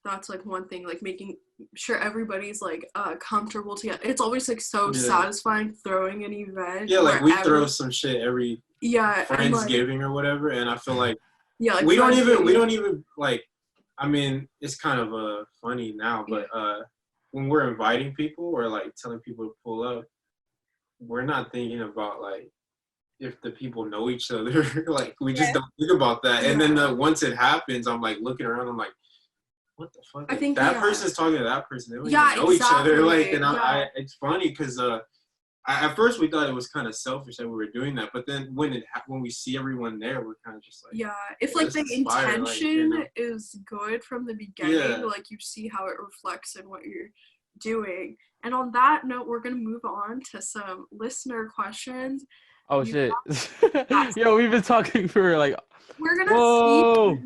that's like one thing, like making sure everybody's like comfortable together. It's always like so satisfying throwing an event. Yeah, like we throw some shit every Friendsgiving or whatever, and I feel like like we don't even like, I mean, it's kind of funny now, but when we're inviting people or like telling people to pull up, we're not thinking about like if the people know each other. Like we just don't think about that. And then once it happens, I'm like looking around, I'm like, what the fuck? Like, I think that person's talking to that person. They don't even know each other. Like, and I it's funny because at first we thought it was kind of selfish that we were doing that, but then when we see everyone there, we're kind of just like, if like the intention is good from the beginning, like you see how it reflects in what you're doing. And on that note, we're going to move on to some listener questions. Oh, shit. Yo, we've been talking for like... We're going to Whoa!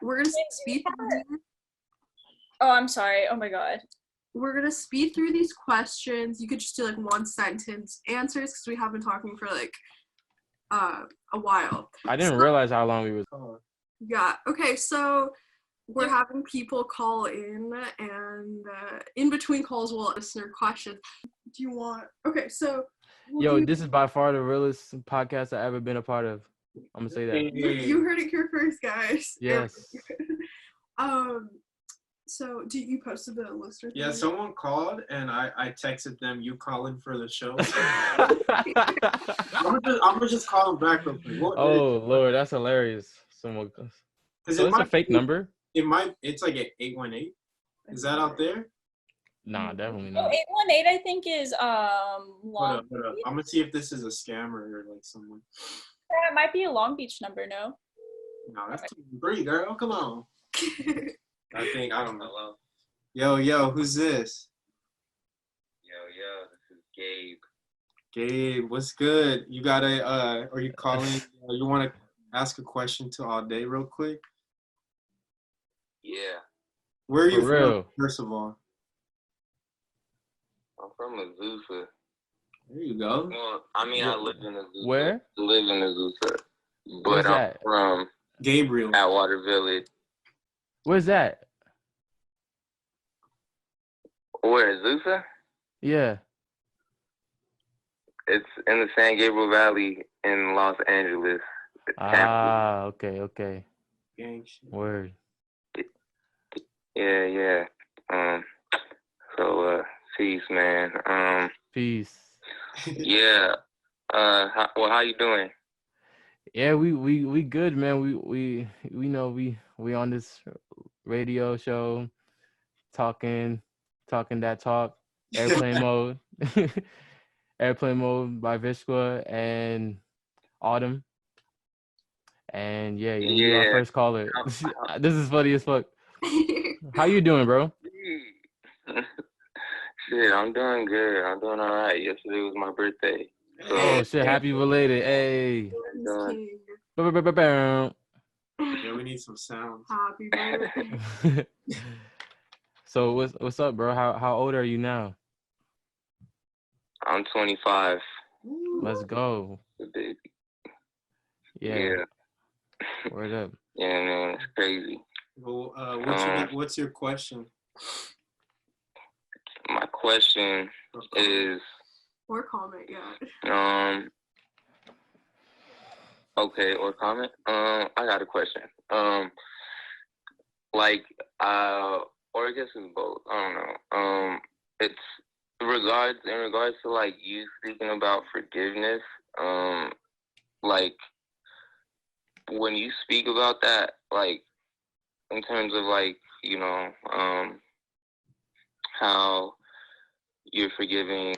we're going to speed through these. Oh, I'm sorry. Oh my God. We're going to speed through these questions. You could just do like one sentence answers because we have been talking for like a while. I didn't realize how long we were. Yeah. Okay. So we're having people call in, and in between calls, we'll listener questions. Do you want? Okay. So. Yo, this is by far the realest podcast I've ever been a part of. I'm gonna say that. You heard it here first, guys. Yes. So, you posted the listener? Yeah, someone called and I texted them, you calling for the show. I'm gonna just call them back real quick. Oh Lord, that's hilarious. Someone. So it's a fake number. It's like an 818. Is that out there? Nah, definitely Oh, not. 818, I think, is Hold up. I'm gonna see if this is a scammer or like someone. Yeah, it might be a Long Beach number. No. No, that's 2-3, girl. Come on. I don't know. Yo, who's this? Yo, this is Gabe. Gabe, what's good? You got are you calling? You want to ask a question to Adé real quick? Yeah, Where are you For real? from, first of all? I'm from Azusa. There you go. Well, I mean, I live in Azusa. Where? Live in Azusa. But Where's I'm that? from Gabriel. Atwater Village. Where's that? Where, Azusa? Yeah. It's in the San Gabriel Valley in Los Angeles. Ah, okay. Gang shit. Word. Yeah. So, peace, man. Peace. Yeah. How you doing? Yeah, we good, man. We know we on this radio show talking that talk. Airplane mode. Airplane mode by Vishwa and Autumn. And yeah, you our first caller. This is funny as fuck. How you doing, bro? Shit, I'm doing good. I'm doing all right. Yesterday was my birthday. So, Oh shit, happy belated. Hey. Yeah, we need some sounds. Happy birthday. So what's up, bro? How old are you now? I'm 25. Let's go. Baby. Yeah. Word up. Yeah, man, it's crazy. Well, what's your question? My question is, or comment, yeah. Okay, or comment. I got a question. Or I guess it's both. I don't know. It's in regards to like you speaking about forgiveness. Like when you speak about that, like in terms of like how you're forgiving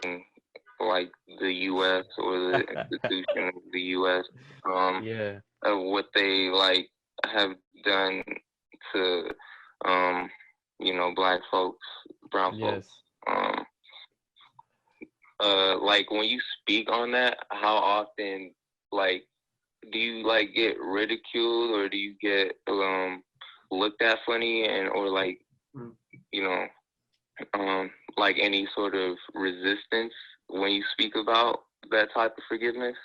like the U.S. or the institution of the U.S. Of what they like have done to Black folks, brown folks. Like when you speak on that, how often like do you like get ridiculed or do you get looked at funny and or like like any sort of resistance when you speak about that type of forgiveness?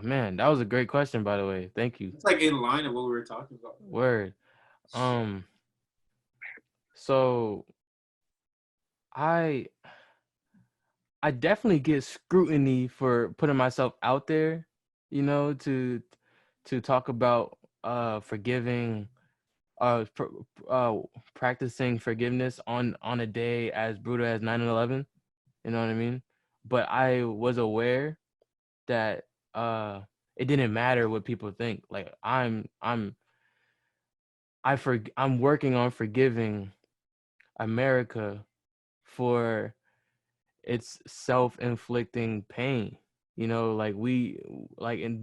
Man, that was a great question, by the way. Thank you. It's like in line of what we were talking about. Word. So I definitely get scrutiny for putting myself out there, to talk about forgiving, practicing forgiveness on a day as brutal as 9/11. You know what I mean? But I was aware that it didn't matter what people think. Like I'm working on forgiving America for its self-inflicting pain. Like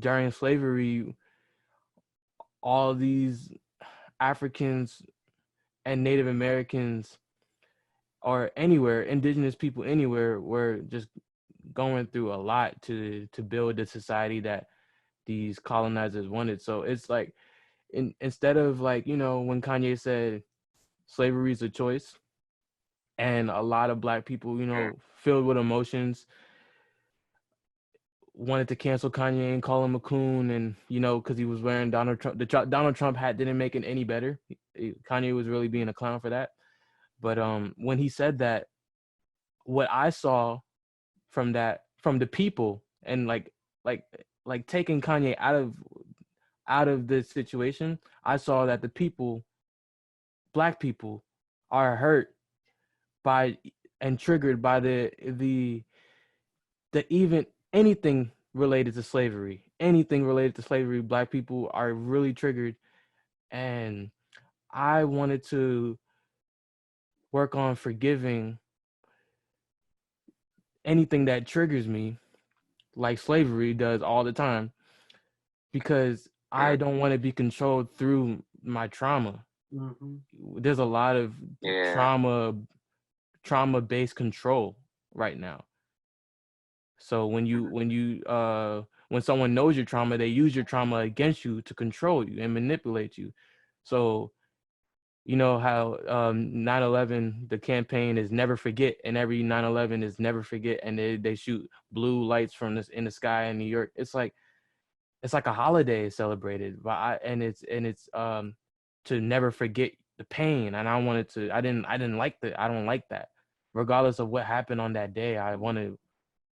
during slavery, all these Africans and Native Americans or anywhere, indigenous people anywhere, were just going through a lot to build the society that these colonizers wanted. So it's like, instead of like, when Kanye said slavery is a choice, and a lot of Black people, filled with emotions, wanted to cancel Kanye and call him a coon, and because he was wearing Donald Trump, Donald Trump hat didn't make it any better. Kanye was really being a clown for that. But when he said that, what I saw from the people, and like taking Kanye out of the situation, I saw that the people, Black people, are hurt by and triggered by the even anything related to slavery. Black people are really triggered, and I wanted to work on forgiving anything that triggers me, like slavery does all the time, because I don't want to be controlled through my trauma. There's a lot of trauma-based control right now. So when someone knows your trauma, they use your trauma against you to control you and manipulate you. So you know how 9/11, the campaign is never forget, and every 9/11 is never forget, and they shoot blue lights from this in the sky in New York. It's like a holiday celebrated, but it's to never forget the pain. And I didn't like that. I don't like that. Regardless of what happened on that day, I want to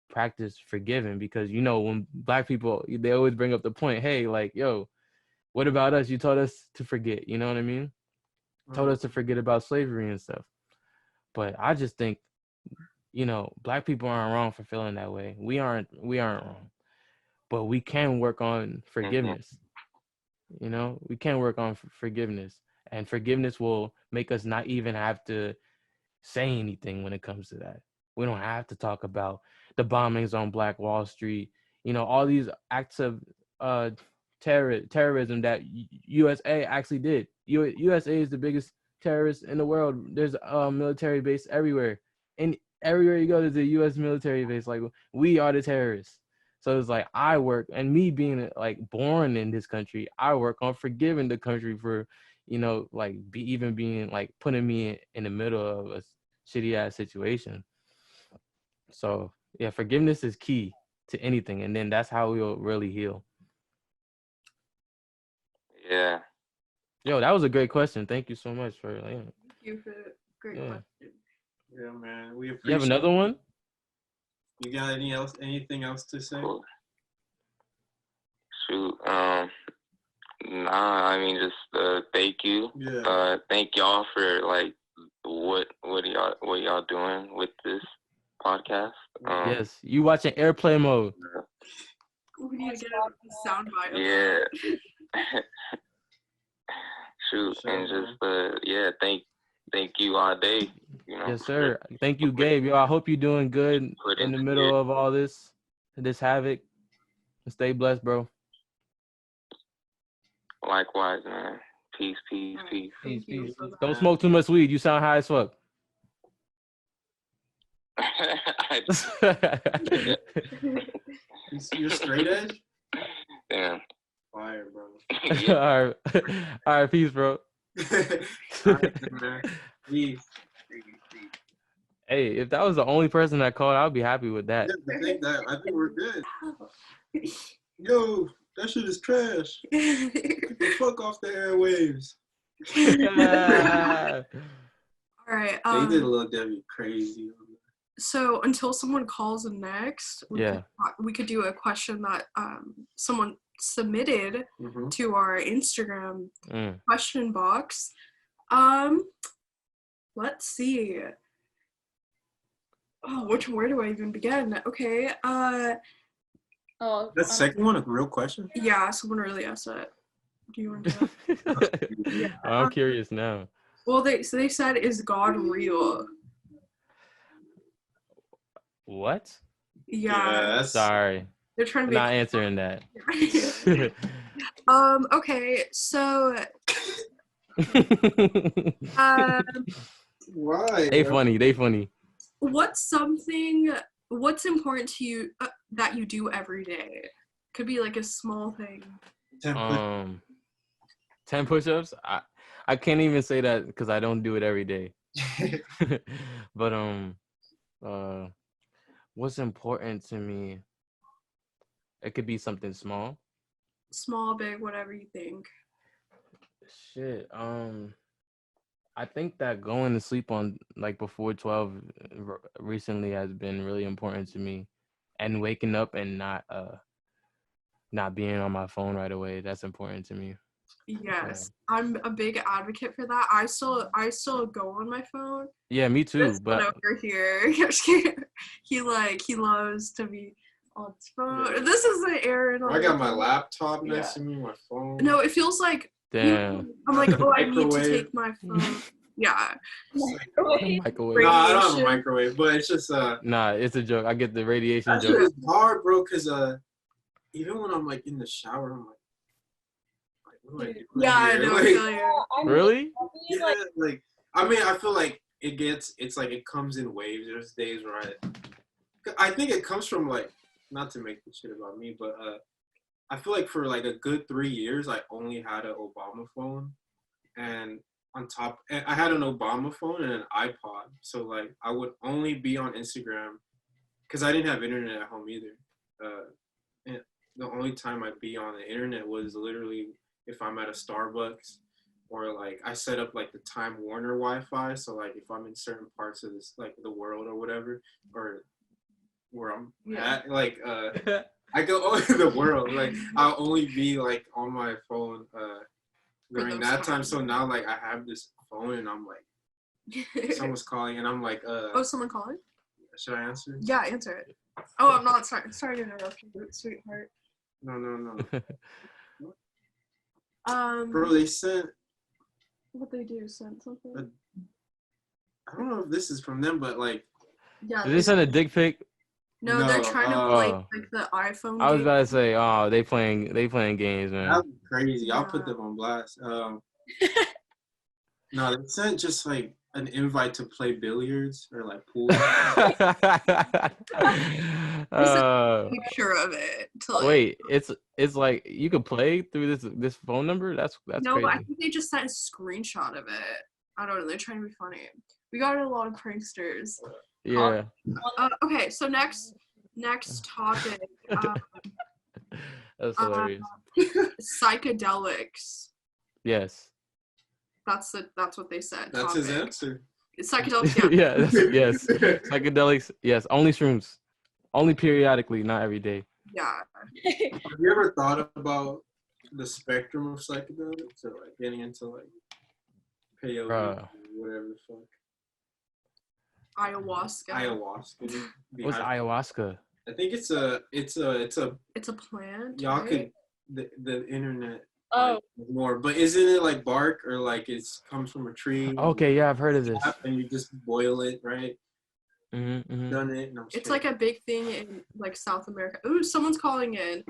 practice forgiving, because when Black people, they always bring up the point, hey, like, yo, what about us? You told us to forget, you know what I mean? Told us to forget about slavery and stuff. But I just think, Black people aren't wrong for feeling that way. We aren't wrong. But we can work on forgiveness. We can work on forgiveness, and forgiveness will make us not even have to say anything when it comes to that. We don't have to talk about the bombings on Black Wall Street, all these acts of terrorism that USA actually did. USA is the biggest terrorist in the world. There's a military base everywhere. And everywhere you go, there's a US military base. Like, we are the terrorists. So it's like, I work, and me being like born in this country, I work on forgiving the country for, even being like putting me in the middle of a shitty ass situation. So yeah, forgiveness is key to anything, and then that's how we'll really heal. Yeah. Yo, that was a great question. Thank you so much for. Thank you for the great question. Yeah, man. We appreciate. You have another one? You got anything else to say? Cool. Shoot. Nah, I mean, just thank you. Yeah. Thank y'all for like what y'all doing with this podcast. Yes, you watching airplay mode. We need to get a sound bite. Yeah. Shoot, and just thank you, Adé. Yes, sir. Thank you, Gabe. Yo, I hope you're doing good in the middle of all this havoc. And stay blessed, bro. Likewise, man. Peace. Peace. Don't smoke too much weed. You sound high as fuck. You're straight edge? Damn. Fire, bro. All right, peace, bro. All right, man. Peace. Hey, if that was the only person that called, I'd be happy with that. Yeah, I think we're good. Yo, that shit is trash. Get the fuck off the airwaves. All right. They did a little Debbie crazy. So until someone calls next, we could do a question that someone submitted to our Instagram question box. Let's see. Oh, where do I even begin? Okay. Oh, that second one, a real question? Yeah, someone really asked that. Do you want to know? Yeah. I'm curious now. Well, they said, is God real? What? Yeah. Sorry. They're trying to be not answering that. Okay, so Um, Why? They bro? funny. They funny. what's important to you that you do every day? Could be like a small thing. 10 push-ups. I can't even say that because I don't do it every day. But what's important to me? It could be something small. Small, big, whatever you think. Shit. I think that going to sleep on like before 12 recently has been really important to me, and waking up and not being on my phone right away. That's important to me. Yes, I'm a big advocate for that. I still go on my phone. Yeah, me too. This one But over here, he loves to be on his phone. Yeah. This is the Aaron. I got my laptop next to me, my phone. No, it feels like damn. I'm like, oh, I need to Microwave. take my phone. Yeah. Microwave. No, I don't have a Radiation. microwave, but it's just Nah, it's a joke. I get the radiation that shit joke. is hard, bro. Cause even when I'm like in the shower, I'm like what do I do Yeah, I here? know. I Like, feel you. Really? yeah, like I mean, I feel like it's like it comes in waves. There's days where I think it comes from like, not to make this shit about me, but I feel like for like a good 3 years, I only had an Obama phone, and I had an Obama phone and an iPod. So like I would only be on Instagram because I didn't have internet at home either. And the only time I'd be on the internet was literally if I'm at a Starbucks, or like I set up like the Time Warner Wi-Fi. So like if I'm in certain parts of this, like the world or whatever, or where I'm at, like I go all over the world. Like I'll only be like on my phone during that time. So now like I have this phone and I'm like someone's calling and I'm like Oh, someone calling? should I answer? Yeah, answer it. Oh, I'm not sorry to interrupt you, sweetheart. No. Bro, Bro, they sent, what they do, send something? I don't know if this is from them, but like Yeah. Did they send a dick pic? No, they're trying to play Oh. like the iPhone I was game. about to say, oh, they playing games, man. that's crazy. I'll put them on blast. No, they sent just like an invite to play billiards or like pool. Picture of it. To, like, Wait, it's like you could play through this phone number? That's no, crazy. but I think they just sent a screenshot of it. I don't know. They're trying to be funny. We got a lot of pranksters. Yeah. Okay, so next topic. That's hilarious. Psychedelics. Yes. That's what they said. That's topic. his answer. Psychedelics. Yeah. Yes. Psychedelics. Yes. Only shrooms. Only periodically, not every day. Yeah. Have you ever thought about the spectrum of psychedelics, or like getting into like peyote, or whatever the fuck? Ayahuasca. What's ayahuasca? I think it's a It's a plant. y'all right? could the internet Oh, like, more, but isn't it like bark or like it's comes from a tree? Okay, yeah, I've heard of this. And you just boil it, right? Mm-hmm. Done it. No, I'm just It's kidding. like a big thing in like South America. Ooh, someone's calling in.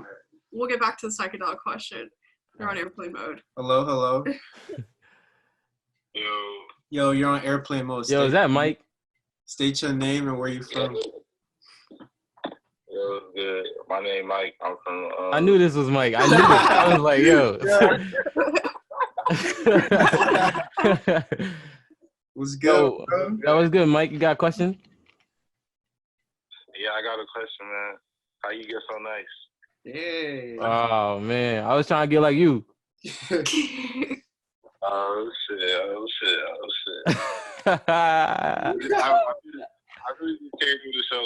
We'll get back to the psychedelic question. They're on airplane mode. Hello. Yo, you're on airplane mode. Yo, is that Mike? State your name and where you from. Yo, good. My name Mike. I'm from. I knew this was Mike. I knew it. I was like, yo. What's good, bro? That was good, Mike. You got a question? Yeah, I got a question, man. How you get so nice? Hey. Oh man, I was trying to get like you. Oh shit. I really just came through the show.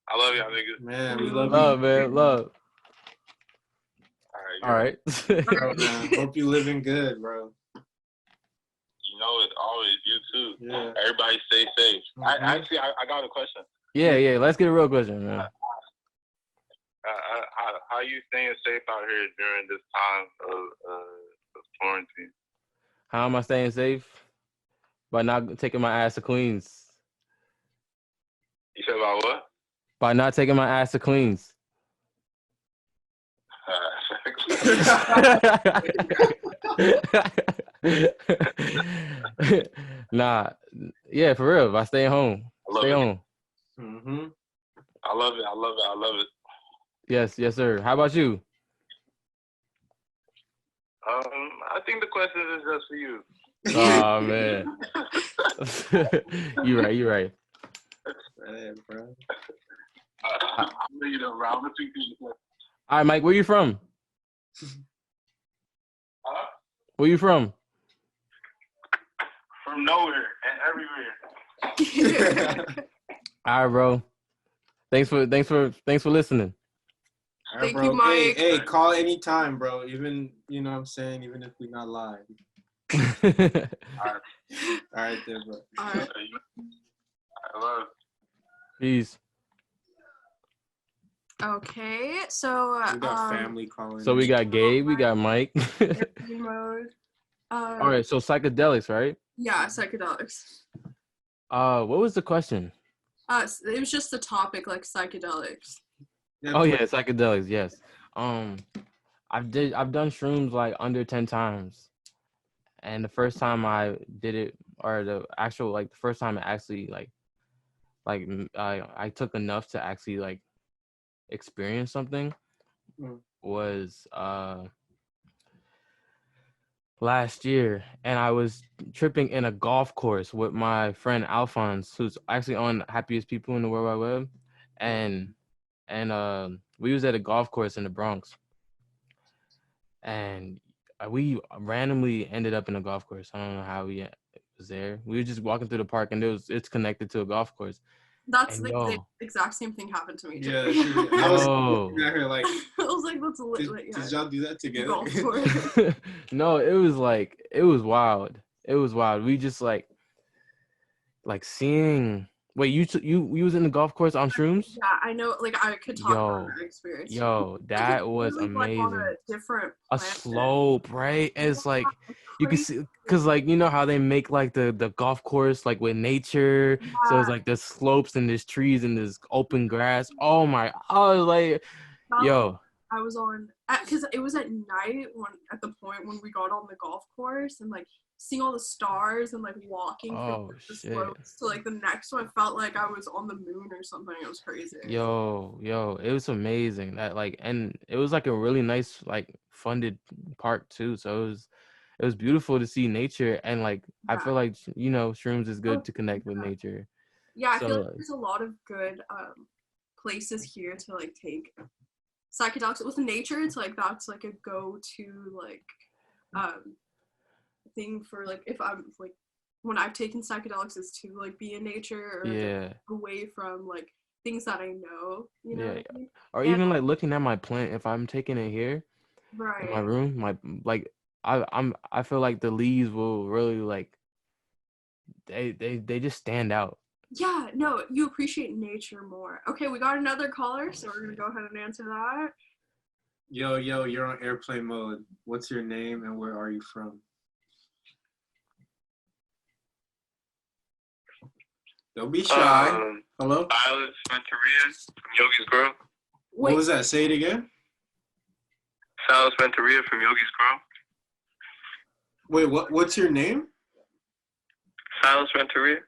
I love y'all niggas. Man, we love Love, you. man, love. All right. All right. Man, hope you living good, bro. You know it always. You too. Yeah. Everybody stay safe. Mhm. I got a question. Yeah. Let's get a real question, man. How you staying safe out here during this time of quarantine? How am I staying safe? By not taking my ass to Queens. You said about what? By not taking my ass to Queens. Nah, yeah, for real. If I stay home, stay home. Mm-hmm. I love it. I love it. I love it. Yes, sir. How about you? I think the question is just for you. Oh man, you're right. Hey, bro. You know, Rob, what you think? All right, Mike, where you from? Where you from? From nowhere and everywhere. All right, bro. Thanks for listening. All right, Thank bro. you, Mike. Hey, call anytime, bro. Even, you know what I'm saying, even if we're not live. All right, then, bro. All right. I love. Peace. Okay, so We got family calling. So we got Gabe, we got Mike. mode. All right, so psychedelics, right? Yeah, psychedelics. What was the question? It was just the topic, like psychedelics. Oh yeah, psychedelics. Yes. I've done shrooms like under 10 times, and the first time I did it, or the first time I actually I took enough to actually like experience something was last year, and I was tripping in a golf course with my friend Alphonse, who's actually on Happiest People in the World Wide Web, and we was at a golf course in the Bronx, and we randomly ended up in a golf course. I don't know how we was there. We were just walking through the park, and it's connected to a golf course. That's the exact same thing happened to me too. Yeah, I was here like, I was like, that's lit. Did y'all do that together? No, it was wild. It was wild. We just like seeing. Wait, you was in the golf course on shrooms? Yeah, I know. Like I could talk about that experience. Yo, that was amazing. Like, on a different planet. A slope, right? And it's like you can see, cause like you know how they make like the golf course like with nature. Yeah. So it's like there's slopes and there's trees and there's open grass. Oh my! I was like, yo. I was on because it was at night at the point when we got on the golf course and like seeing all the stars and like walking from the slopes to like the next one. I felt like I was on the moon or something. It was crazy. Yo, it was amazing. That like, and it was like a really nice like funded park too. So it was beautiful to see nature, and like I feel like shrooms is good to connect with nature. Yeah, I feel like there's a lot of good places here to like take psychedelics with nature. It's like that's like a go-to like thing for like if I'm like when I've taken psychedelics is to like be in nature or away from like things that I know, you know. What I mean? Or even like looking at my plant, if I'm taking it here in my room, I feel like the leaves will really like they just stand out. Yeah, no, you appreciate nature more. Okay, we got another caller, so we're gonna go ahead and answer that. Yo, you're on airplane mode. What's your name and where are you from? Don't be shy. Hello? Silas Venturia from Yogi's Grove. What was that? Say it again. Silas Venturia from Yogi's Grove. Wait, what's your name? Silas Venturia.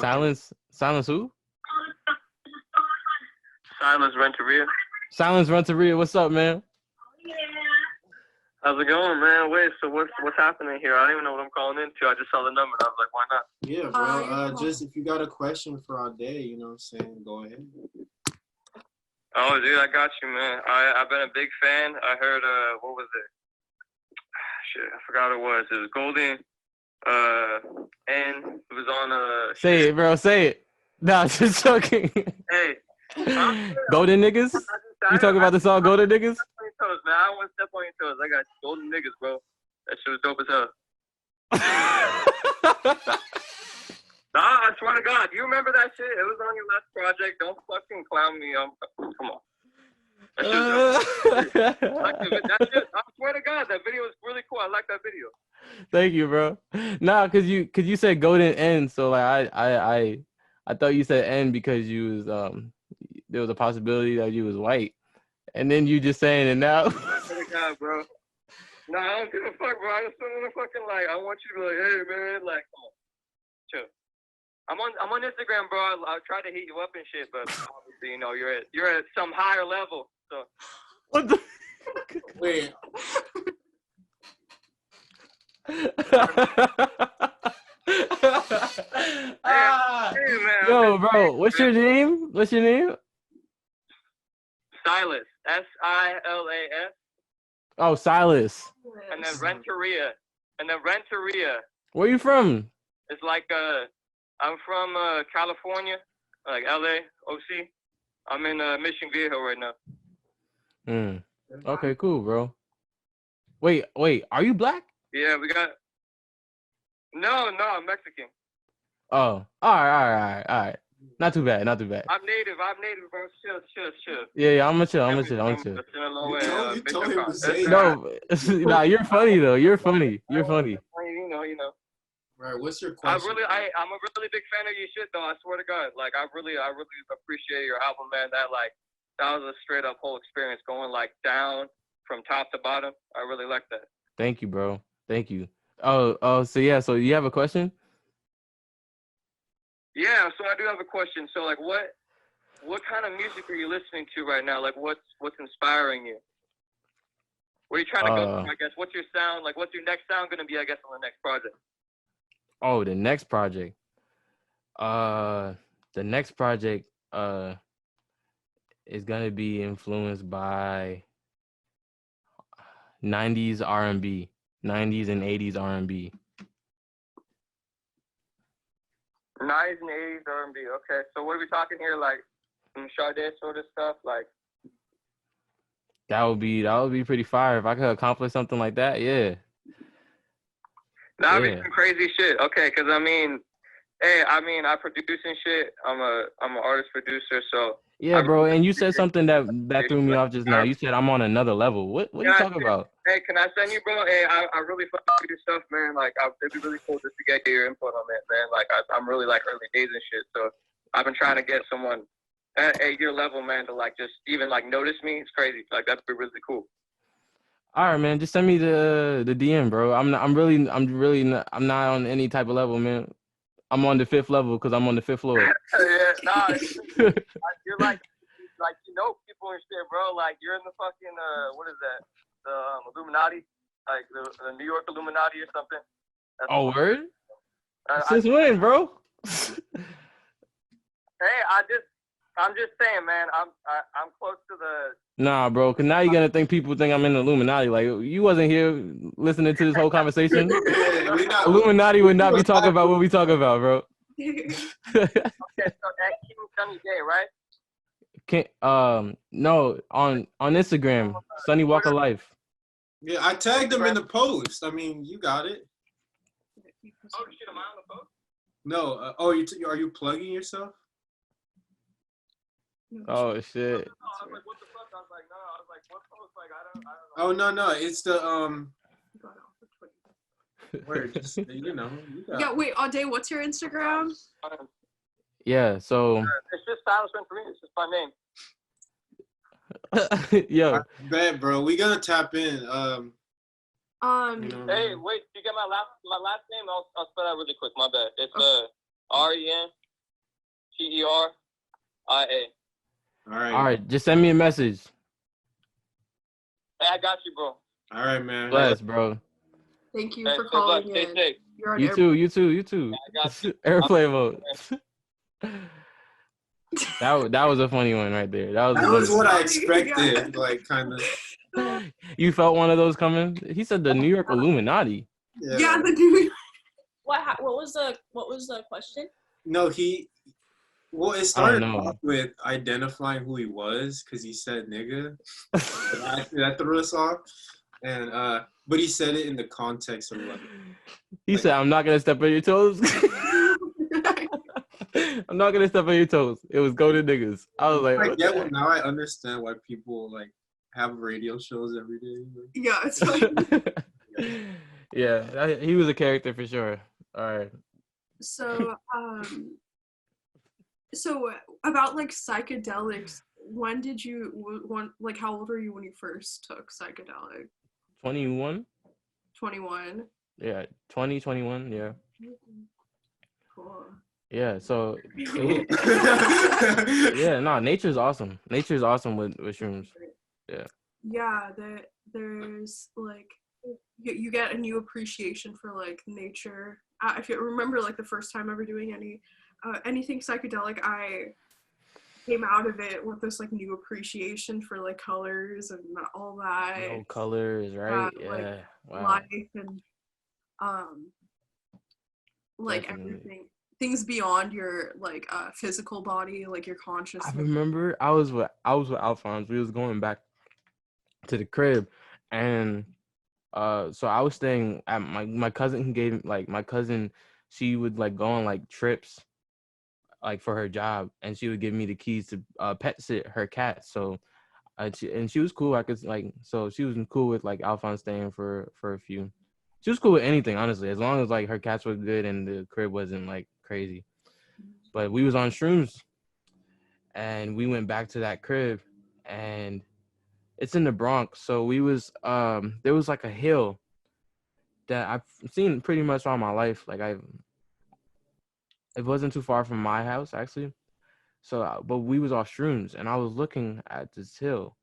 Silence who? Silence Renteria. Silence Renteria, what's up, man? How's it going, man? Wait, so what's happening here? I don't even know what I'm calling into. I just saw the number and I was like, why not? Yeah, bro. Just if you got a question for Adé, you know what I'm saying, go ahead. Oh, dude, I got you, man. I've been a big fan. I heard, what was it? Shit, I forgot what it was. It was Golden. And it was on Say it, bro. Say it. Nah, just joking. Hey. Golden niggas? You talking about the song Golden Niggas? Toes, man. I don't want to step on your toes. I got golden niggas, bro. That shit was dope as hell. Nah, I swear to God. You remember that shit? It was on your last project. Don't fucking clown me. Come on. That shit was dope. I swear to God, that video was really cool. I like that video. Thank you, bro. Nah, cause you said golden N, so like I thought you said N because you was there was a possibility that you was white, and then you just saying it now. Nah, bro. Nah, I don't give a fuck, bro. I just don't want to fucking like. I want you to be like, hey, man, like, come on, chill. I'm on Instagram, bro. I'll try to hit you up and shit, but obviously, you know, you're at some higher level. So. What the? Wait. Hey, man, yo, bro, what's your name? What's your name? Silas. Silas. Oh, Silas. And then Renteria. Where you from? It's like I'm from California, like LA, OC. I'm in Mission Viejo right now. Okay, cool, bro. Wait, are you black? Yeah, we got. No, I'm Mexican. Oh, all right. Not too bad. I'm native, bro. Chill. Yeah, I'm gonna chill. You told him to say No, nah, you're funny though. You're funny. You know. Right, what's your question? I'm a really big fan of your shit, though. I swear to God. Like, I really appreciate your album, man. That was a straight up whole experience, going like down from top to bottom. I really like that. Thank you, bro. Thank you. Oh, so you have a question? Yeah, so I do have a question. So, like, what kind of music are you listening to right now? Like, what's inspiring you? Where are you trying to go from, I guess? What's your sound? Like, what's your next sound going to be, I guess, on the next project? Oh, the next project. The next project is gonna be influenced by 90s R&B, 90s and 80s R&B. 90s and 80s R&B. Okay, so what are we talking here? Like some Sade sort of stuff, like. That would be pretty fire if I could accomplish something like that. Yeah. That would be some crazy shit. Okay, because I produce and shit. I'm an artist producer, so. Yeah, bro. And you said something that threw me off just now. You said I'm on another level. What are you talking about? Hey, can I send you, bro? Hey, I really fuck with your stuff, man. Like, it'd be really cool just to get your input on it, man. Like, I'm really like early days and shit, so I've been trying to get someone at your level, man, to like just even like notice me. It's crazy. Like, that'd be really cool. All right, man. Just send me the DM, bro. I'm not on any type of level, man. I'm on the 5th level because I'm on the 5th floor. Yeah, nah. You're like you know people and shit, bro. Like you're in the fucking what is that? The Illuminati, like the New York Illuminati or something. That's word? Since when, bro? Hey, I'm just saying, man. I'm close to the. Nah, bro. Cause now you're gonna people think I'm in the Illuminati. Like you wasn't here listening to this whole conversation. Illuminati would not be talking about what we talk about, bro. Okay, so that King Sunny Day, right? No, on Instagram, Sunny Walk of Life. Yeah, I tagged him in the post. I mean, you got it. Oh shit, am I on the post? No. Are you plugging yourself? Oh shit. I was like, what the fuck? I was like, no. I was like, what post? Like, I don't know. Oh no, it's the Where just you know. Yeah, wait, Adé, what's your Instagram? Yeah, so it's just Silas for me. It's just my name. yo. Bet, bro. We gonna tap in. Hey, wait. You get my last name? I'll spell that really quick. My bad. It's RENTERIA. All right. Just send me a message. Hey, I got you, bro. All right, man. Bless, bro. Thank you for calling in. Stay safe. You too. I got you. Airplane mode. That was a funny one right there. That was what I expected. Like kind of. You felt one of those coming? He said the New York Illuminati. Yeah, the New York. What was the question? No, it started off with identifying who he was because he said nigga. that threw us off. And but he said it in the context of like. He said, "I'm not gonna step on your toes." I'm not gonna step on your toes. It was go to niggas. I was like, now I understand why people like have radio shows every day. Yeah, it's like. Yeah, he was a character for sure. All right. So about like psychedelics, when did you like how old were you when you first took psychedelic? 21. 21. Yeah, 2021. Yeah. Cool. Yeah. So yeah, no, nature's awesome. Nature's awesome with shrooms. Yeah. Yeah, there's like you get a new appreciation for like nature. If you remember like the first time ever doing anything psychedelic, I came out of it with this like new appreciation for like colors and all that. No colors, right? Yeah. Like, wow. life and like Definitely. everything, things beyond your like physical body, like your consciousness. I remember I was with Alphonse. We was going back to the crib, and so I was staying at my cousin my cousin, she would like go on like trips like for her job, and she would give me the keys to pet sit her cat. So she was cool. I could like, so she was cool with like Alphonse staying for a few. She was cool with anything, honestly, as long as like her cats were good and the crib wasn't like crazy. But we was on shrooms, and we went back to that crib, and it's in the Bronx. So we was there was like a hill that I've seen pretty much all my life. Like it wasn't too far from my house actually. So but we was off shrooms, and I was looking at this hill,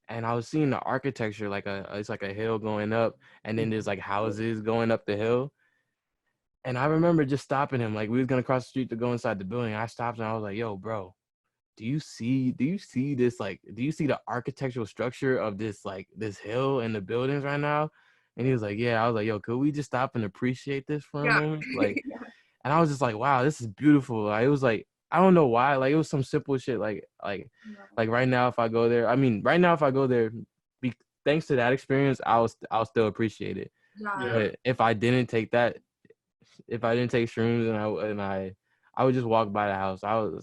and I was seeing the architecture like it's like a hill going up, and then there's like houses going up the hill. And I remember just stopping him, like we was gonna cross the street to go inside the building. I stopped and I was like, "Yo, bro, do you see this, like, do you see the architectural structure of this, like this hill and the buildings right now?" And he was like, "Yeah." I was like, "Yo, could we just stop and appreciate this for a moment?" Like, and I was just like, "Wow, this is beautiful." Like, it was like, I don't know why, like it was some simple shit. Like right now, if I go there, thanks to that experience, I'll still appreciate it. Yeah. But if I didn't take shrooms and I would just walk by the house,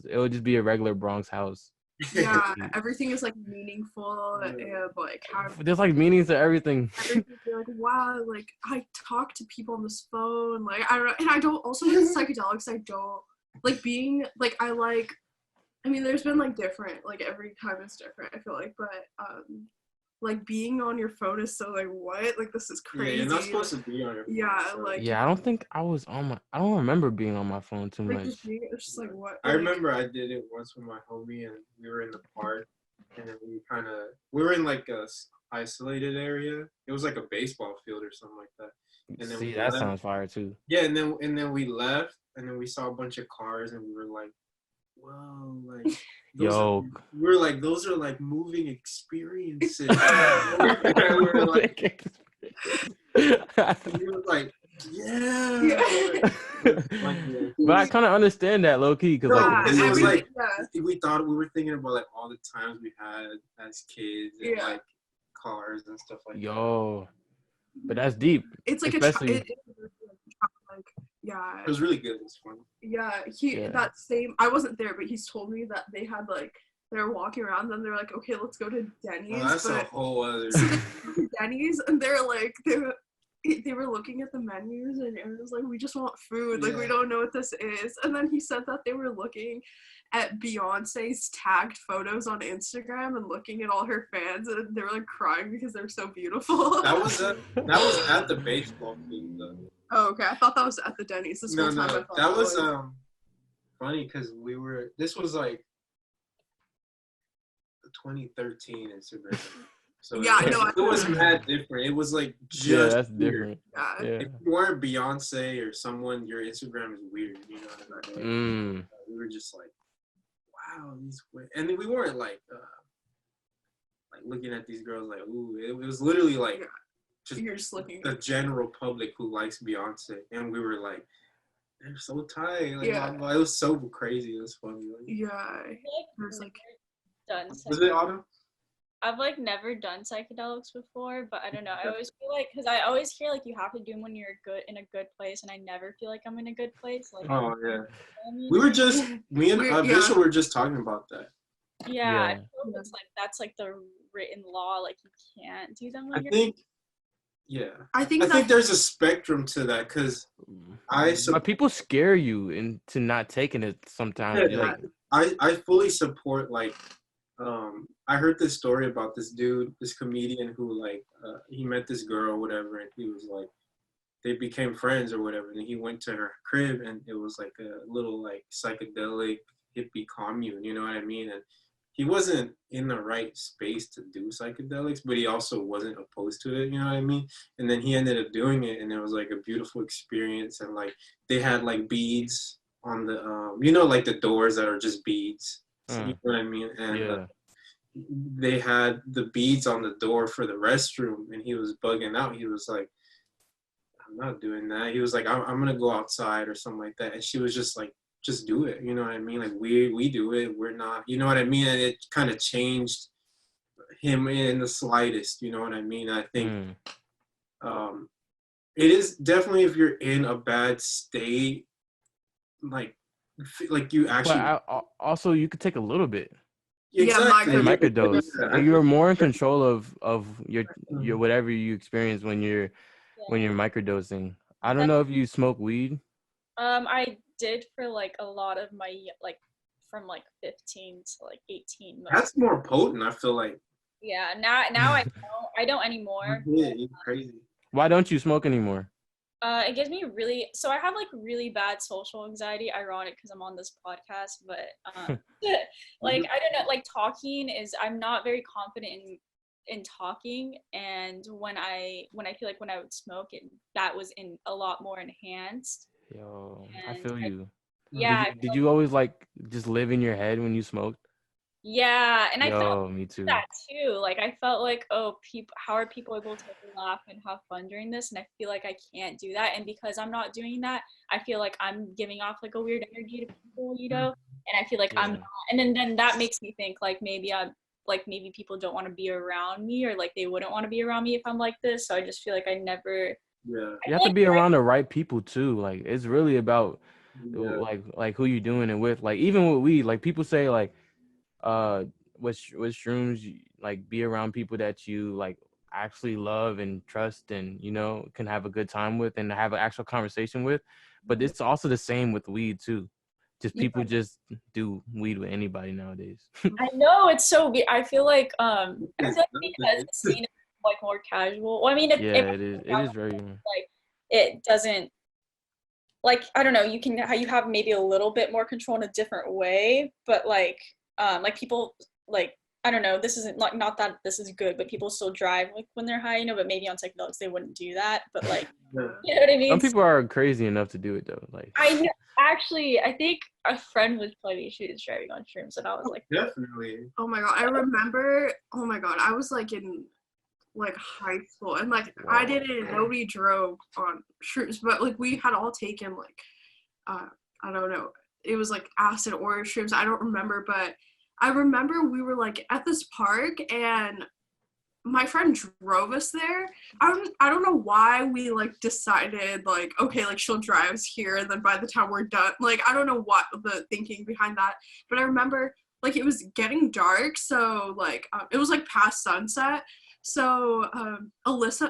it would just be a regular Bronx house. Yeah, everything is like meaningful and like how there's like meanings to everything. You're like, wow, like I talk to people on this phone, like I don't know, and I don't also with psychedelics, I don't like being like I mean there's been like different, like every time is different, I feel like, but like being on your phone is so like what? Like this is crazy. Yeah, you're not supposed to be on your phone. Yeah, so. like I don't think I was I don't remember being on my phone too like, much. It's just like what? I remember I did it once with my homie, and we were in the park, and then we were in like a isolated area. It was like a baseball field or something like that. And then that sounds fire too. Yeah, and then we left, and then we saw a bunch of cars, and we were like, "Whoa!" Like, we were like, "Those are like moving experiences." We were like, yeah. But I kind of understand that low key, because like it was like we were thinking about like all the times we had as kids and like cars and stuff like that. But that's deep. It's like especially like it was really good. It was fun. That same, I wasn't there, but he's told me that they had like they're walking around, then they're like, okay, let's go to Denny's. Oh, that's a whole other Denny's, and they're like they were looking at the menus, and it was like, we just want food, like we don't know what this is. And then he said that they were looking at Beyonce's tagged photos on Instagram and looking at all her fans, and they were like crying because they're so beautiful. That was at the baseball field though. Oh, okay. I thought that was at the Denny's. No, that was funny because this was like 2013 Instagram. So it was mad different. It was like just that's weird. Different. Yeah. If you weren't Beyonce or someone, your Instagram is weird. You know what I mean? We were just like, wow, and then we weren't like looking at these girls like, ooh. It was literally like you're just looking the general public who likes Beyonce, and we were like, they're so tight. Like, it was so crazy. It was funny. There's like was it Autumn? I've like never done psychedelics before, but I don't know. I always feel like, because I always hear like you have to do them when you're in a good place, and I never feel like I'm in a good place. Like, oh yeah, we were just me and Bishop were just talking about that. Yeah, I feel like it's like that's like the written law. Like you can't do them when I think there's a spectrum to that, because but people scare you into not taking it sometimes. I fully support like I heard this story about this dude, this comedian who like he met this girl or whatever, and he was like they became friends or whatever, and he went to her crib, and it was like a little like psychedelic hippie commune, you know what I mean? And he wasn't in the right space to do psychedelics, but he also wasn't opposed to it, you know what I mean? And then he ended up doing it, and it was like a beautiful experience. And like they had like beads on the you know, like the doors that are just beads, so, you know what I mean? And they had the beads on the door for the restroom, and he was bugging out. He was like, I'm not doing that. He was like, I'm gonna go outside or something like that. And she was just like, just do it, you know what I mean? Like we do it, we're not, you know what I mean? And it kind of changed him in the slightest, you know what I mean? I think it is definitely, if you're in a bad state, like you actually. But also you could take a little bit. Exactly. Yeah, microdose. You're more in control of your whatever you experience when you're microdosing. I don't know if you smoke weed. I did for like a lot of my like from like 15 to like 18. That's more potent, I feel like. Yeah, now I don't anymore. Yeah, you're crazy. Why don't you smoke anymore? It gives me so I have like really bad social anxiety. Ironic because I'm on this podcast, but like I don't know, like talking is, I'm not very confident in talking, and when I feel like when I would smoke it, that was in a lot more enhanced. Yo, I feel you. Yeah. Did you always like just live in your head when you smoked? Yeah, and I felt me too. that too. Like I felt like, oh, how are people able to laugh and have fun during this? And I feel like I can't do that. And because I'm not doing that, I feel like I'm giving off like a weird energy to people, you know. And I feel like I'm not. And then that makes me think like maybe maybe people don't want to be around me, or like they wouldn't want to be around me if I'm like this. So I just feel like I never. Yeah. You have to be around the right people too. Like it's really about like who you're doing it with. Like even with weed, like people say like with shrooms, like be around people that you like actually love and trust, and you know can have a good time with and have an actual conversation with. But it's also the same with weed too. Just people just do weed with anybody nowadays. I know, it's so weird. I feel like because the scene is like more casual. Well, I mean, it is very like it doesn't, like I don't know. You have maybe a little bit more control in a different way, but like people like I don't know. This isn't like, not that this is good, but people still drive like when they're high, you know. But maybe on psychedelics they wouldn't do that. But like, you know what I mean? Some people are crazy enough to do it though. Like I know. Actually, I think a friend was playing she was driving on shrooms, and I was like, definitely. Oh my god, I remember. Oh my god, I was like in like high school, and like I didn't. Nobody drove on shrooms, but like we had all taken like I don't know. It was like acid or shrooms. I don't remember, but I remember we were like at this park, and my friend drove us there. I don't know why we like decided like, okay, like she'll drive us here, and then by the time we're done, like I don't know what the thinking behind that, but I remember like it was getting dark, so like it was like past sunset. So Alyssa,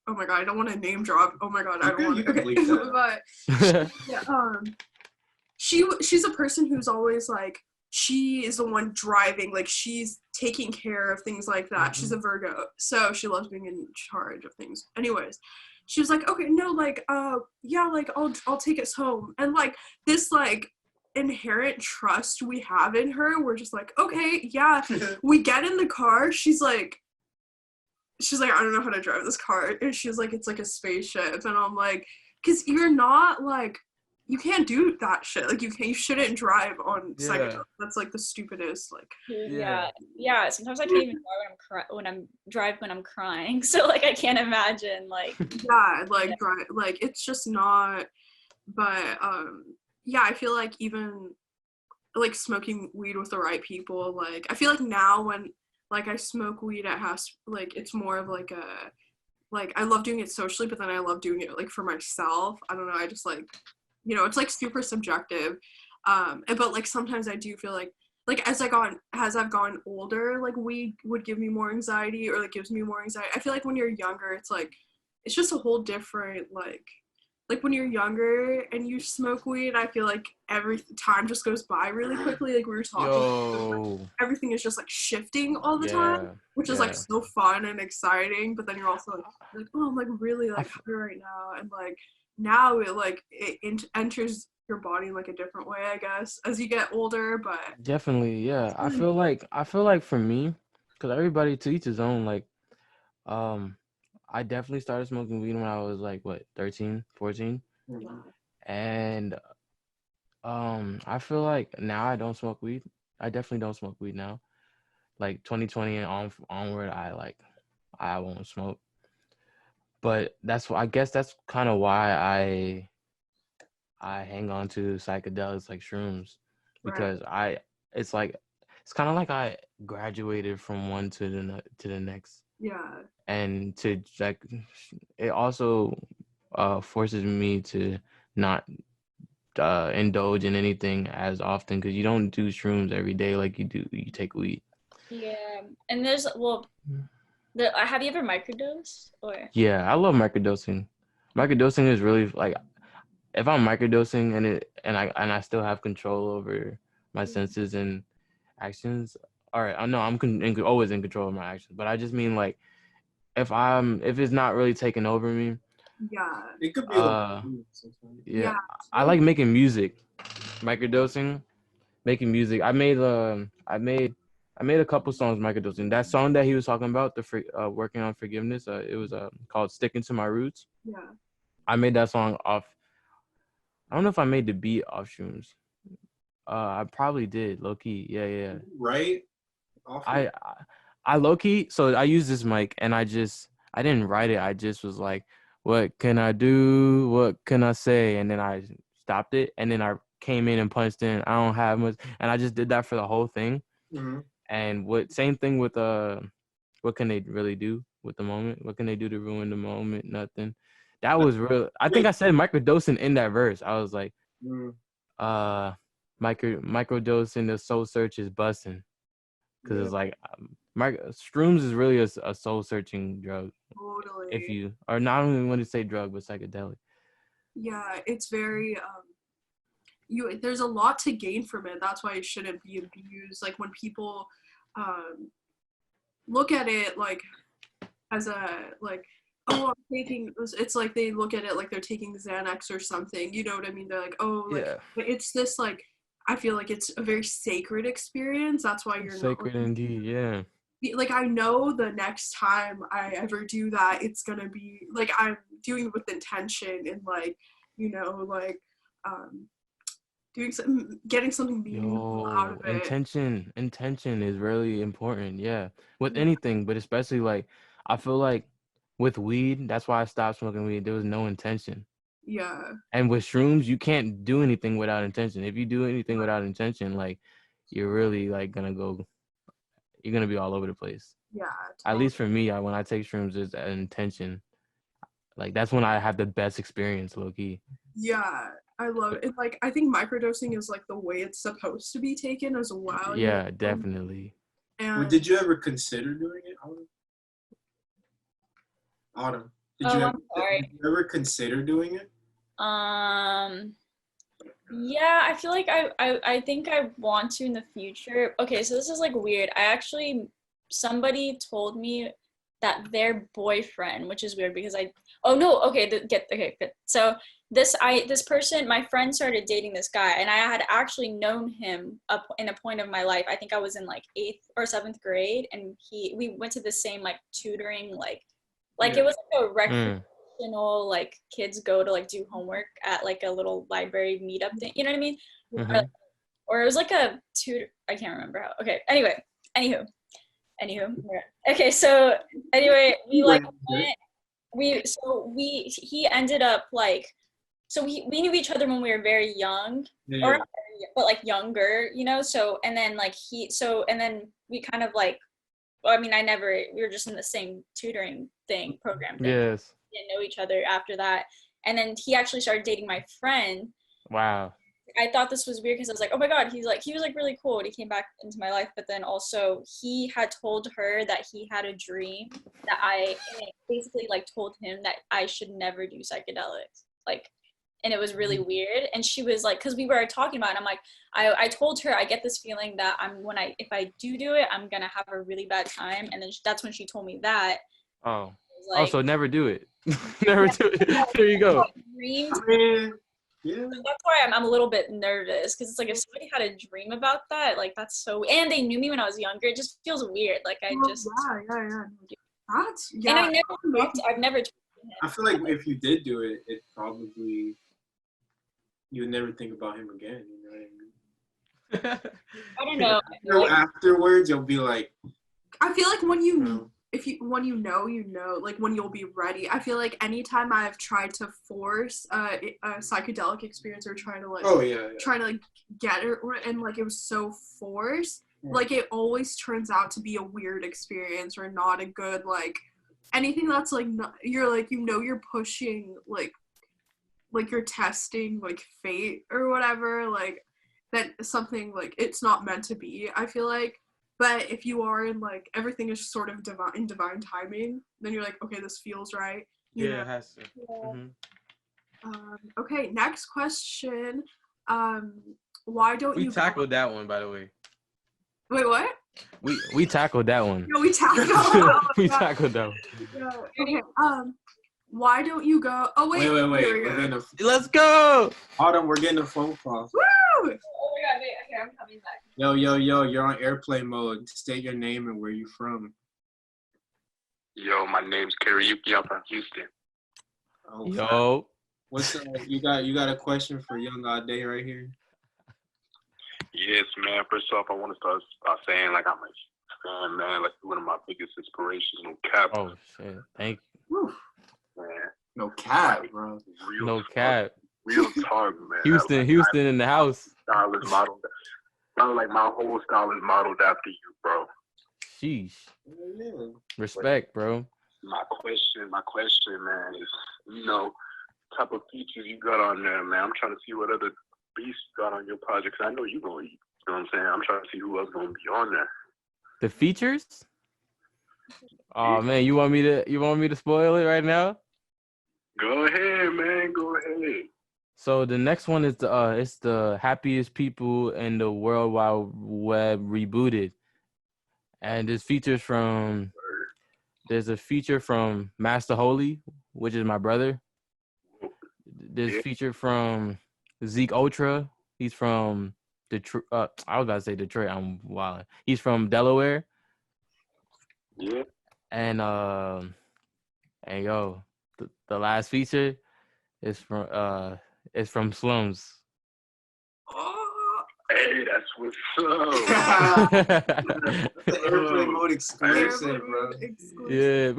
oh my god, I don't want to name drop. Oh my god, I don't want to. But yeah, she's a person who's always like, she is the one driving, like she's taking care of things like that. She's a Virgo, so she loves being in charge of things. Anyways, she was like, okay, no, like yeah, like I'll take us home. And like this like inherent trust we have in her, we're just like, okay, yeah. We get in the car, she's like I don't know how to drive this car, and she's like, it's like a spaceship. And I'm like, because you're not like, you can't do that shit. Like you shouldn't drive on psychedelics. That's like the stupidest. Like yeah. Sometimes I can't even drive when I'm crying. So like I can't imagine like like drive, like it's just not. But yeah, I feel like even like smoking weed with the right people. Like I feel like now when like I smoke weed, it has like it's more of like a like I love doing it socially, but then I love doing it like for myself. I don't know. I just like. You know, it's like super subjective, but like sometimes I do feel like as I've gone older, like weed would give me more anxiety, or like gives me more anxiety. I feel like when you're younger, it's like it's just a whole different like like when you're younger and you smoke weed, I feel like every time just goes by really quickly. Like we were talking, Yo. everything is just like shifting all the Yeah. time, which is like Yeah. so fun and exciting. But then you're also like, oh, I'm like really like high right now, and like now it enters your body in like a different way, I guess, as you get older. But Definitely, yeah. I feel like for me, because everybody to each his own. Like, I definitely started smoking weed when I was like what 13, 14, and I feel like now I don't smoke weed. I definitely don't smoke weed now. Like 2020 and onward, I won't smoke. But I guess that's kind of why I hang on to psychedelics like shrooms, because it's kind of like I graduated from one to the next. yeah, And to like, it also forces me to not indulge in anything as often, because you don't do shrooms every day like you take weed. Yeah, and there's have you ever microdosed or? Yeah, I love microdosing. Microdosing is really like, if I'm microdosing and I still have control over my senses and actions. All right, I know always in control of my actions, but I just mean like if it's not really taking over me. yeah, It could be yeah. I like making music, microdosing, making music. I made a couple songs microdosing. That song that he was talking about, working on forgiveness, it was called "Sticking to My Roots." yeah. I made that song off. I don't know if I made the beat off shrooms. I probably did, low key. Yeah. Right? I low key. So I used this mic and I didn't write it. I just was like, what can I do? What can I say? And then I stopped it. And then I came in and punched in. I don't have much. And I just did that for the whole thing. Mm-hmm. And same thing with what can they really do with the moment? What can they do to ruin the moment? Nothing. That was real. I think I said microdosing in that verse. I was like, microdosing, the soul search is busting. Because it's like, shrooms is really a soul searching drug. Totally. If you or not only want to say drug, but psychedelic. Yeah, it's very there's a lot to gain from it. That's why it shouldn't be abused. Like when people look at it like as a like, oh, I'm taking, it's like they look at it like they're taking Xanax or something. You know what I mean? They're like, oh, like, but it's this like, I feel like it's a very sacred experience. That's why you're sacred indeed. Yeah. Like I know the next time I ever do that, it's gonna be like I'm doing it with intention and like, you know, like getting something meaningful out of it. Intention is really important. Yeah, with anything, but especially like, I feel like with weed, that's why I stopped smoking weed. There was no intention. Yeah. And with shrooms, you can't do anything without intention. If you do anything without intention, like, you're really like you're gonna be all over the place. Yeah. Totally. At least for me, when I take shrooms, it's an intention. Like, that's when I have the best experience, low key. Yeah, I love it. Like, I think microdosing is like the way it's supposed to be taken as well. Yeah, you know? Definitely. And did you ever consider doing it, Autumn? Did you ever consider doing it? Yeah, I feel like I think I want to in the future. Okay, so this is like weird. Somebody told me that their boyfriend, which is weird because good. So this person, my friend started dating this guy, and I had actually known him up in a point of my life. I think I was in like 8th or 7th grade, and we went to the same like tutoring, it was like a recreational, like kids go to like do homework at like a little library meetup thing. You know what I mean? Mm-hmm. Or it was like a tutor. I can't remember how. Okay. Anywho. Okay. So anyway, he ended up like, so we knew each other when we were very young, but like younger, you know. So and then we kind of like, well, I mean, we were just in the same tutoring program. Yes. We didn't know each other after that. And then he actually started dating my friend. Wow. I thought this was weird because I was like, oh my God, he was like really cool when he came back into my life. But then also he had told her that he had a dream that I basically like told him that I should never do psychedelics. Like, and it was really weird. And she was like, because we were talking about it, and I'm like, I told her I get this feeling that if I do it, I'm gonna have a really bad time. And then that's when she told me that. Oh. Like, so never do it. Never do it. There you go. Yeah. That's why I'm a little bit nervous, because it's like if somebody had a dream about that, like that's so, and they knew me when I was younger, it just feels weird. Like I just Yeah. And I've never I feel like if you did do it, it probably you would never think about him again. You know what I mean? I don't know. Like, afterwards, you'll be like. I feel like when you know, like when you'll be ready. I feel like anytime I've tried to force a psychedelic experience or trying to like get it, and like it was so forced, like it always turns out to be a weird experience or not a good, like anything that's like not, you're like, you know, you're pushing like you're testing like fate or whatever, like that something like it's not meant to be, I feel like. But if you are in like everything is sort of divine timing, then you're like, okay, this feels right. You know? It has to. Yeah. Okay, next question. Why don't we you tackled that one, by the way? Wait, what? We tackled that one. No, we tackled. We tackled that one. Yeah. Okay. Why don't you go? Oh wait. Wait. Let's go. Hold on, we're getting a phone call. Woo! Oh my god, wait, okay, I'm coming back. Yo, you're on airplane mode. State your name and where you from. Yo, my name's Karaoke. I'm from Houston. Oh, yo. What's you got a question for young Adé right here? Yes, man. First off, I want to start by saying, like, I'm a fan, man. Like, one of my biggest inspirations. No cap. Oh shit! Thank you. Whew. Man. No cap, bro. No cap. Real talk, man. Houston in the house. Style is modeled. Like my whole style is modeled after you, bro. Sheesh. Yeah. Respect, bro. My question, man, is, you know, type of features you got on there, man. I'm trying to see what other beasts you got on your project. I know you're gonna eat. You know what I'm saying? I'm trying to see who else gonna be on there. The features? Oh man, you want me to spoil it right now? Go ahead, man. Go ahead. So the next one is it's the happiest people in the World Wide Web rebooted, and there's a feature from Master Holy, which is my brother. There's a feature from Zeke Ultra. He's from Detroit. I was about to say Detroit. I'm wilding. He's from Delaware. Yeah. And yo, the last feature is from Slums. Oh. Hey, that's what's up. The airplane mode exclusive, bro. Yeah.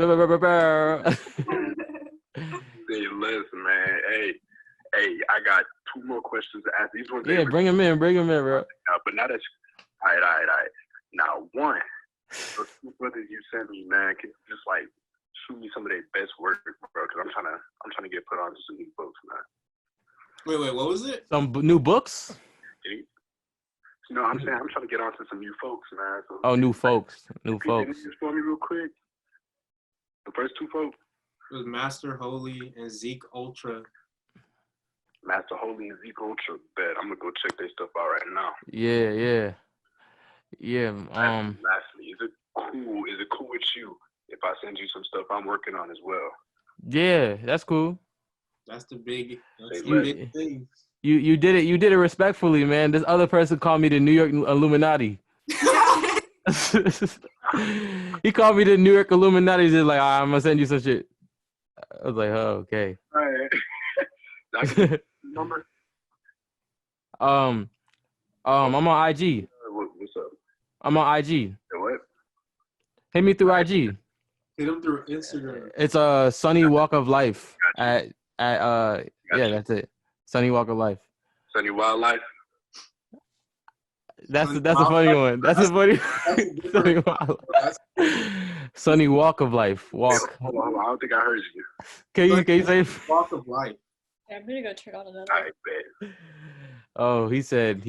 Hey, listen, man. Hey, I got two more questions to ask. These ones. Yeah, bring him in, bro. But now that's all right. Now, one, those two brothers you sent me, man, can you just like shoot me some of their best work, bro? Because I'm trying to get put on to some new books, man. Wait, what was it? Some new books? No, I'm saying I'm trying to get on to some new folks, man. So, oh, new folks. Just for me real quick. The first two folks. It was Master Holy and Zeke Ultra. Master Holy and Zeke Ultra. Bet I'm gonna go check their stuff out right now. Yeah. Lastly, is it cool with you if I send you some stuff I'm working on as well? Yeah, that's cool. That's the big thing. You did it respectfully, man. This other person called me the New York Illuminati. He called me the New York Illuminati. He's just like, I'm gonna send you some shit. I was like, oh, okay. All right. Number? I'm on IG. What's up? I'm on IG. What? Hit me through IG. Hit him through Instagram. It's a Sunny Walk of Life at that's it. Sunny Walk of Life. Sunny Wildlife. That's a funny one. That's a funny. Sunny Wildlife. Sunny Walk of Life. Walk. Hold on. I don't think I heard you. Can you say Walk of Life? Yeah, I'm gonna go check out another. I bet. Oh, he said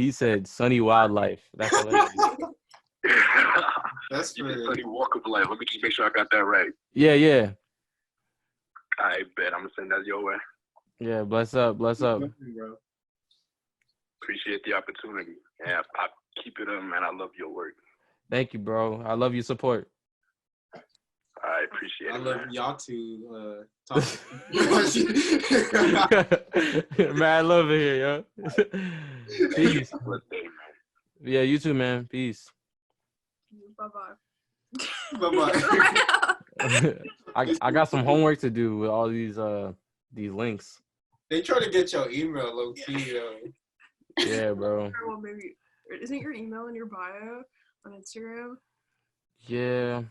Sunny Wildlife. That's hilarious. That's you said Sunny Walk of Life. Let me just make sure I got that right. Yeah. I bet. I'm gonna send that your way. Yeah, bless up, bless up. Nothing, bro. Appreciate the opportunity. Yeah, I keep it up, man. I love your work. Thank you, bro. I love your support. I appreciate I it, love man. y'all two talk. Man, I love it here, yo. Peace. Have a blessed day, man. Yeah, you too, man. Peace. Bye-bye. Bye-bye. I got some homework to do with all these links. They try to get your email low key, yo. Yeah, bro. Well, maybe isn't your email in your bio on Instagram? Yeah,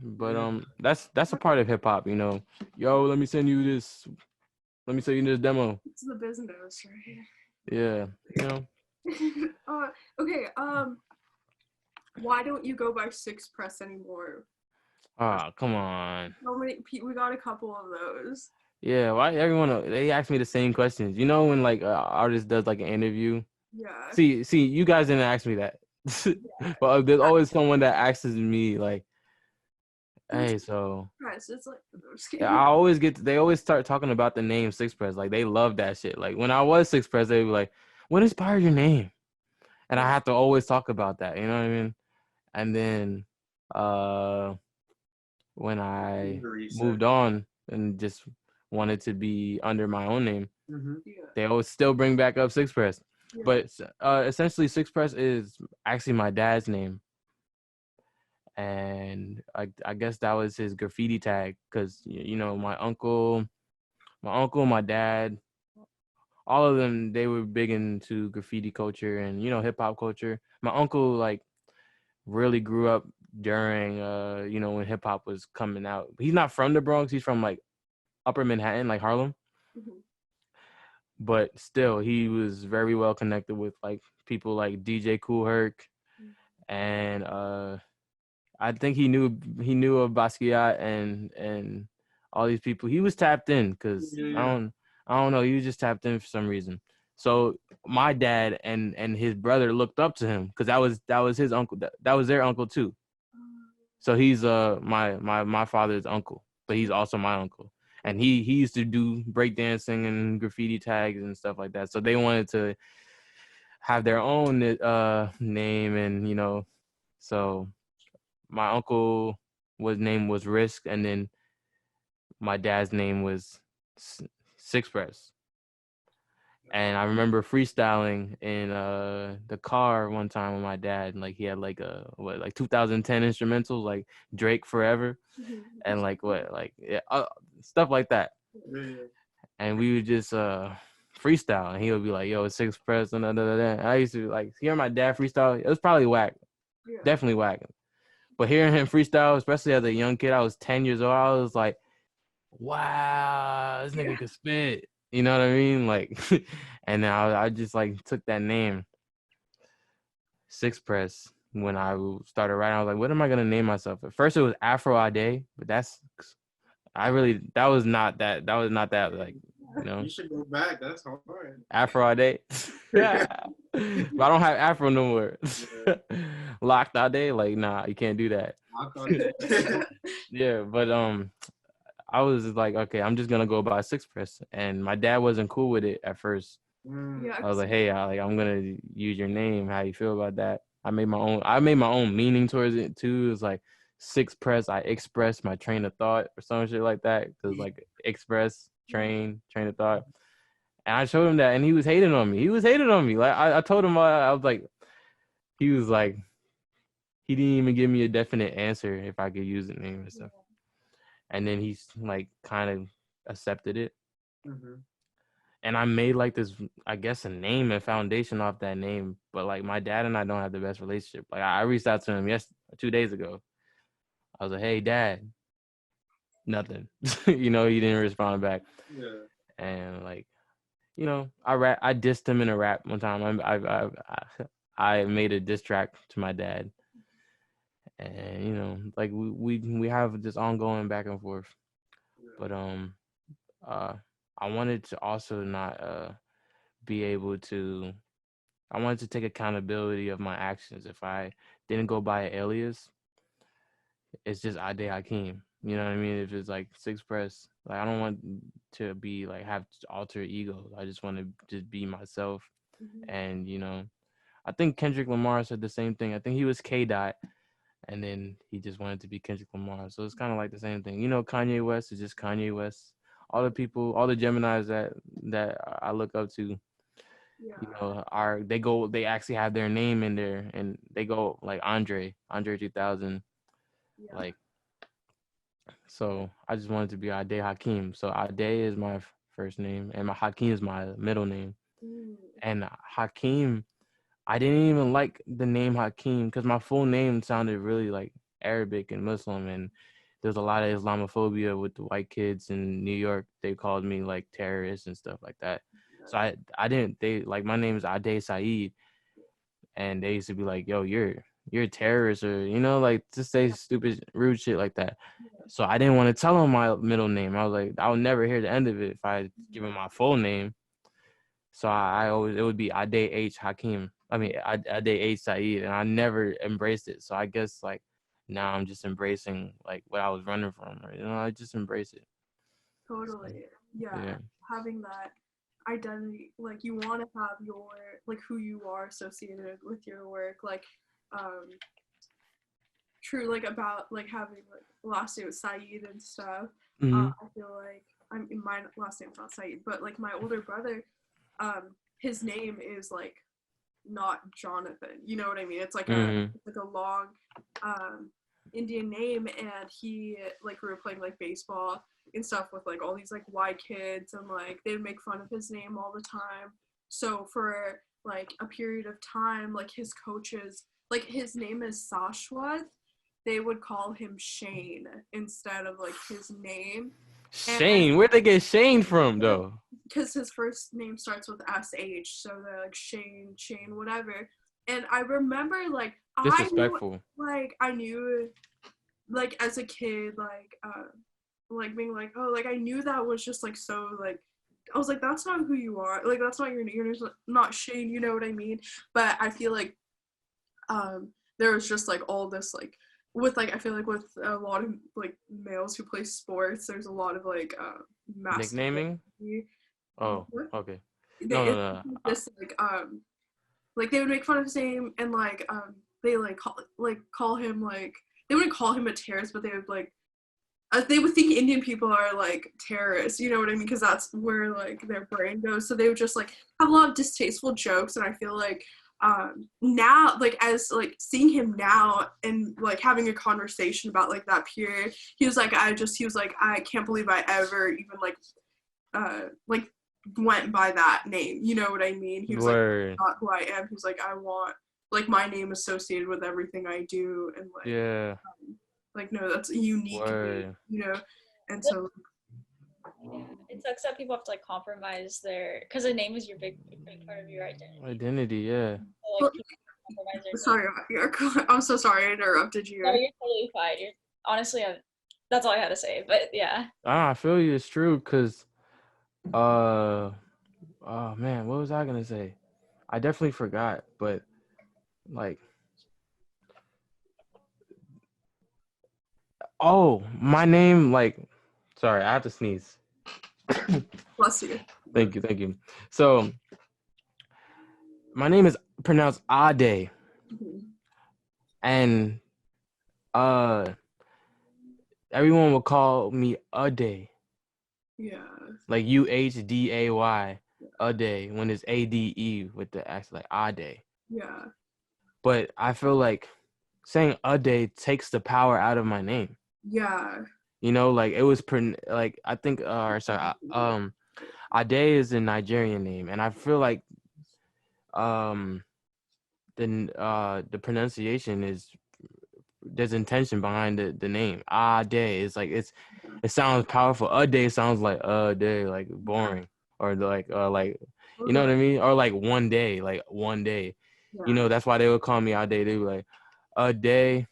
but that's a part of hip hop, you know. Yo, let me send you this. Let me send you this demo. It's the business, right? Yeah, you know. Okay. Why don't you go by Six Press anymore? Ah, come on. How many? We got a couple of those. Yeah, why everyone they ask me the same questions. You know when like an artist does like an interview. Yeah. See, you guys didn't ask me that, but there's always someone that asks me like, "Hey, so." Press. It's like Yeah, I always they always start talking about the name Six Press. Like they love that shit. Like when I was Six Press, they were like, "What inspired your name?" And I have to always talk about that. You know what I mean? And then, when I moved on and just wanted to be under my own name, they always still bring back up Six Press. Yeah. But essentially, Six Press is actually my dad's name. And I guess that was his graffiti tag because, you know, my uncle, my dad, all of them, they were big into graffiti culture and, you know, hip hop culture. My uncle, like, really grew up during, you know, when hip hop was coming out. He's not from the Bronx. He's from, like, Upper Manhattan, like Harlem. Mm-hmm. But still, he was very well connected with, like, people like DJ Kool Herc. And I think he knew of Basquiat and all these people. He was tapped in because I don't know. He was just tapped in for some reason. So my dad and his brother looked up to him because that was his uncle. That was their uncle too. So he's my father's uncle, but he's also my uncle. And he used to do breakdancing and graffiti tags and stuff like that. So they wanted to have their own name, and you know, so my uncle name was Risk, and then my dad's name was Six Press. And I remember freestyling in the car one time with my dad. Like he had like 2010 instrumentals like Drake Forever, and like stuff like that. And we would just freestyle, and he would be like, "Yo, it's Six Press," and I used to like hear my dad freestyle. It was probably whack, definitely whack. But hearing him freestyle, especially as a young kid, I was 10 years old. I was like, "Wow, this nigga could spit." You know what I mean? Like, and then I just like took that name, Six Press. When I started writing, I was like, "What am I gonna name myself?" At first, it was Afro Adé, but that was not that like, you know. You should go back. That's hard. Afro Adé. Yeah. But I don't have Afro no more. Locked Adé, like, nah, you can't do that. Yeah, but I was like, okay, I'm just gonna go by Six Press, and my dad wasn't cool with it at first. I was like, hey, I'm gonna use your name. How you feel about that? I made my own meaning towards it too. It's like Six Press. I express my train of thought or some shit like that. Cause like express train of thought. And I showed him that, and he was hating on me. Like I told him, I was like, he was like, he didn't even give me a definite answer if I could use the name and stuff. And then he's like kind of accepted it. And I made like this, I guess, a name and foundation off that name. But like my dad and I don't have the best relationship. Like I reached out to him 2 days ago. I was like, hey, Dad. Nothing. You know, he didn't respond back. Yeah. And like, you know, I dissed him in a rap one time. I made a diss track to my dad. And you know, like we have this ongoing back and forth. But I wanted to also not be able to. I wanted to take accountability of my actions. If I didn't go by an alias, it's just Adé Hakim. You know what I mean? If it's like to express, like I don't want to be like have alter egos. I just want to just be myself. And I think Kendrick Lamar said the same thing. I think he was K Dot, and then he just wanted to be Kendrick Lamar. So it's kind of like the same thing. Kanye West is just Kanye West. All the people, all the Geminis that I look up to, they actually have their name in there, and they go like Andre 2000, like. So I just wanted to be Adé Hakim. So Adé is my first name, and my Hakim is my middle name. And Hakim, I didn't even like the name Hakim because my full name sounded really like Arabic and Muslim, and there's a lot of Islamophobia with the white kids in New York. They called me like terrorists and stuff like that. So I didn't. They like my name is Adé Saeed, and they used to be like, "Yo, you're a terrorist," or like just say stupid, rude shit like that. So I didn't want to tell them my middle name. I was like, I would never hear the end of it if I give them my full name. So I always, it would be Adé H Hakim. I mean, Adé H Saeed, and I never embraced it. So I guess like now I'm just embracing like what I was running from. I just embrace it. Totally. Yeah. Having that identity, like you want to have your like who you are associated with your work, like true, like about like having like last name with Saeed and stuff. I feel like my last name's not Saeed, but like my older brother, his name is like not Jonathan. You know what I mean? It's like a long Indian name, and he like we were playing like baseball and stuff with like all these like white kids, and like they would make fun of his name all the time. So for like a period of time, like his coaches, like his name is Sashwath, they would call him Shane instead of like his name. Shane? Where'd they get Shane from though? Because his first name starts with SH, so they're like Shane, whatever. And I remember like disrespectful. I knew like as a kid, like being like, oh, like I knew that was just like so like I was like, that's not who you are. Like that's not your name. You're not Shane, you know what I mean? But I feel like there was just like all this like with like I feel like with a lot of like males who play sports, there's a lot of like nicknaming. Oh, okay. No. Just like they would make fun of his name, and like they call him like they wouldn't call him a terrorist, but they would like they would think Indian people are like terrorists, you know what I mean? Because that's where like their brain goes. So they would just like have a lot of distasteful jokes, and I feel like now like as like seeing him now and like having a conversation about like that period, he was like I can't believe I ever even like went by that name, you know what I mean? He was like, not who I am. He was like, I want like my name associated with everything I do, and like like no, that's unique to me, you know. And so it sucks that people have to like compromise because a name is your big part of your identity. Yeah. So, like, sorry, I'm so sorry I interrupted you. No, you're totally fine. Honestly, that's all I had to say. But yeah. I feel you. It's true, cause oh man, what was I gonna say? I definitely forgot, but like, oh, my name, like, sorry, I have to sneeze. Bless you. Thank you. So, my name is pronounced Adé, and everyone would call me Adé. Yeah. Like UHDAY, Adé, when it's ADE with the accent, like Adé. Yeah. But I feel like saying Adé takes the power out of my name. Yeah. You know, like it was like I think Adé is a Nigerian name, and I feel like the pronunciation is there's intention behind the name. Adé is like it sounds powerful. Adé sounds like day, like boring, or like you know what I mean, or like one day. Yeah. You know, that's why they would call me Adé. They were like a day.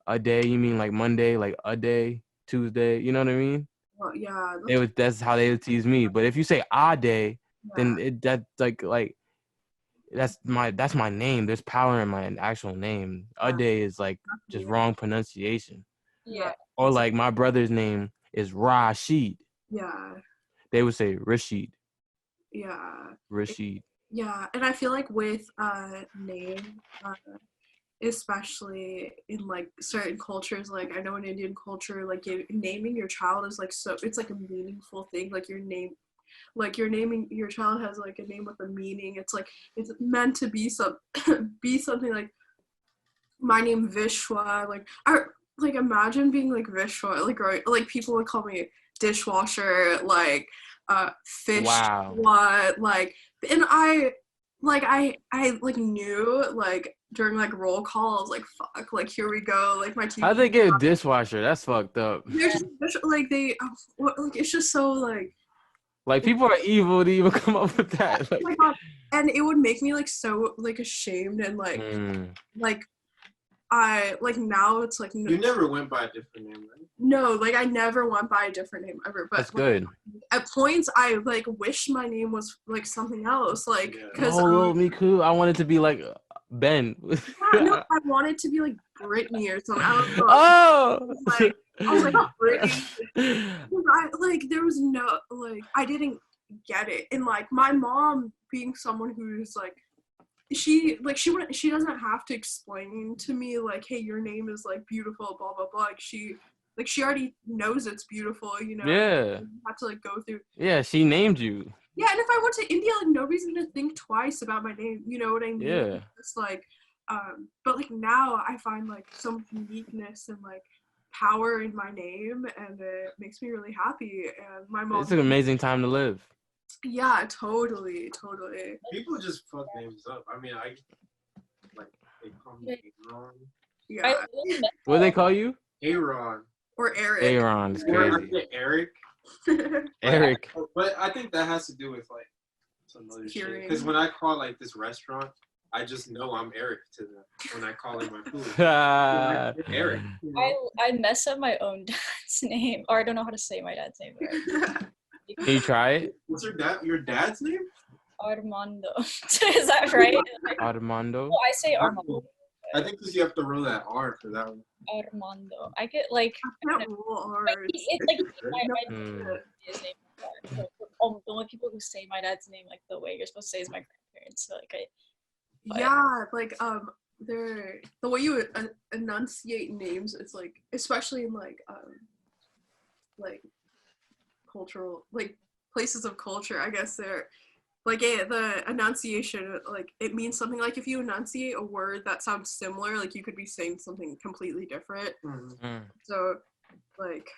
You mean like Monday, like a day, Tuesday. You know what I mean? Well, yeah. That's how they would tease me. But if you say Adé, then that's like that's my name. There's power in my actual name. Adé is like just wrong pronunciation. Yeah. Or like my brother's name is Rashid. Yeah. They would say Rashid. Yeah. Rashid. Yeah, and I feel like with name, especially in like certain cultures, like I know in Indian culture, like naming your child is like so it's like a meaningful thing. Like your name, like you're naming your child has like a name with a meaning. It's like it's meant to be be something like my name Vishwa. Like I like imagine being like Vishwa. Like people would call me dishwasher. Like fish. Wow. What like and I like knew like during like roll call I was like fuck like here we go like my team. How'd they get a dishwasher? That's fucked up. They're just like they like it's just so like people are evil to even come up with that. Like, oh my god, and it would make me like so like ashamed and like I like now it's like you never went by a different name, right? No, like I never went by a different name ever. But that's good. At points, I like wish my name was like something else, like because me cool. I wanted to be like Ben. Yeah, no, I wanted to be like Brittany or something. I don't know. Oh, I was like Brittany. There was no like I didn't get it, and like my mom being someone who's like. She doesn't have to explain to me like, hey, your name is like beautiful, blah blah blah. Like she already knows it's beautiful, you know. Yeah. You have to like go through. Yeah, she named you. Yeah, and if I went to India, like nobody's gonna think twice about my name. You know what I mean? Yeah. It's like, but like now I find like some uniqueness and like power in my name, and it makes me really happy. And my mom. It's an amazing time to live. Yeah, totally. People just fuck names up. I mean, they call me Aaron. Yeah. What do they call you? Aaron. Or Eric. Aaron is Or crazy. I say Eric. Eric. But I think that has to do with like some other shit. Because when I call like this restaurant, I just know I'm Eric to them when I call it my food. Eric. You know? I mess up my own dad's name, or I don't know how to say my dad's name. Right? Can you try it? What's your dad's name? Armando. Is that right? Armando. Oh, I say Armando. I think because you have to roll that R for that one. Armando. I get like. I can't roll R's. It's like his name. The only people who say my dad's name like the way you're supposed to say is my grandparents. So like Yeah, like they're the way you enunciate names. It's like especially in like cultural like places of culture. I guess they're like the enunciation like it means something like if you enunciate a word that sounds similar, like you could be saying something completely different. Mm-hmm. So like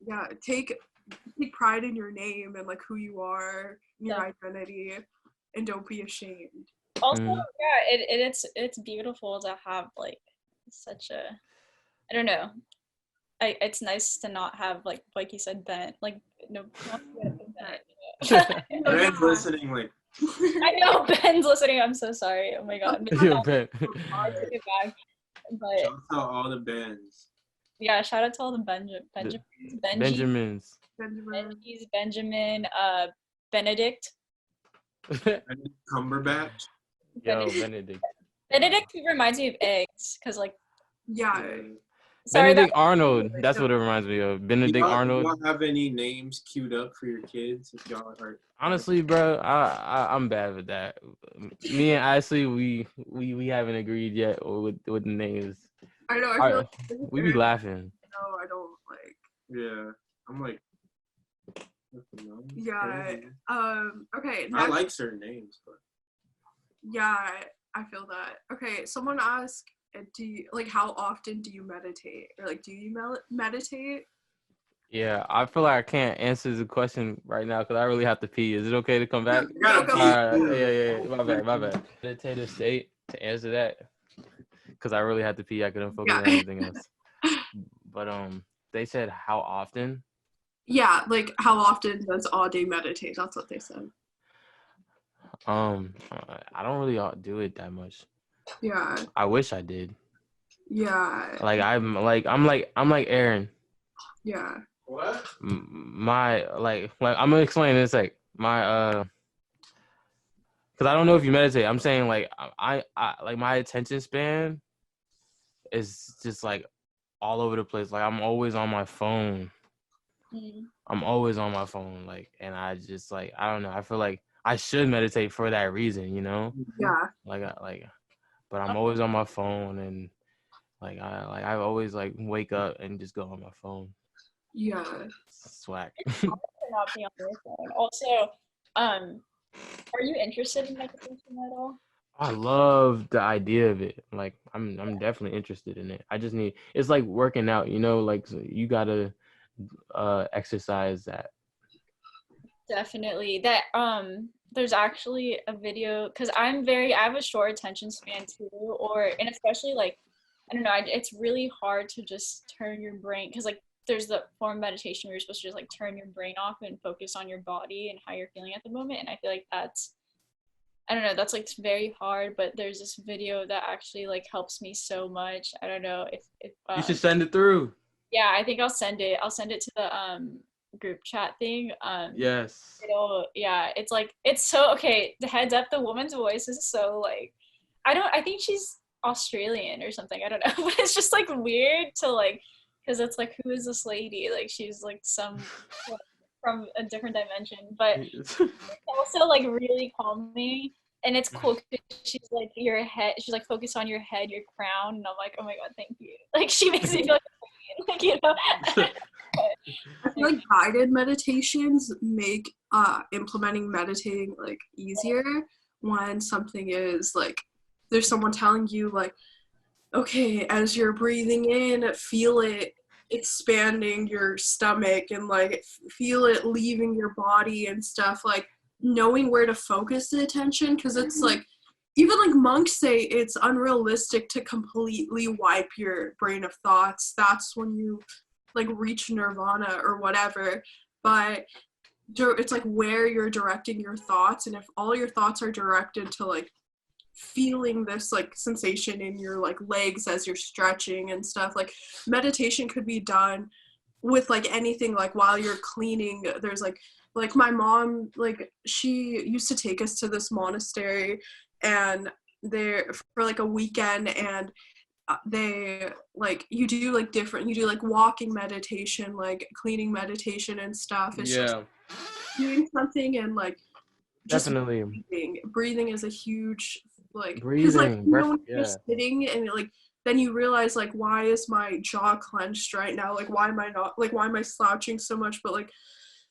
yeah, take pride in your name and like who you are, your identity, and don't be ashamed. Also, yeah, it's beautiful to have like such a I don't know. It's nice to not have like you said Ben like no. Ben's listening like. I know Ben's listening. I'm so sorry. Oh my god. Yo, Ben. I'll take it back. But shout out to all the Bens. Yeah, shout out to all the Benjamins. Benjamin, Benedict. Cumberbatch. Yo, Benedict. Benedict reminds me of eggs, cause like. Yeah. Sorry, Benedict Arnold. That's what it reminds me of. Benedict Arnold. Do y'all have any names queued up for your kids? If y'all are. Honestly, bro, I'm bad with that. Me and Ashley, we haven't agreed yet with the names. I know. I feel like we be laughing. No, I don't like. Yeah, I'm like. Yeah. Okay. I like certain names, but. Yeah, I feel that. Okay, someone asked, do you like how often do you meditate, or like do you meditate? Yeah, I feel like I can't answer the question right now because I really have to pee. Is it okay to come back? Yeah. My bad. Meditative state to answer that because I really had to pee. I couldn't focus on anything else. But they said how often? Yeah, like how often does Adé meditate? That's what they said. I don't really do it that much. Yeah. I wish I did. Yeah. Like I'm like Aaron. Yeah. What? My like I'm gonna explain this like my because I don't know if you meditate. I'm saying like I like my attention span is just like all over the place. Like I'm always on my phone. Mm. I'm always on my phone, like, and I just like I don't know. I feel like I should meditate for that reason, you know. Yeah. But I'm always on my phone, and I always like wake up and just go on my phone. Yeah. Swag. To not be on your phone. Also, are you interested in meditation at all? I love the idea of it. Like I'm definitely interested in it. I just need it's like working out, you know, like so you gotta exercise that. Definitely. That there's actually a video because I have a short attention span too, and especially like I don't know, it's really hard to just turn your brain because like there's the form of meditation where you're supposed to just like turn your brain off and focus on your body and how you're feeling at the moment. And I feel like I don't know, that's like very hard, but there's this video that actually like helps me so much. I don't know if You should send it through. yeah, I think I'll send it. I'll send it to the group chat thing. Yes. It's like it's so okay, the heads up, the woman's voice is so like I think she's Australian or something. I don't know. But it's just like weird to like because it's like who is this lady? Like she's like some from a different dimension. But it's also like really calming. And it's cool because she's like your head. She's like focused on your head, your crown, and I'm like, oh my god, thank you. Like she makes me feel like you know. I feel like guided meditations make meditating like easier when something is like there's someone telling you like, okay, as you're breathing in, feel it expanding your stomach and like feel it leaving your body and stuff, like knowing where to focus the attention, because it's like even like monks say it's unrealistic to completely wipe your brain of thoughts. That's when you like reach nirvana or whatever. But it's like where you're directing your thoughts, and if all your thoughts are directed to like feeling this like sensation in your like legs as you're stretching and stuff, like meditation could be done with like anything, like while you're cleaning. There's like my mom, like she used to take us to this monastery and there for like a weekend, and they like you do like walking meditation, like cleaning meditation and stuff. It's just doing something and like just definitely breathing is a huge like breathing, because like you know when yeah. you're sitting and like then you realize like why is my jaw clenched right now, like why am I slouching so much, but like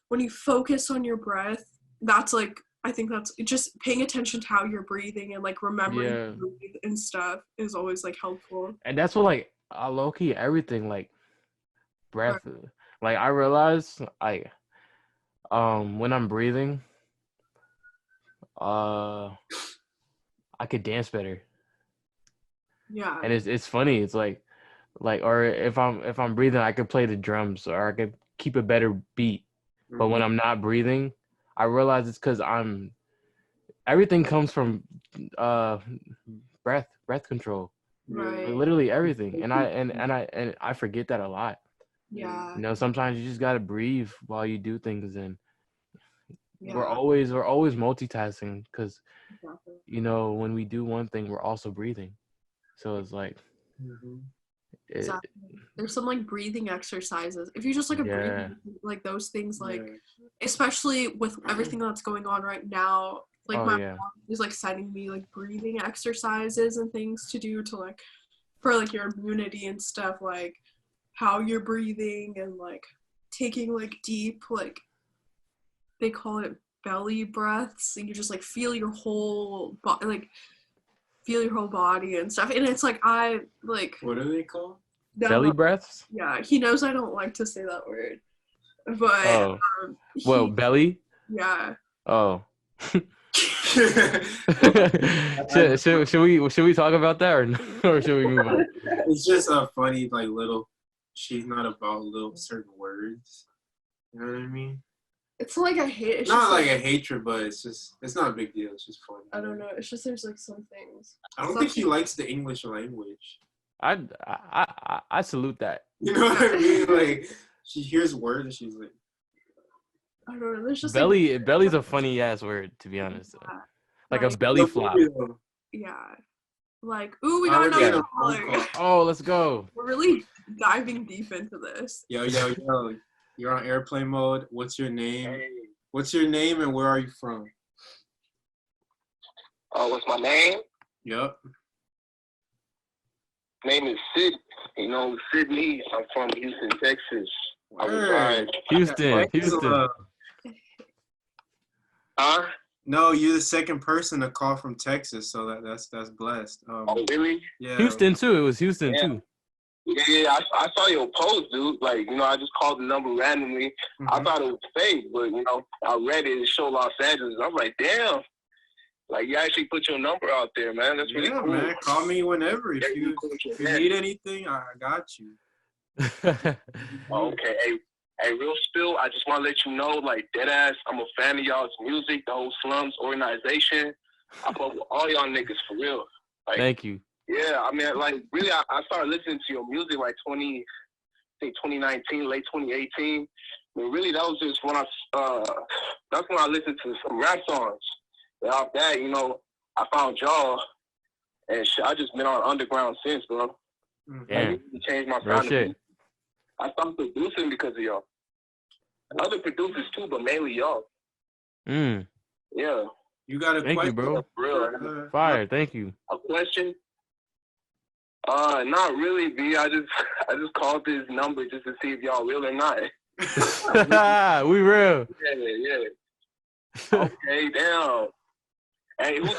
when you focus on your breath, that's like I think that's just paying attention to how you're breathing and like remembering to breathe and stuff is always like helpful. And that's what like low-key everything like breath, like I realize like when I'm breathing I could dance better. Yeah. And it's funny, it's like or if I'm breathing I could play the drums or I could keep a better beat. But when I'm not breathing, I realize it's because everything comes from breath control. Right. Literally everything. And I forget that a lot. Yeah. You know, sometimes you just gotta breathe while you do things, and we're Yeah. always multitasking because you know when we do one thing we're also breathing. So it's like exactly. There's some like breathing exercises. If you just like a breathing, like those things, like especially with everything that's going on right now, like my mom is like sending me like breathing exercises and things to do to like for like your immunity and stuff, like how you're breathing and like taking like deep, like they call it belly breaths, and you just like feel your whole body, like feel your whole body and stuff. And it's like I like what are they called? Belly breaths? Yeah, he knows I don't like to say that word. But belly? Yeah. Oh. should we talk about that or should we move on? It's just a funny like little she's not about little certain words. You know what I mean? It's like a hate. It's not like a hatred, but it's not a big deal. It's just funny. I don't know. It's just there's like some things. I don't think she likes the English language. I salute that. You know what I mean? Like she hears words and she's like, I don't know. There's just belly. like, belly's a funny ass word, to be honest. Like a belly flop. Yeah. Like, ooh, we Oh, got we're another getting a phone caller. call. Oh, let's go. We're really diving deep into this. Yo, you're on airplane mode. What's your name? Hey. What's your name and where are you from? What's my name? Yup. Name is Sid. You know, Sydney. I'm from Houston, Texas. I Word. reside. Houston. Huh? No, you're the second person to call from Texas, so that's blessed. Oh, really? Yeah. Houston too. It was Houston Yeah. too. Yeah, I saw your post, dude. Like, you know, I just called the number randomly. I thought it was fake, but, you know, I read it. It showed Los Angeles. I was like, damn. Like, you actually put your number out there, man. That's really cool. Man. Call me whenever. If you need anything, I got you. Okay. Hey, real spill, I just want to let you know, like, deadass, I'm a fan of y'all's music, the whole Slums organization. I fuck with all y'all niggas, for real. Like, Thank you. yeah, I mean, like, really, I started listening to your music, like, 2019, late 2018. I mean, really, that was just when that's when I listened to some rap songs. And off that, you know, I found y'all, and shit, I just been on underground since, bro. Yeah. Like, it changed my Real sound. shit. I started producing because of y'all. Other producers too, but mainly y'all. Yeah. You got a Thank question? you, bro. Real. Fire. Thank you. A question? Not really, B. I just called this number just to see if y'all real or not. We real. Yeah. Okay, damn. Hey, who's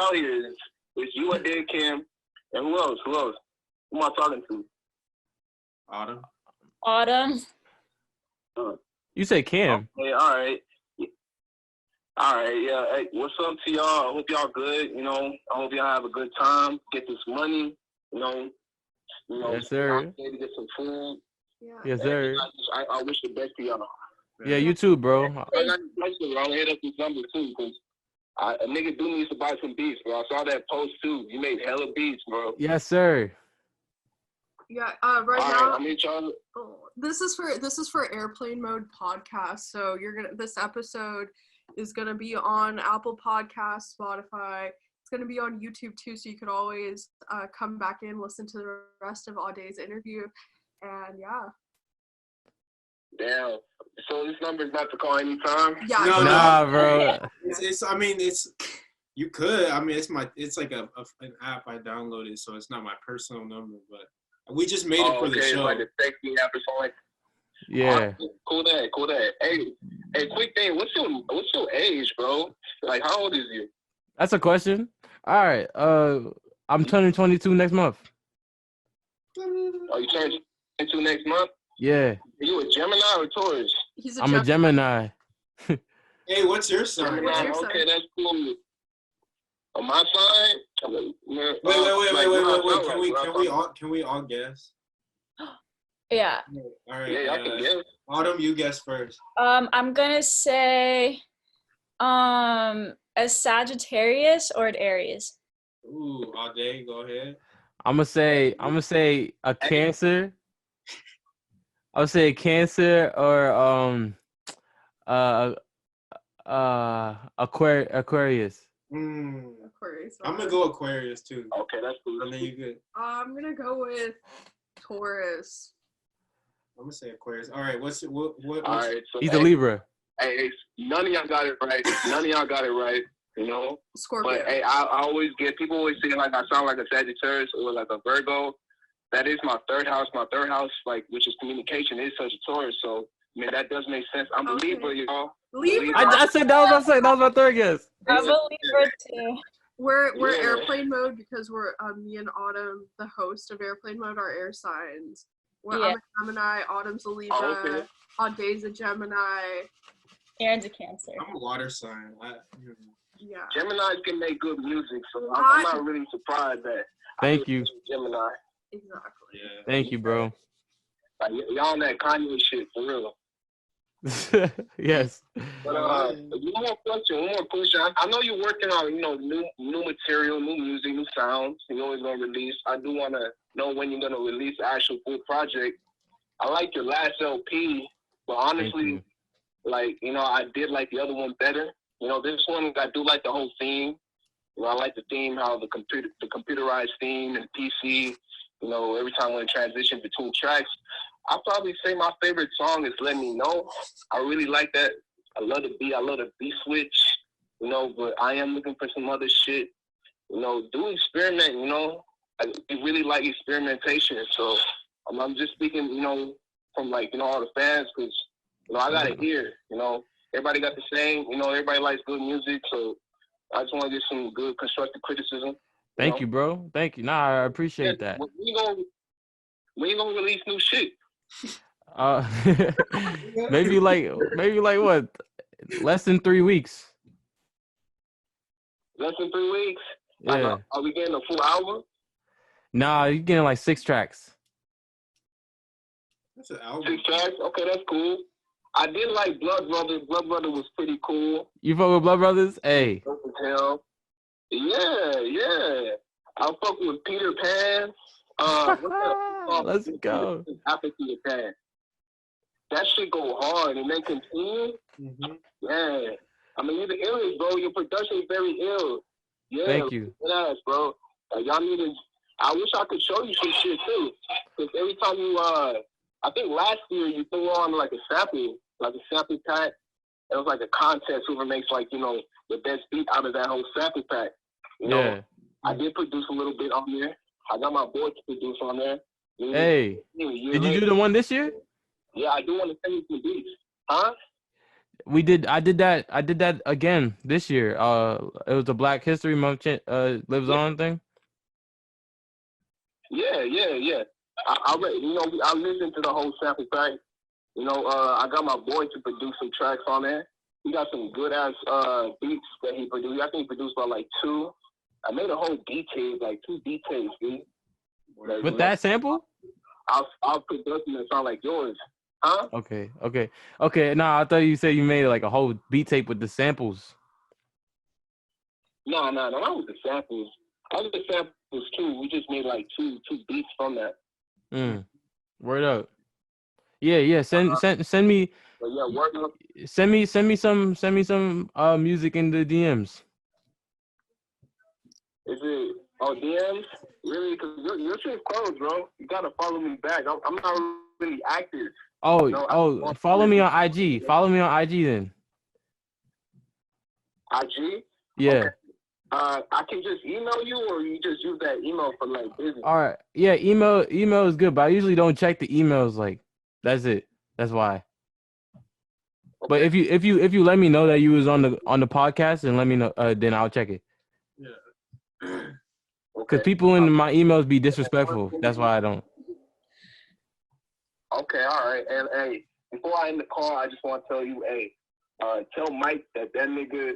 out here? It's you, Adé Hakim, and who else? Who am I talking to? Autumn. You say Cam. Okay, all right, yeah. Hey, what's up to y'all? I hope y'all good. You know, I hope y'all have a good time. Get this money. You know. Yes, sir. To get some food. Yeah. Yes, sir. I wish the best to y'all. Yeah, you too, bro. I got your question, bro. I'm gonna hit up this number too, because a nigga do needs to buy some beats, bro. I saw that post too. You made hella beats, bro. Yes, sir. Yeah. All Right right, now. I mean, y'all. This is for Airplane Mode podcast. So this episode is gonna be on Apple Podcasts, Spotify. It's gonna be on YouTube too, so you could always come back in, listen to the rest of Adé's interview, and yeah. Damn. So this number is not to call anytime? Yeah. Nah, bro. You could. I mean, it's like an app I downloaded, so it's not my personal number, but we just made it for the show. Like the texting app or something. Yeah. Cool that. Hey, quick thing. What's your age, bro? Like, how old is you? That's a question. All right. I'm turning 22 next month. Oh, you turn 22 next month? Yeah. Are you a Gemini or Taurus? I'm a Gemini. Hey, what's your sign? Gemini. Okay, that's cool. On my side? Wait. Can we all guess? Yeah. All right. Yeah, I can guess. Autumn, you guess first. I'm gonna say a Sagittarius or an Aries. Ooh, Adé, go ahead. I'm gonna say a Cancer. I would say a Cancer or Aquarius. Aquarius. I'm gonna go Aquarius too. Okay, that's cool. And then you good. I'm gonna go with Taurus. I'm gonna say Aquarius. All right, what? All right, so He's a Libra. Hey, none of y'all got it right. You know. Scorpio. But hey, I always get people always say like I sound like a Sagittarius or like a Virgo. That is my third house. My third house, like, which is communication, is Sagittarius. So, I mean, that does make sense. I'm a Libra, y'all. Libra. I said that was my third guess. I'm a Libra too. We're Airplane Mode because we're me and Autumn, the host of Airplane Mode, are air signs. I'm a Gemini, Autumn's a Libra, Adé's a Gemini. Aaron's a Cancer. I'm a water sign. Yeah. Geminis can make good music, so I'm not really surprised that. Thank you. Gemini. Exactly. Yeah. Thank you, bro. Like, y'all on that Kanye shit for real. Yes. But one more question. I know you're working on, new material, new music, new sounds. You're always gonna release. I do wanna know when you're gonna release the actual full project. I like your last LP, but honestly, like, I did like the other one better. This one I do like the whole theme. I like the theme, how the computerized theme and PC. Every time when I transition between tracks, I'll probably say my favorite song is "Let Me Know." I really like that. I love the beat. I love the beat switch. But I am looking for some other shit. Do experiment. I really like experimentation. So I'm just speaking, from all the fans, because I got to hear. Everybody got the same. Everybody likes good music. So I just want to get some good constructive criticism. Thank you, bro. Thank you. Nah, I appreciate that. When you gonna release new shit? Maybe like what? Less than 3 weeks. Less than 3 weeks? Yeah. Are we getting a full album? Nah, you're getting like 6 tracks. That's an album. 6 tracks? Okay, that's cool. I did like Blood Brothers. Blood Brother was pretty cool. You fuck with Blood Brothers? Hey. Yeah. I fuck with Peter Pan. Let's go. After Peter Pan. That shit go hard and they continue. Mm-hmm. Yeah. I mean, you're the illest, bro. Your production is very ill. Yeah. Thank you. Yes, bro. Y'all need to. I wish I could show you some shit too. Because every time you, I think last year you threw on like a sample pack. It was like a contest whoever makes the best beat out of that whole sample pack. Yeah. I did produce a little bit on there. I got my boy to produce on there. Hey. Did you do the one this year? Yeah, I do want to send you some beats. Huh? I did that again this year. It was the Black History Month lives on thing. Yeah. I listened to the whole sample pack. I got my boy to produce some tracks on there. He got some good ass beats that he produced. I think he produced about like 2. I made a whole beat tape, like 2 beat tapes, dude. With that sample? I'll produce them and sound like yours. Huh? Okay. Nah, I thought you said you made like a whole beat tape with the samples. No, that was the samples. Other samples too. We just made like two beats from that. Word up. Yeah. Send me. Word up. Send me some music in the DMs. Is it DMs? Really? Because your shit's closed, bro. You gotta follow me back. I'm not really active. Follow me on IG. Follow me on IG then. IG? Yeah. Okay. I can just email you, or you just use that email for like business. All right. Yeah, email is good, but I usually don't check the emails. Like, that's it. That's why. Okay. But if you let me know that you was on the podcast, and let me know, then I'll check it. Yeah. Because people in my emails be disrespectful. That's why I don't. Okay, all right. And hey, before I end the call, I just want to tell you, tell Mike that nigga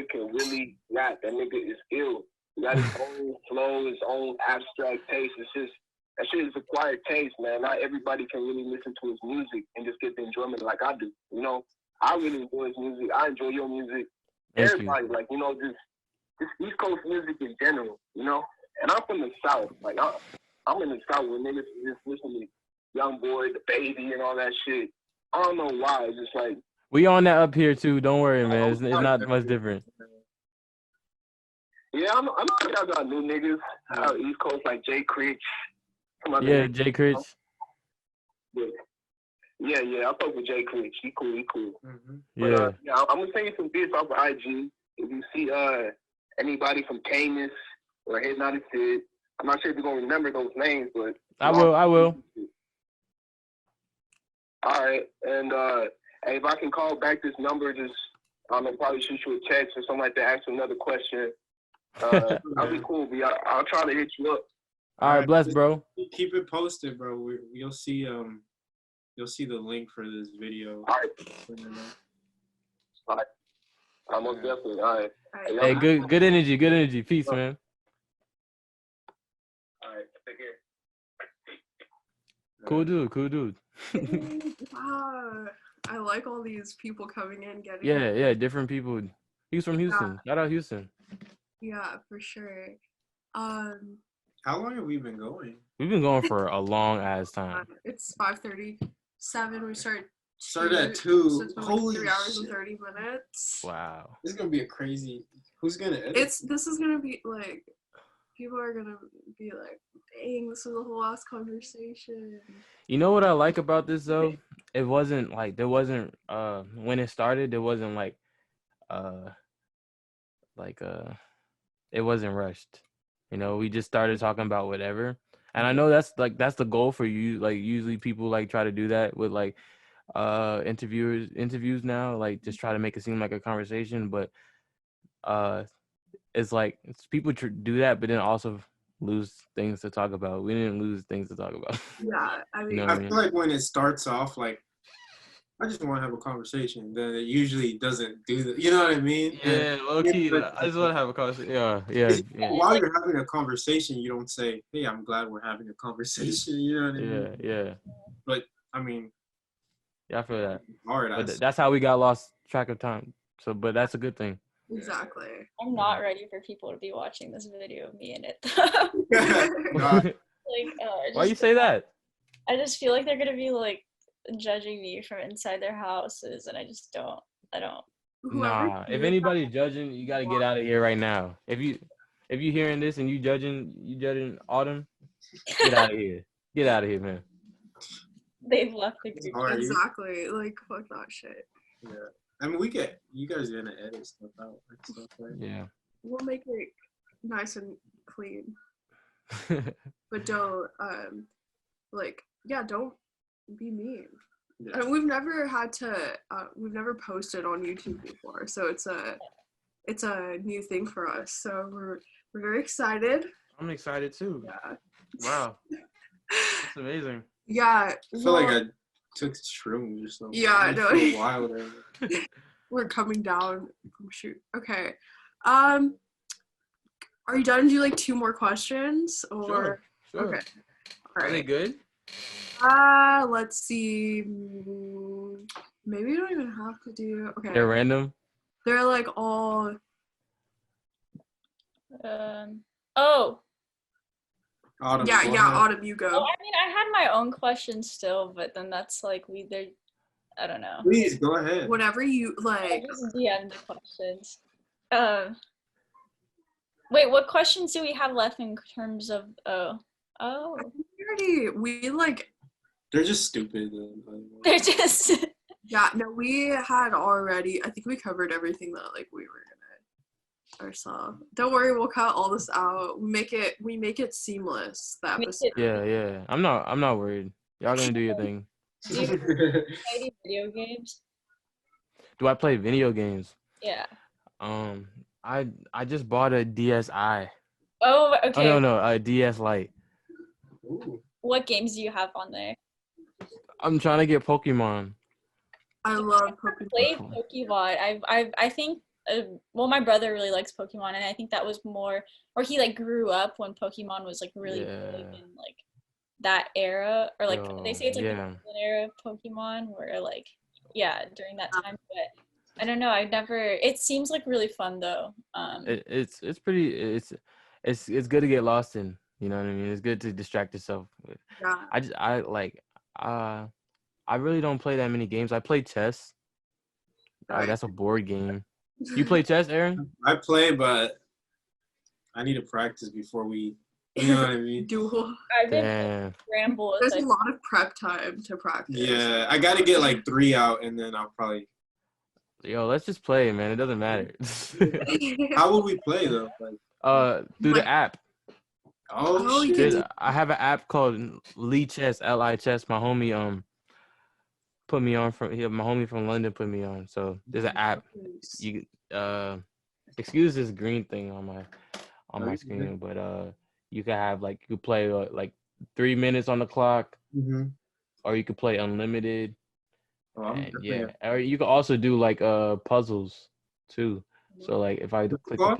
can really rap. That nigga is ill. He got his own flow, his own abstract taste. That shit is acquired taste, man. Not everybody can really listen to his music and just get the enjoyment like I do. I really enjoy his music. I enjoy your music. Everybody, just East Coast music in general, And I'm from the South. Like, I'm in the South where niggas just listen to Young Boy, The Baby, and all that shit. I don't know why. It's just like... We on that up here, too. Don't worry, man. It's not much different. Yeah, I know y'all got new niggas out East Coast, like Jay Critch. Yeah, Jay Critch. Yeah, I fuck with Jay Critch. He cool. Mm-hmm. But, I'm going to send you some beats off of IG. If you see anybody from Canis or Hypnotic Sid, I'm not sure if you're going to remember those names, but... I will. All right, and hey, if I can call back this number, just I'll probably shoot you a text or something like that, ask you another question. I'll be cool, B. I'll try to hit you up. All right, bless, bro. Keep it posted, bro. You'll see the link for this video. All right. Most definitely. All right. Hey, good energy. Peace, man. All right, take care. Cool dude. I like all these people coming in, getting... Yeah, different people. He's from Houston. Shout out Houston. Yeah, for sure. How long have we been going? We've been going for a long ass time. It's 5:37. We start Started at 2. So it's been like Holy 3 hours and shit. 30 minutes. Wow. This is gonna be a crazy. Who's gonna edit? This is gonna be like, people are gonna be like, dang, this was a whole ass conversation. You know what I like about this though? It wasn't like there wasn't when it started there wasn't like it wasn't rushed. You know, we just started talking about whatever. And I know that's the goal for you. Like usually people like try to do that with like interviews now, like just try to make it seem like a conversation, but it's like people do that but then also lose things to talk about. We didn't lose things to talk about. Yeah, I mean, You know I feel like when it starts off like, I just want to have a conversation, then it usually doesn't do that. You know what I mean? Yeah, low key. I just want to have a conversation. Yeah. While you're having a conversation, you don't say, "Hey, I'm glad we're having a conversation." You know what I mean? Yeah. But I mean, Yeah, I feel that. hard. But that's how we got lost track of time. So, but that's a good thing. exactly. I'm not ready for people to be watching this video of me in it. God. Why you say that? I just feel like they're gonna be like judging me from inside their houses, and I don't. Nah, if anybody's judging, you gotta get out of here right now. If you hearing this and you judging Autumn, get out of here. Get out of here, man. They've left the group. Hard. Exactly. Like, fuck that shit. Yeah. I mean, you guys are gonna edit stuff out, like stuff, right? Yeah. We'll make it nice and clean. But don't, don't be mean. Yeah. And we've never we've never posted on YouTube before, so it's a new thing for us. So we're very excited. I'm excited too. Yeah. Wow. That's amazing. Yeah. I feel like I took shrooms or something. Yeah, I know. For a while there. We're coming down from shoot. Okay. Are you done? Do you like 2 more questions or? Sure. Okay. All Are they right. good? Let's see. Maybe you don't even have to do. Okay. They're random. They're like all. Oh. Autumn, Yeah, go yeah. ahead. Autumn, you Oh, go. I mean, I had my own questions still, but then that's like I don't know. Please go ahead. Whatever you I like. just DM the questions. Wait, what questions do we have left in terms of? Oh. We like. They're just stupid. They're just. Yeah, no, we had already. I think we covered everything that like we were gonna ourselves. Don't worry, we'll cut all this out. We make it seamless. The episode. Yeah. I'm not worried. Y'all gonna do your thing. Do you play video games? Do I play video games? Yeah. I just bought a DSi. Oh, okay. Oh no, a DS Lite. Ooh. What games do you have on there? I'm trying to get Pokemon. I love Pokemon. Played Pokemon. I think. Well, my brother really likes Pokemon, and I think that was more, or he like grew up when Pokemon was like really big in like that era, or like they say it's like the golden era of Pokemon, where like during that time. But I don't know. It seems like really fun though. It's pretty. It's good to get lost in. You know what I mean? It's good to distract yourself. Yeah. I really don't play that many games. I play chess. That's a board game. You play chess, Aaron? I play, but I need to practice before we. You know what I mean? Duel. I've been scramble. There's a lot of prep time to practice. Yeah, I got to get like 3 out, and then I'll probably. Yo, let's just play, man. It doesn't matter. How would we play though? Like, through the app. Oh shit! I have an app called Lee Chess, Li Chess. My homie put me on my homie from London put me on. So there's an app. You excuse this green thing on my screen, but you can have like you play like 3 minutes on the clock, or you could play unlimited. Or you can also do like puzzles too. So like if I click the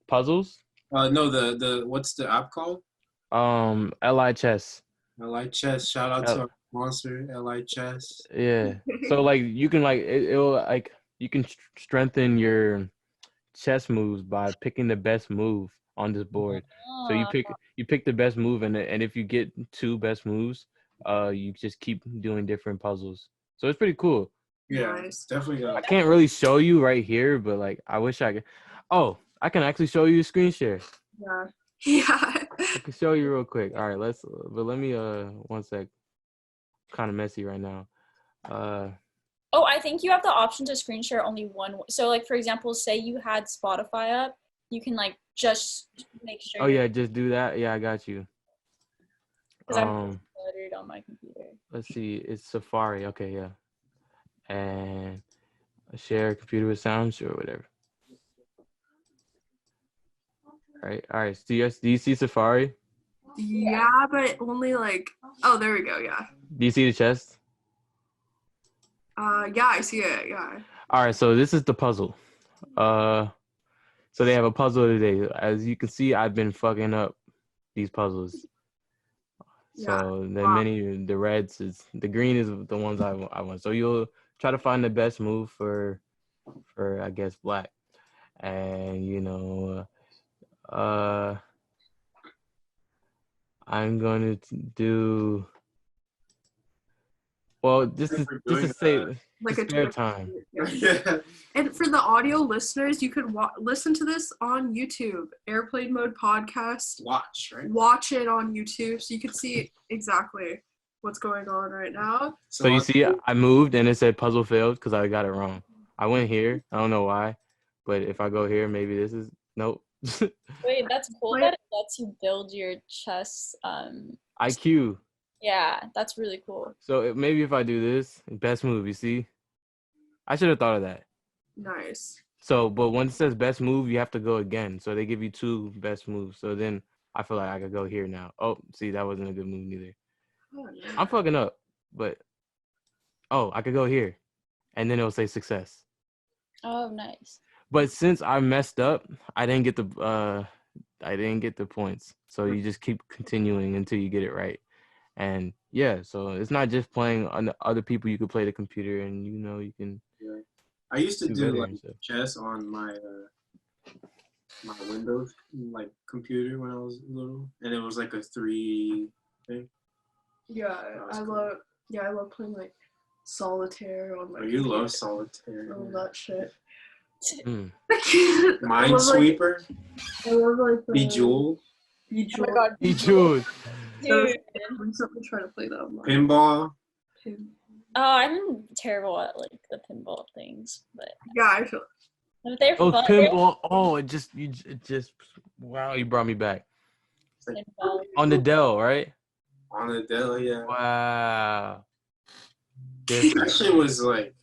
puzzles. No, the what's the app called? Li Chess. Li Chess. Shout out to our sponsor, Li Chess. Yeah. So like you can like it'll like you can strengthen your chess moves by picking the best move on this board. So you pick the best move, and if you get 2 best moves, you just keep doing different puzzles. So it's pretty cool. Yeah, Nice. definitely. I can't really show you right here, but like I wish I could. Oh, I can actually show you a screen share. Yeah. Yeah. I can show you real quick. All right, but let me one sec. Kind of messy right now. Oh, I think you have the option to screen share only one. So like for example, say you had Spotify up, you can like just make sure. Oh yeah, just do that. Yeah, I got you. Because I'm cluttered on my computer. Let's see. It's Safari. Okay, yeah. And share computer with sounds or whatever. All right. Do you see Safari? Yeah, but only like. Oh, there we go. Yeah. Do you see the chest? Yeah, I see it. Yeah. All right, so this is the puzzle. So they have a puzzle today. As you can see, I've been fucking up these puzzles. So the reds is the green is the ones I want. So you'll try to find the best move for I guess black, and I'm going to do. Well, just to say, like a spare time. Yeah. And for the audio listeners, you could listen to this on YouTube, Airplane Mode Podcast. Watch, right? Watch it on YouTube so you can see exactly what's going on right now. So you see, I moved and it said puzzle failed because I got it wrong. I went here. I don't know why, but if I go here, maybe this is nope. Wait, that's cool that it lets you build your chess. IQ. Yeah, that's really cool. So maybe if I do this, best move, you see? I should have thought of that. Nice. So, but when it says best move, you have to go again. So they give you 2 best moves. So then I feel like I could go here now. Oh, see, that wasn't a good move neither. Oh, no. I'm fucking up, but I could go here. And then it'll say success. Oh, nice. But since I messed up, I didn't get the points. So you just keep continuing until you get it right. And yeah, so it's not just playing on other people. You could play the computer, and you can. Yeah. I used to do like chess on my my Windows like computer when I was little, and it was like a 3 thing. Yeah, I love playing like solitaire on my. Oh, you love solitaire. I love that shit. Minesweeper. I love like Bejeweled. Oh my god, Bejeweled. dude. I'm trying to play that online. Pinball. Oh, I'm terrible at like the pinball things, but Yeah, I feel. but they're Oh, fun. pinball! Oh, it just wow! You brought me back. Pinball. On the Dell, right? On the Dell, yeah. Wow. That shit was like,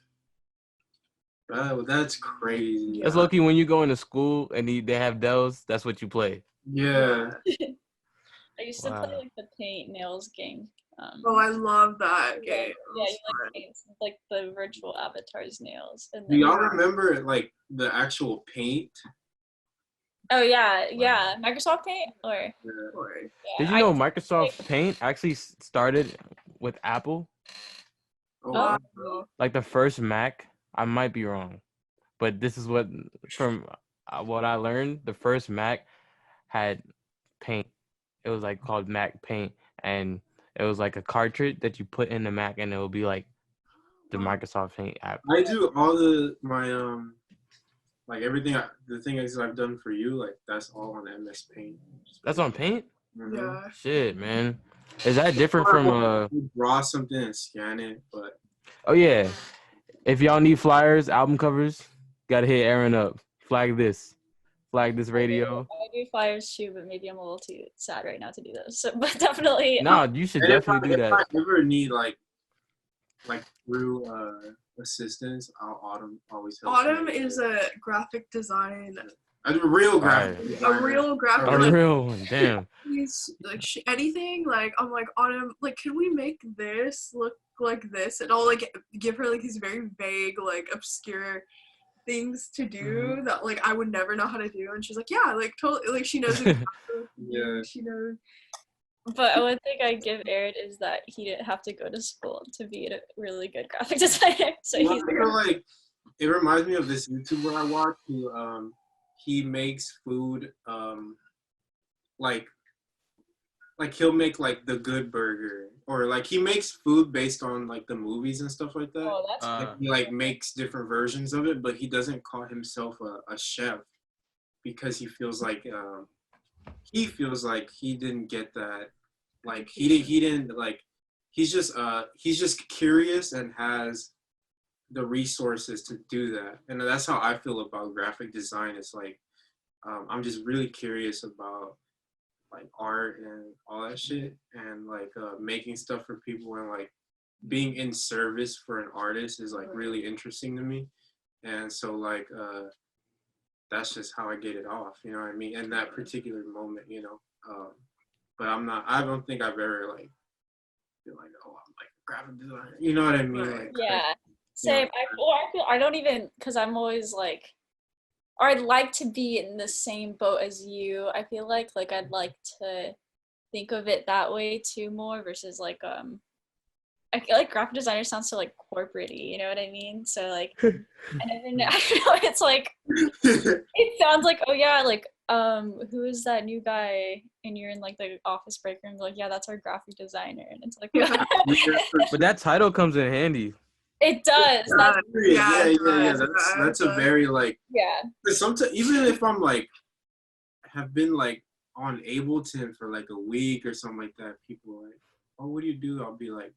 that's crazy. That's lucky when you go into school and they have Dells. That's what you play. Yeah. I used to play like the paint nails game. Oh, I love that game. Yeah, you like paint like the virtual avatar's nails. And Do y'all remember like the actual paint? Oh yeah, Microsoft Paint or. Yeah. Did you know Microsoft Paint actually started with Apple? Oh, wow. Like the first Mac. I might be wrong, but this is from what I learned. The first Mac had Paint. It was like called Mac Paint, and it was like a cartridge that you put in the Mac, and it will be like the Microsoft Paint app. I do all my like everything. The things I've done for you, like that's all on MS Paint. That's on Paint? Mm-hmm. Yeah. Shit, man. Is that different from You draw something and scan it, but. Oh yeah. If y'all need flyers, album covers, gotta hit Aaron up. Flag this radio. I do flyers too, but maybe I'm a little too sad right now to do those. So, but definitely. No, you should definitely do that. If I ever need like real assistance, Autumn always helps. Autumn is a graphic design. A real graphic designer. A real graphic. A real one, damn. He's like anything. Like I'm like Autumn. Like, can we make this look like this? And I'll like give her like these very vague, like obscure things to do that like I would never know how to do. And she's like, yeah, like totally. Like she knows. Exactly. Yeah. She knows. But one thing I give Aaron is that he didn't have to go to school to be a really good graphic designer. So he's like it reminds me of this YouTuber I watch who he makes food like he'll make like the Good Burger or like he makes food based on like the movies and stuff like that. Oh, that's Like, he like makes different versions of it, but he doesn't call himself a chef because he feels like he didn't get that. Like he didn't like he's just curious and has the resources to do that. And that's how I feel about graphic design. It's like I'm just really curious about like art and all that shit, and like making stuff for people, and like being in service for an artist is like really interesting to me. And so like that's just how I get it off, you know what I mean, in that particular moment, you know. But I don't think I've ever like been like, oh, I'm like a graphic designer, you know what I mean? Like, yeah, same. I don't even, because I'm always like, or I'd like to be in the same boat as you. I feel like I'd like to think of it that way too more versus like I feel like graphic designer sounds so like corporate-y, you know what I mean? So like and then I feel like it's like it sounds like, oh yeah, like who is that new guy, and you're in like the office break room, like, yeah, that's our graphic designer, and it's like But that title comes in handy. it does. That's a very like, yeah. Sometimes even if I'm like have been like on Ableton for like a week or something like that, people are like, oh, what do you do? I'll be like,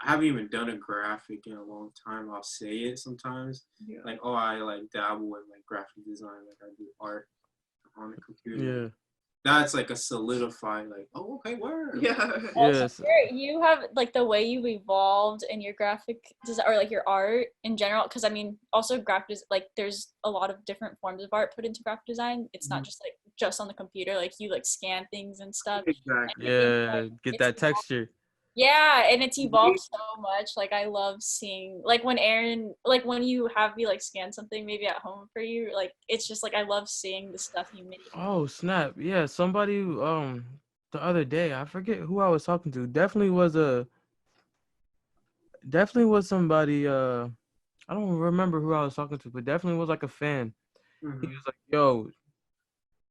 I haven't even done a graphic in a long time. I'll say it sometimes, like, oh, I like dabble in like graphic design, like I do art on the computer. Yeah. That's like a solidified, like, oh, okay, word. Yeah. Also, Yes. you have like the way you've evolved in your graphic design, or like your art in general, because I mean also like there's a lot of different forms of art put into graphic design. It's not just like just on the computer, like you like scan things and stuff. Exactly. Yeah, get that texture. Yeah, and it's evolved so much. Like I love seeing like when Aaron, like when you have me like scan something maybe at home for you, like it's just like I love seeing the stuff you make. Oh snap! Yeah, somebody the other day, I forget who I was talking to. Definitely was somebody. I don't remember who I was talking to, but definitely was like a fan. Mm-hmm. He was like, "Yo,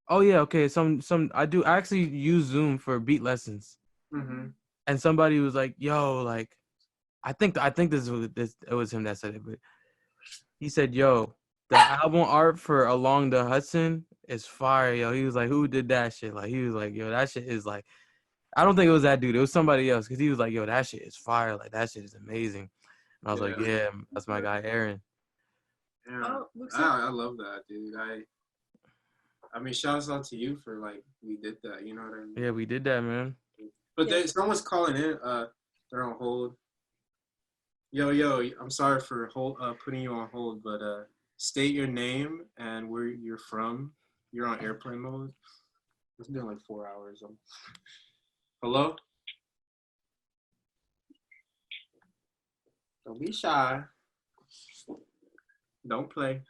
oh yeah, okay. Some I actually use Zoom for beat lessons." Mm-hmm. And somebody was like, "Yo, like, I think it was him that said it, but he said, yo, the album art for Along the Hudson is fire, yo." He was like, "Who did that shit?" Like, he was like, "Yo, that shit is like," I don't think it was that dude. It was somebody else, because he was like, "Yo, that shit is fire. Like, that shit is amazing." And I was like, "Yeah, that's my guy, Aaron." Yeah. I love that, dude. I mean, shouts out to you for like we did that. You know what I mean? Yeah, we did that, man. But someone's calling in. They're on hold. Yo, I'm sorry for putting you on hold, but state your name and where you're from. You're on airplane mode. It's been like 4 hours. Hello? Don't be shy. Don't play.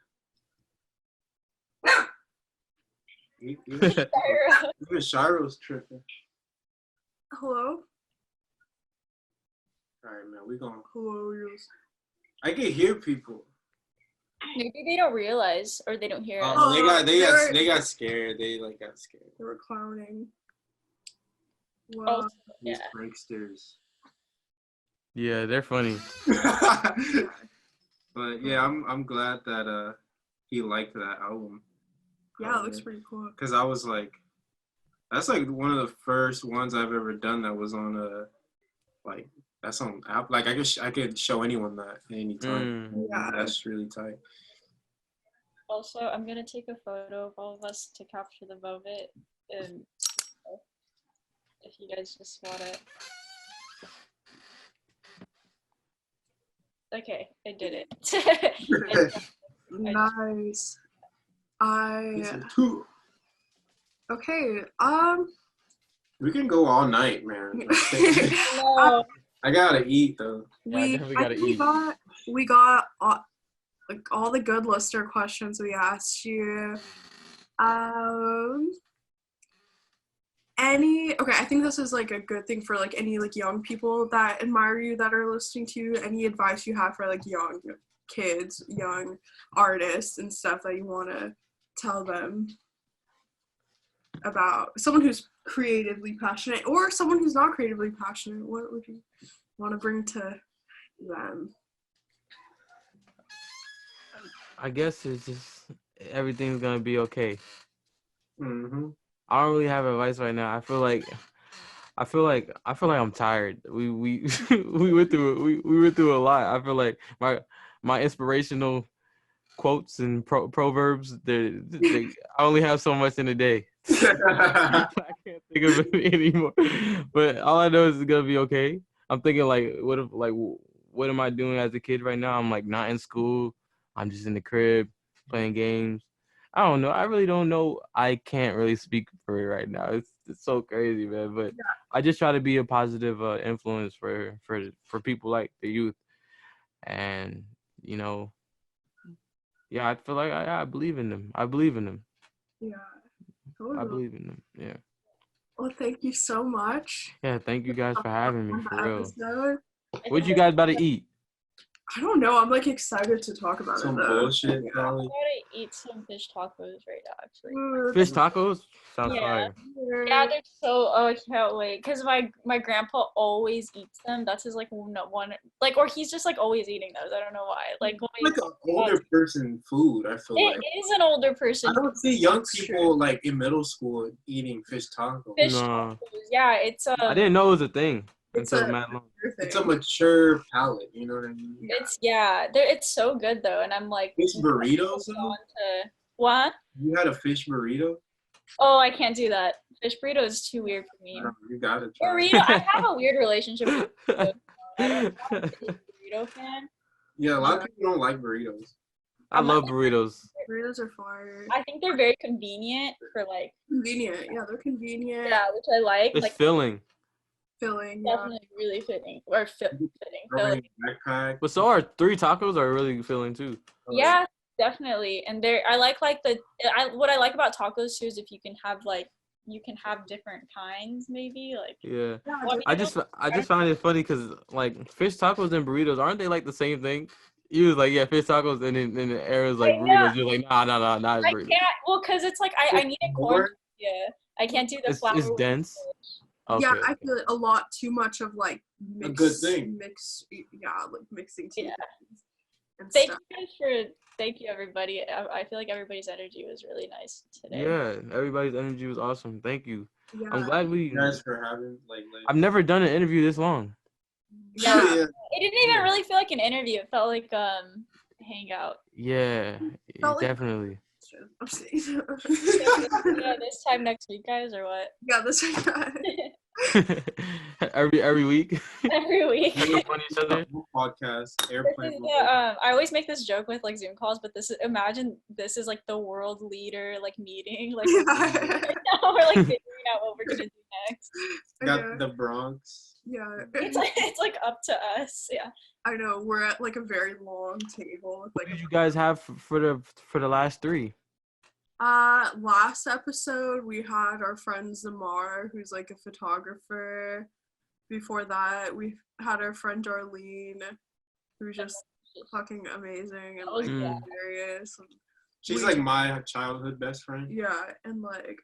Even Shiro's tripping. Hello? All right, man, we going. Hello, yes. I can hear people. Maybe they don't realize, or they don't hear us. They got scared. They like got scared. They were clowning. Wow. These pranksters. Yeah, they're funny. But yeah, I'm glad that he liked that album. Yeah, it looks pretty cool. Cause I was like, that's like one of the first ones I've ever done that was on like that's on app. Like I could show anyone that anytime. Yeah, that's really tight. Also, I'm gonna take a photo of all of us to capture the moment, and if you guys just want it. Okay, I did it. Nice. Okay. We can go all night, man. No. I gotta eat though. We got like all the good listener questions we asked you. I think this is like a good thing for like any like young people that admire you that are listening to you. Any advice you have for like young kids, young artists and stuff that you want to tell them? about someone who's creatively passionate or someone who's not creatively passionate? What would you want to bring to them? I guess it's just everything's gonna be okay. Mm-hmm. I don't really have advice right now. I feel like I'm tired. We we went through a lot. I feel like my inspirational quotes and proverbs. I only have so much in a day. I can't think of it anymore. But all I know is it's gonna be okay. I'm thinking like, what am I doing as a kid right now? I'm like not in school. I'm just in the crib playing games. I don't know. I really don't know. I can't really speak for it right now. It's so crazy, man. But I just try to be a positive influence for people like the youth, and you know, yeah, I feel like I believe in them. I believe in them. Yeah, I totally. believe in them. Yeah. Well, thank you so much. Yeah. Thank you guys for having me. For real. Episode. What you guys about to eat? I don't know. I'm like excited to talk about Some it though. bullshit, I'm probably. gonna eat some fish tacos right now, actually. Fish tacos? Sounds Yeah. fire. Yeah, they're so. Oh, I can't wait. Cause my grandpa always eats them. That's his like one. Like, or he's just like always eating those. I don't know why. Like Like an older person food, I feel like. It is an older person. I don't see young people like in middle school eating fish tacos. Fish No. tacos. Yeah, it's I didn't know it was a thing It's until a- Matt Long. It's a mature palate, you know what I mean? it's so good though, and I'm like. Fish burritos, though? What? You had a fish burrito? Oh, I can't do that. Fish burrito is too weird for me. You gotta try. Burrito. I have a weird relationship with burritos. I'm not a big burrito fan. Yeah, a lot of people don't like burritos. I love burritos. Burritos are fire. I think they're very convenient for like. Convenient. Yeah, they're convenient. Yeah, which I like. It's Like filling. Filling. Yeah. definitely really fitting or fitting. Throw it Filling. in your backpack. But so are 3 tacos are really filling too. Yeah, definitely. And I like what I like about tacos too is if you can have different kinds maybe like. Yeah. Well, I just find it funny because like fish tacos and burritos, aren't they like the same thing? You was like, yeah, fish tacos, and then the air was like burritos. You're like, nah, it's I burritos. can't. Well, cause it's like I need a corn. Yeah, I can't do the flour. It's dense. Okay. Yeah, I feel a lot too much of like A good thing. Mixing two Yeah. things and Thank stuff. you everybody. I feel like everybody's energy was really nice today. Yeah, everybody's energy was awesome. Thank you. Yeah. I'm glad You guys for having I've never done an interview this long. Yeah. yeah. It didn't even really feel like an interview. It felt like hangout. Yeah, Felt like- definitely. I'm saying. Yeah, this time next week, guys, or what? Yeah, this every week. Every week. Make fun of each other. Podcast, airplane. I always make this joke with like Zoom calls, but imagine this is like the world leader like meeting, like now we're like figuring out what we're gonna do next. Got the Bronx. Yeah. It's like up to us. Yeah. I know, we're at like a very long table with What like did you guys have for the last 3? last episode we had our friend Zamar, who's like a photographer. Before that we had our friend Darlene, who's just fucking amazing and like hilarious. She's like my childhood best friend. Yeah, and like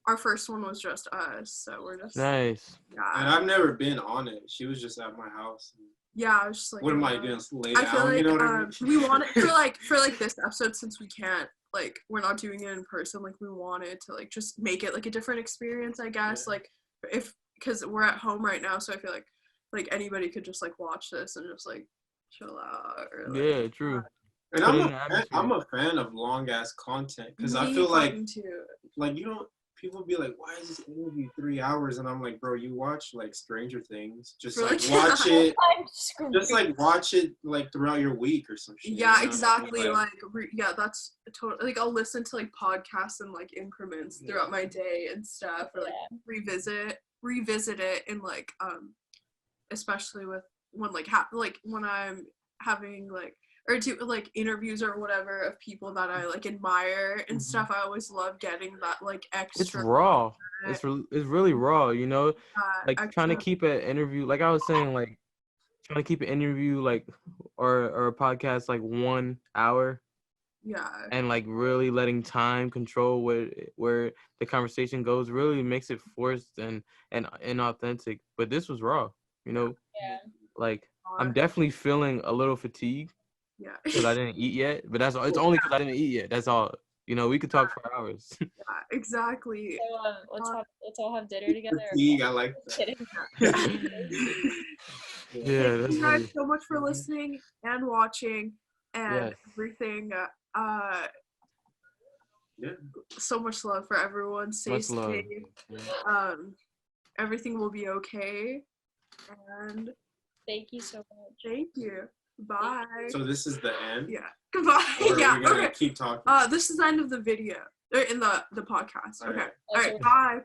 our first one was just us, so we're just Nice. And I've never been on it. She was just at my house. Yeah, I was just like, What am I doing? Lay I down, feel like you know what I mean? we wanted for this episode, since we can't, like, we're not doing it in person, like we wanted to like just make it like a different experience, I guess. Yeah. Like because we're at home right now, so I feel like anybody could just like watch this and just like chill out or like, Yeah, true. And Put it in the atmosphere. I'm a fan of long ass content because I me feel like fucking too. you don't. People be like, why is this interview 3 hours? And I'm like, bro, you watch like Stranger Things. Just Really? like watch it. I'm screwed. Just like watch it like throughout your week or some shit. Yeah, you know what I mean? exactly. Like, that's totally like I'll listen to like podcasts in like increments throughout my day and stuff, or like revisit it, and like especially with when like when I'm having like or do like interviews or whatever of people that I like admire and stuff. I always love getting that like extra. It's raw. It's really raw, you know. Like trying to keep an interview, like I was saying, like trying to keep an interview like or a podcast like 1 hour. Yeah. And like really letting time control where the conversation goes really makes it forced and inauthentic. But this was raw, you know. Yeah. Like I'm definitely feeling a little fatigued. Yeah. Because I didn't eat yet. But it's only because I didn't eat yet. That's all. You know, we could talk for hours. Yeah, exactly. So let's all have dinner together. Fatigue, I like that. Yeah, Thank you guys so much for listening and watching and everything. So much love for everyone. Stay safe. Everything will be okay. And thank you so much. Thank you. Bye. So this is the end? Yeah. Goodbye. Or yeah. are we gonna Okay. keep talking? This is the end of the video. Or in the podcast. Okay. All right. All right. Bye.